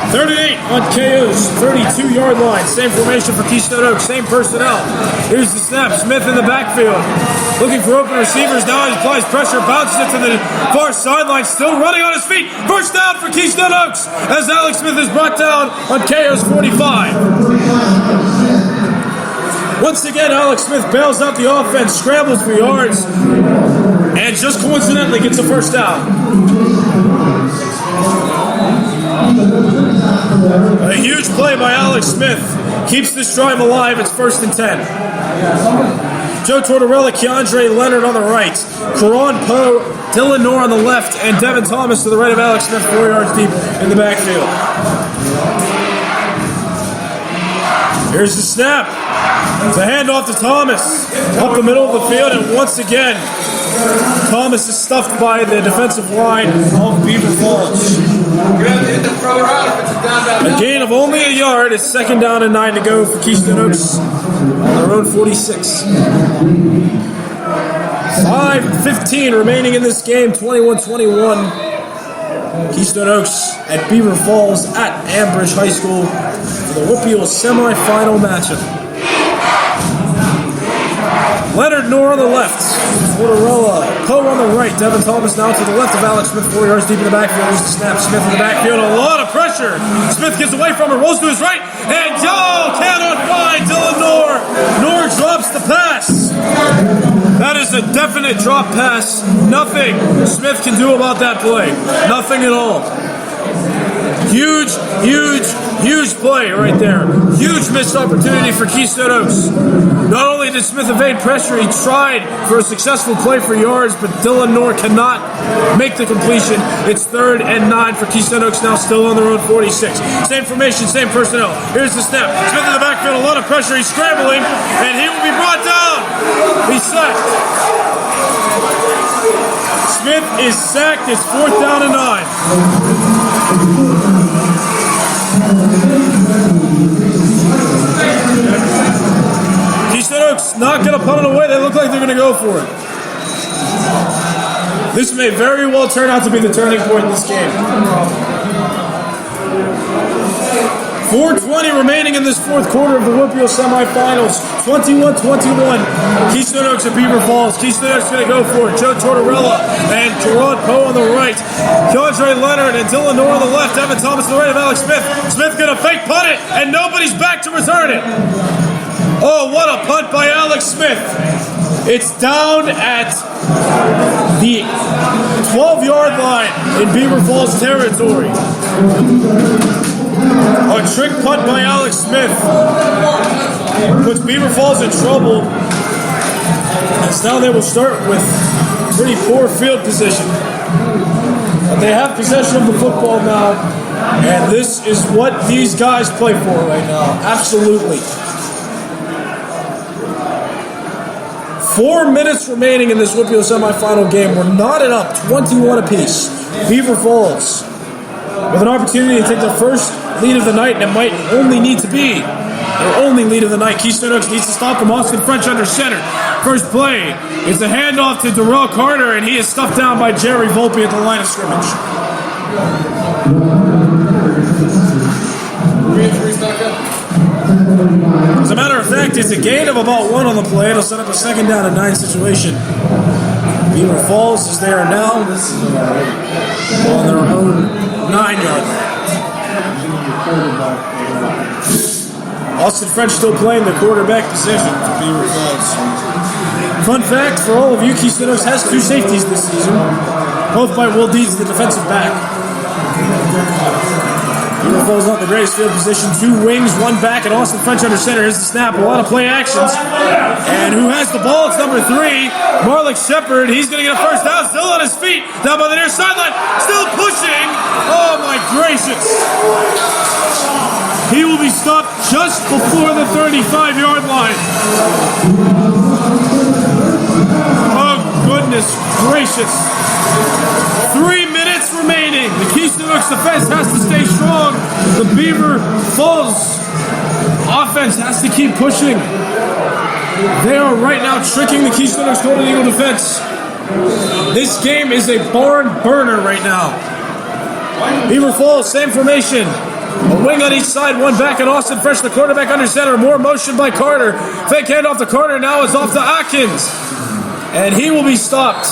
Speaker 1: 3rd and 8 on KO's 32-yard line. Same formation for Keystone Oaks, same personnel. Here's the snap. Smith in the backfield. Looking for open receivers. Now he applies pressure, bounces it to the far sideline. Still running on his feet. First down for Keystone Oaks as Alex Smith is brought down on KO's 45. Once again, Alex Smith bails out the offense, scrambles for yards, and just coincidentally gets a first down. A huge play by Alex Smith keeps this drive alive. It's 1st and 10. Joe Tortorella, Keandre Leonard on the right, Karan Poe, Dylan Noor on the left, and Devin Thomas to the right of Alex Smith, 4 yards deep in the backfield. Here's the snap. It's a handoff to Thomas up the middle of the field, and once again, Thomas is stuffed by the defensive line of Beaver Falls. A gain of only a yard. It's 2nd down and 9 to go for Keystone Oaks on their own 46. 5:15 remaining in this game, 21-21. Keystone Oaks at Beaver Falls at Ambridge High School for the Whippeal semifinal matchup. Leonard Knorr on the left, Tortorella, Poe on the right, Devin Thomas now to the left of Alex Smith, 4 yards deep in the backfield. There's the snap, Smith in the backfield, a lot of pressure. Smith gets away from it, rolls to his right, and cannot find Dylan Knorr. Knorr drops the pass. That is a definite drop pass. Nothing Smith can do about that play. Nothing at all. Huge play right there. Huge missed opportunity for Keystone Oaks. Not only did Smith evade pressure, he tried for a successful play for yards, but Dylan Knorr cannot make the completion. It's 3rd and 9 for Keystone Oaks, now still on their own 46. Same formation, same personnel. Here's the snap. Smith in the backfield, a lot of pressure. He's scrambling, and he will be brought down. He's sacked. Smith is sacked. It's 4th down and 9. Keystone Oaks not going to punt it away. They look like they're going to go for it. This may very well turn out to be the turning point in this game. 4:20 remaining in this 4th quarter of the Whippeal semifinals. 21-21. Keystone Oaks at Beaver Falls. Keystone Oaks going to go for it. Joe Tortorella and Gerard Poe on the right. Keandre Leonard and Dylan Knorr on the left. Evan Thomas on the right of Alex Smith. Smith going to fake punt it, and nobody's back to return it. Oh, what a punt by Alex Smith. It's down at the 12-yard line in Beaver Falls territory. A trick punt by Alex Smith puts Beaver Falls in trouble, as now they will start with pretty poor field position. But they have possession of the football now, and this is what these guys play for right now. Absolutely. 4 minutes remaining in this Whippeal semifinal game. We're knotted up 21 apiece. Beaver Falls with an opportunity to take their first lead of the night, and it might only need to be their only lead of the night. Keystone Oaks needs to stop them. Austin French under center. First play is a handoff to Darrell Carter, and he is stuffed down by Jerry Volpe at the line of scrimmage. As a matter of fact, it's a gain of about 1 on the play. It'll set up a 2nd down and 9 situation. Beaver Falls is there now on their own 9-yard line. Austin French still playing the quarterback position for Beaver Falls. Fun fact for all of you, Keystone Oaks has 2 safeties this season, both by Will Deeds, the defensive back. Beaver Falls not the greatest field position. 2 wings, 1 back, and Austin French under center. Here's the snap. A lot of play actions. And who has the ball? It's number 3, Marlik Shepard. He's going to get a first down. Still on his feet. Down by the near sideline. Still pushing. Oh, my gracious. He will be stopped just before the 35-yard line. Oh, goodness gracious. 3 minutes remaining. The Keystone Oaks defense has to stay strong. The Beaver Falls offense has to keep pushing. They are right now tricking the Keystone Oaks Golden Eagle defense. This game is a barn burner right now. Beaver Falls, same formation. A wing on each side, 1 back, and Austin Fresh, the quarterback under center. More motion by Carter. Fake handoff to Carter, now it's off to Atkins. And he will be stopped.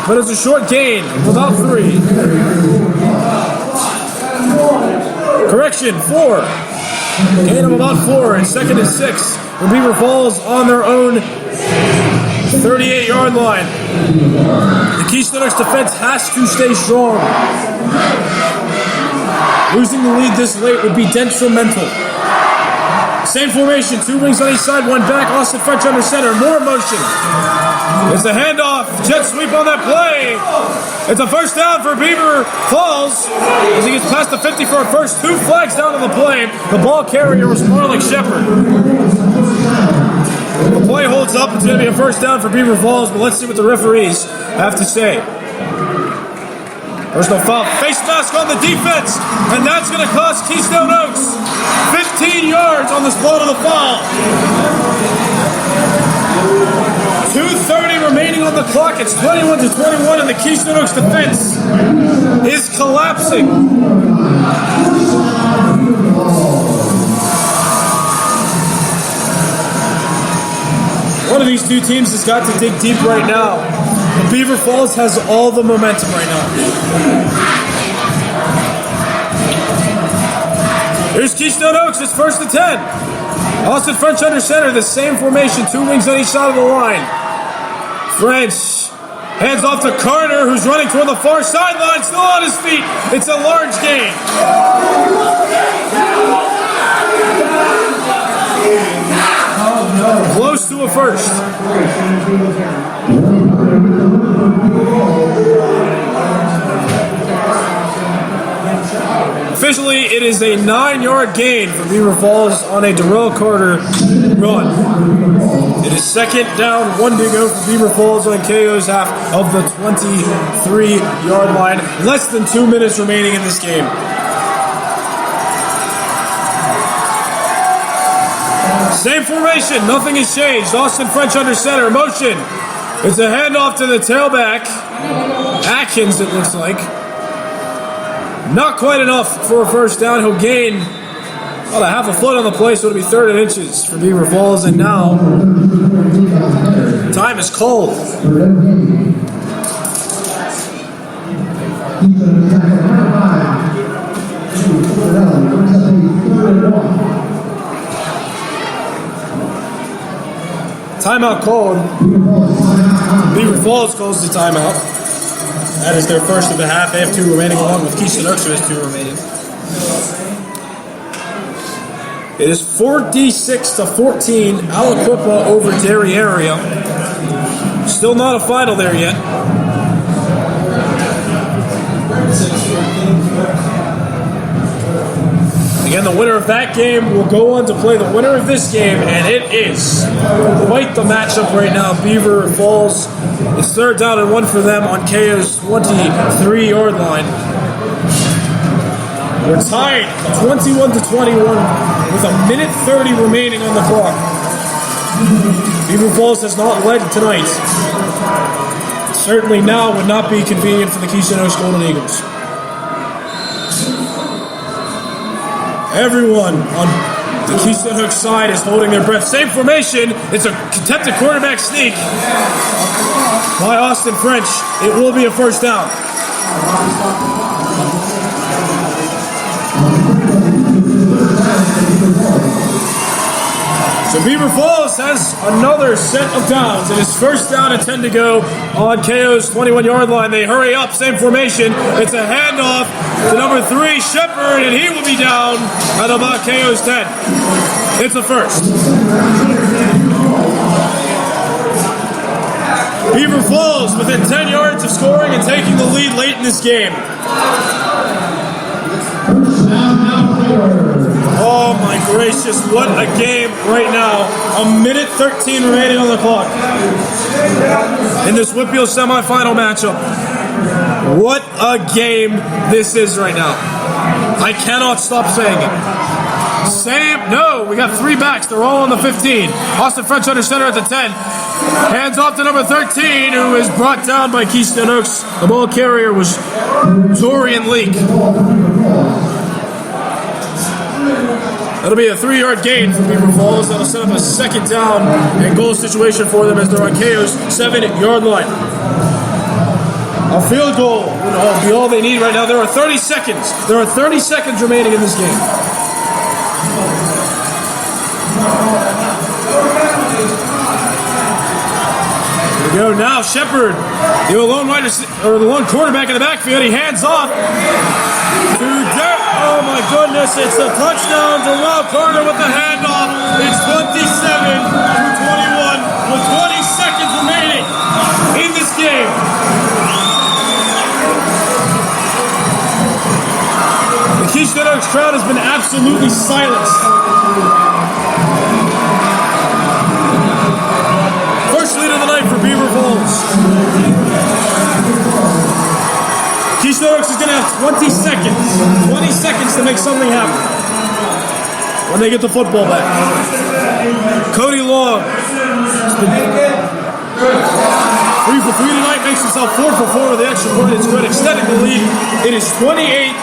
Speaker 1: But it's a short gain, about 3. Correction, 4. Gain of about 4, and 2nd and 6. For Beaver Falls on their own 38-yard line. The Keystone Oaks defense has to stay strong. Losing the lead this late would be detrimental. Same formation, 2 wings on each side, 1 back. Austin French under center, more motion. It's a handoff, jet sweep on that play. It's a first down for Beaver Falls as he gets past the 50 for a first. 2 flags down on the play. The ball carrier was Marlik Shepard. The play holds up. It's going to be a first down for Beaver Falls, but let's see what the referees have to say. Personal foul, face mask on the defense, and that's going to cost Keystone Oaks 15 yards on the spot of the foul. 2:30 remaining on the clock. It's 21-21, and the Keystone Oaks defense is collapsing. One of these two teams has got to dig deep right now. The Beaver Falls has all the momentum right now. Here's Keystone Oaks. It's 1st and 10. Austin French under center. The same formation. 2 wings on each side of the line. French hands off to Carter, who's running toward the far sideline. Still on his feet. It's a large gain. Close to a first. Officially, it is a 9-yard gain for Beaver Falls on a Darrell Carter run. It is 2nd down, 1 to go for Beaver Falls on KO's half of the 23-yard line. Less than 2 minutes remaining in this game. Same formation, nothing has changed. Austin French under center, motion. It's a handoff to the tailback. Atkins, it looks like. Not quite enough for a first down. He'll gain about a half a foot on the play, so it'll be 3rd and inches for Beaver Falls. And now, time is called. Timeout called. Beaver Falls calls the timeout. That is their first of the half. They have 2 remaining, along with Keystone Oaks, who has 2 remaining. It is 46-14. Aliquippa over Dairy Area. Still not a final there yet. Again, the winner of that game will go on to play the winner of this game, and it is quite the matchup right now. Beaver Falls is 3rd down and 1 for them on KO's 23-yard line. We're tied 21-21 with a minute 30 remaining on the clock. Beaver Falls has not led tonight. Certainly now would not be convenient for the Keystone Oaks Golden Eagles. Everyone on the Keystone Oaks side is holding their breath. Same formation. It's a attempted quarterback sneak by Austin French. It will be a first down. So Beaver Falls has another set of downs. It is 1st down and 10 to go on KO's 21-yard line. They hurry up, same formation. It's a handoff to number 3, Shepard, and he will be down at about KO's 10. It's a first. Beaver Falls within 10 yards of scoring and taking the lead late in this game. Oh my gracious, what a game right now. A minute 13 remaining on the clock in this Whitfield semifinal matchup. What a game this is right now. I cannot stop saying it. We got 3 backs. They're all on the 15. Austin French under center at the 10. Hands off to number 13, who is brought down by Keystone Oaks. The ball carrier was Torian Leak. That'll be a 3-yard gain for Beaver Falls. That'll set up a 2nd down and goal situation for them as they're on KO's 7-yard line. A field goal will be all they need right now. There are 30 seconds. There are 30 seconds remaining in this game. Here we go now. Shepard, the lone quarterback in the backfield. He hands off to Derek. Oh my goodness, it's a touchdown to Darrell Carter with the handoff. It's 27-21 with 20 seconds remaining in this game. The Keystone Oaks crowd has been absolutely silenced. First lead of the night for Beaver Falls. Keystone Oaks is going to have 20 seconds. 20 seconds to make something happen when they get the football back. Cody Long has been 3 for 3 tonight, makes himself 4 for 4 with the extra point. It's good, extending the lead. It is 28-21.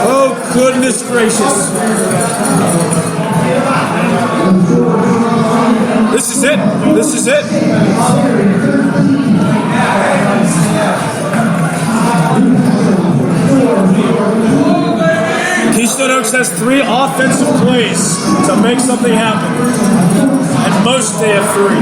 Speaker 1: Oh, goodness gracious. This is it. This is it. Keystone Oaks has 3 offensive plays to make something happen. At most, they have 3.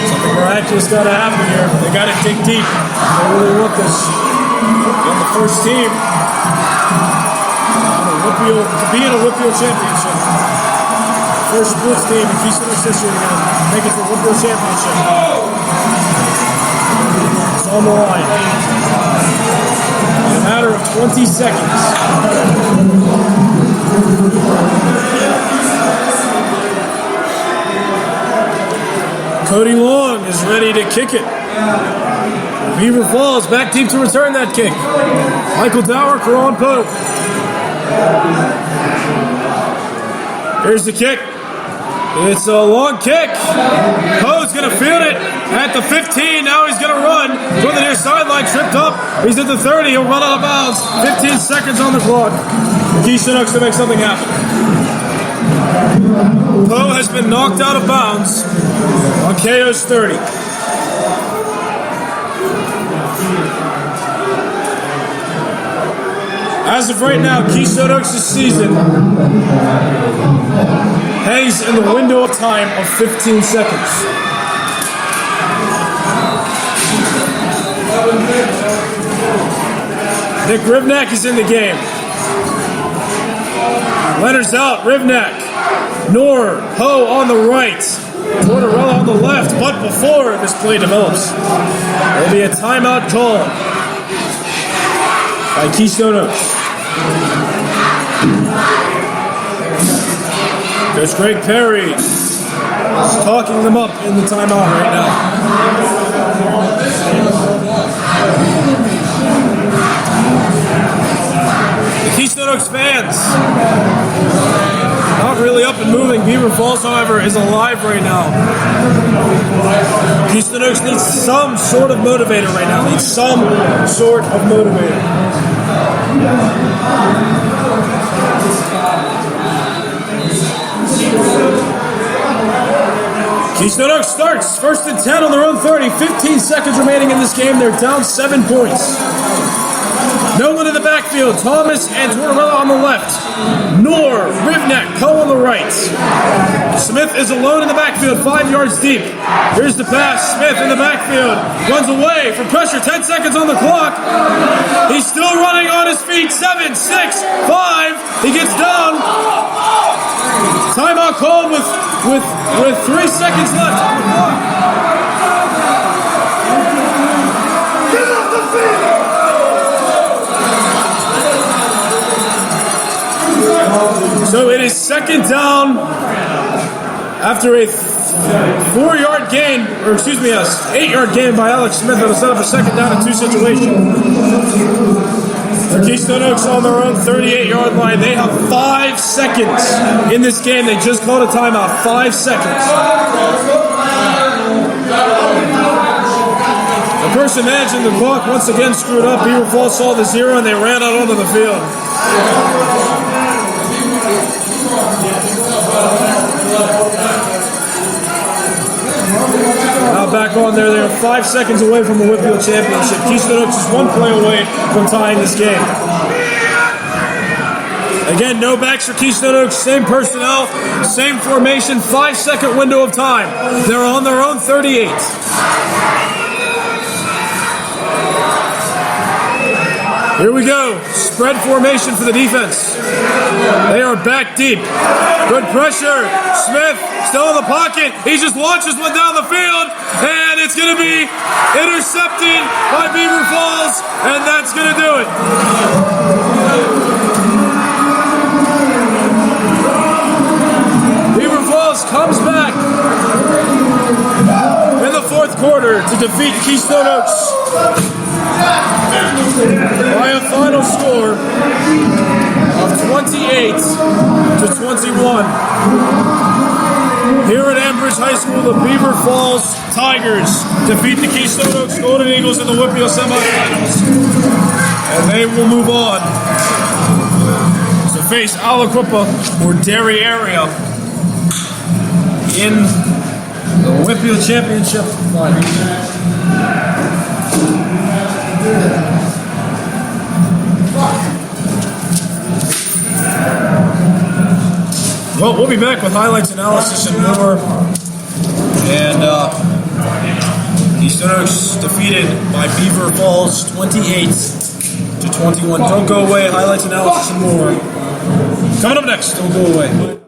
Speaker 1: Something miraculous got to happen here. They got to dig deep. They really want this. On the first team to be in a Whitfield championship. First sports team in Keystone Oaks history to make it to the Whitfield championship. It's on the line. In a matter of 20 seconds. Cody Long is ready to kick it. Beaver Falls back deep to return that kick. Michael Dower, Karan Pope. Here's the kick. It's a long kick. Poe's going to field it at the 15. Now he's going to run from the near sideline. Tripped up. He's at the 30. He'll run out of bounds. 15 seconds on the clock. Keystone Oaks to make something happen. Poe has been knocked out of bounds on KO's 30. As of right now, Keystone Oaks' season hangs in the window of time of 15 seconds. Nick Rivnak is in the game. Leonard's out, Rivnak. Noor, Ho on the right. Tortorella on the left, but before this play develops, there'll be a timeout call by Keystone Oaks. Coach Greg Perry is talking them up in the timeout right now. The Keystone Oaks fans not really up and moving. Beaver Falls, however, is alive right now. Keystone Oaks needs some sort of motivator right now. Needs some sort of motivator. Keystone Oaks starts. 1st and 10 on their own 30. 15 seconds remaining in this game. They're down 7 points. No one in the backfield. Thomas and Tortorella on the left. Noor, Rivnak, Poe on the right. Smith is alone in the backfield, 5 yards deep. Here's the pass. Smith in the backfield. Runs away from pressure. 10 seconds on the clock. He's still running on his feet. 7, 6, 5. He gets down. Timeout called with 3 seconds left on the clock. Get off the field! So it is 2nd down after a 4-yard gain, or excuse me, a 8-yard gain by Alex Smith that'll set up a 2nd down and 2 situation. For Keystone Oaks on their own 38-yard line, they have 5 seconds in this game. They just called a timeout. 5 seconds. The person managing the clock once again screwed up. Beaver Falls saw the 0 and they ran out onto the field. Now back on there. They are 5 seconds away from the Whitfield Championship. Keystone Oaks is 1 play away from tying this game. Again, no backs for Keystone Oaks. Same personnel, same formation, 5-second window of time. They're on their own 38. Here we go. Spread formation for the defense. They are back deep. Good pressure. Smith still in the pocket. He just launches one down the field, and it's going to be intercepted by Beaver Falls, and that's going to do it. Beaver Falls comes back in the 4th quarter defeat Keystone Oaks by a final score of 28-21. Here at Ambridge High School, the Beaver Falls Tigers defeat the Keystone Oaks Golden Eagles in the Whitfield semifinals. And they will move on to face Aliquippa or Derry area in the Whitfield Championship final. Well, we'll be back with highlights, analysis, and more. And Keystone Oaks defeated by Beaver Falls 28-21. Don't go away. Highlights, analysis, and more. Coming up next. Don't go away.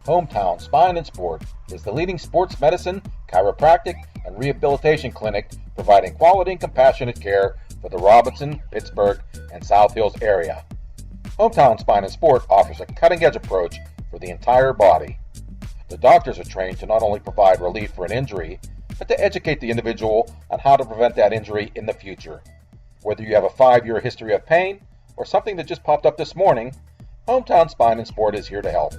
Speaker 2: Hometown Spine and Sport is the leading sports medicine, chiropractic, and rehabilitation clinic providing quality and compassionate care for the Robinson, Pittsburgh, and South Hills area. Hometown Spine and Sport offers a cutting-edge approach for the entire body. The doctors are trained to not only provide relief for an injury, but to educate the individual on how to prevent that injury in the future. Whether you have a 5-year history of pain or something that just popped up this morning, Hometown Spine and Sport is here to help.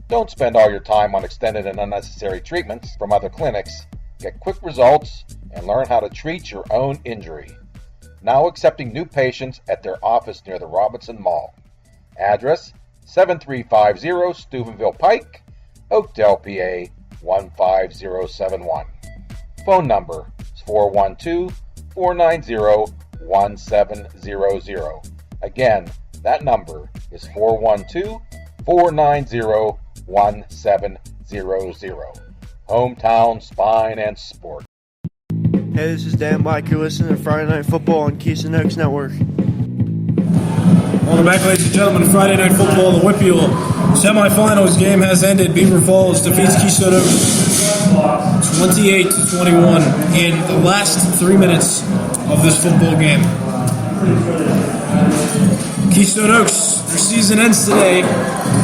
Speaker 2: Don't spend all your time on extended and unnecessary treatments from other clinics. Get quick results and learn how to treat your own injury. Now accepting new patients at their office near the Robinson Mall. Address 7350 Steubenville Pike, Oakdale, PA 15071. Phone number is 412-490-1700. Again, that number is 412-490-1700. Hometown Spine and Sport.
Speaker 7: Hey, this is Dan Black. You're listening to Friday Night Football on Keystone Oaks Network.
Speaker 1: Welcome back, ladies and gentlemen, to Friday Night Football. The Whitfield semifinals game has ended. Beaver Falls defeats Keystone Oaks 28-21 in the last 3 minutes of this football game. Keystone Oaks, their season ends today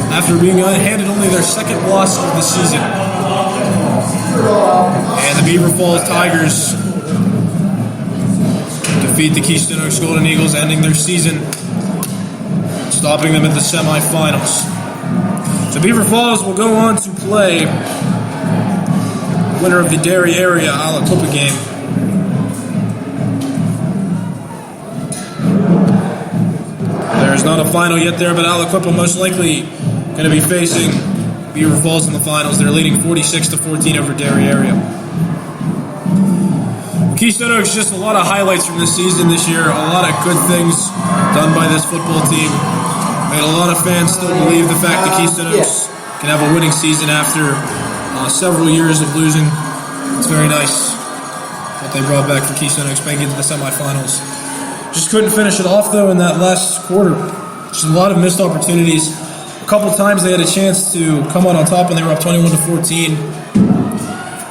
Speaker 1: after being handed only their second loss of the season. And the Beaver Falls Tigers defeat the Keystone Oaks Golden Eagles, ending their season, stopping them at the semifinals. So Beaver Falls will go on to play the winner of the Derry area Aliquippa game. There's not a final yet there, but Aliquippa most likely going to be facing Beaver Falls in the finals. They're leading 46-14 over Derry area. Keystone Oaks, just a lot of highlights from this season this year. A lot of good things done by this football team. Made a lot of fans still believe the fact that Keystone Oaks can have a winning season after several years of losing. It's very nice what they brought back for Keystone Oaks, making it to the semifinals. Just couldn't finish it off, though, in that last quarter. Just a lot of missed opportunities. A couple times they had a chance to come out on top when they were up 21-14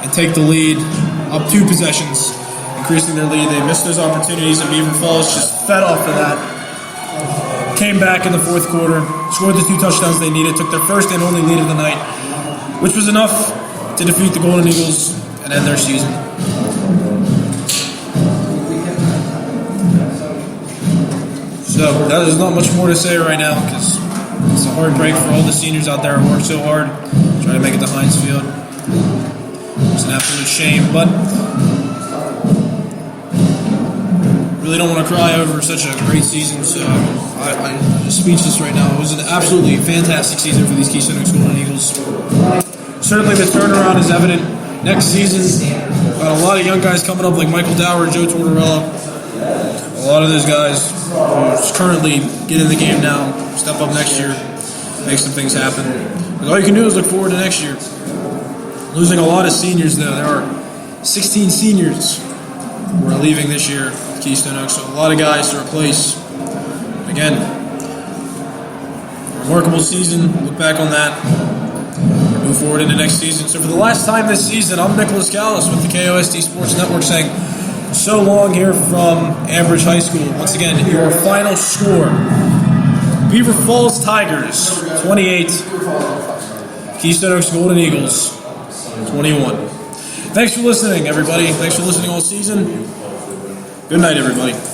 Speaker 1: and take the lead, up 2 possessions, increasing their lead. They missed those opportunities, and Beaver Falls just fed off of that. Came back in the fourth quarter, scored the 2 touchdowns they needed, took their first and only lead of the night, which was enough to defeat the Golden Eagles and end their season. So there's not much more to say right now because it's a hard break for all the seniors out there who worked so hard trying to make it to Heinz Field. It's an absolute shame, but really don't want to cry over such a great season, so I'm speechless right now. It was an absolutely fantastic season for these Keystone Oaks Golden Eagles. Certainly the turnaround is evident. Next season, got a lot of young guys coming up like Michael Dower, Joe Tortorella. A lot of those guys who currently get in the game now, step up next year, make some things happen. But all you can do is look forward to next year. Losing a lot of seniors, though. There are 16 seniors who are leaving this year at Keystone Oaks, so a lot of guys to replace. Again, remarkable season. Look back on that. Move forward into next season. So for the last time this season, I'm Nicholas Callis with the KOSD Sports Network saying so long here from Ambridge High School. Once again, your final score. Beaver Falls Tigers, 28. Keystone Oaks Golden Eagles, 21. Thanks for listening, everybody. Thanks for listening all season. Good night, everybody.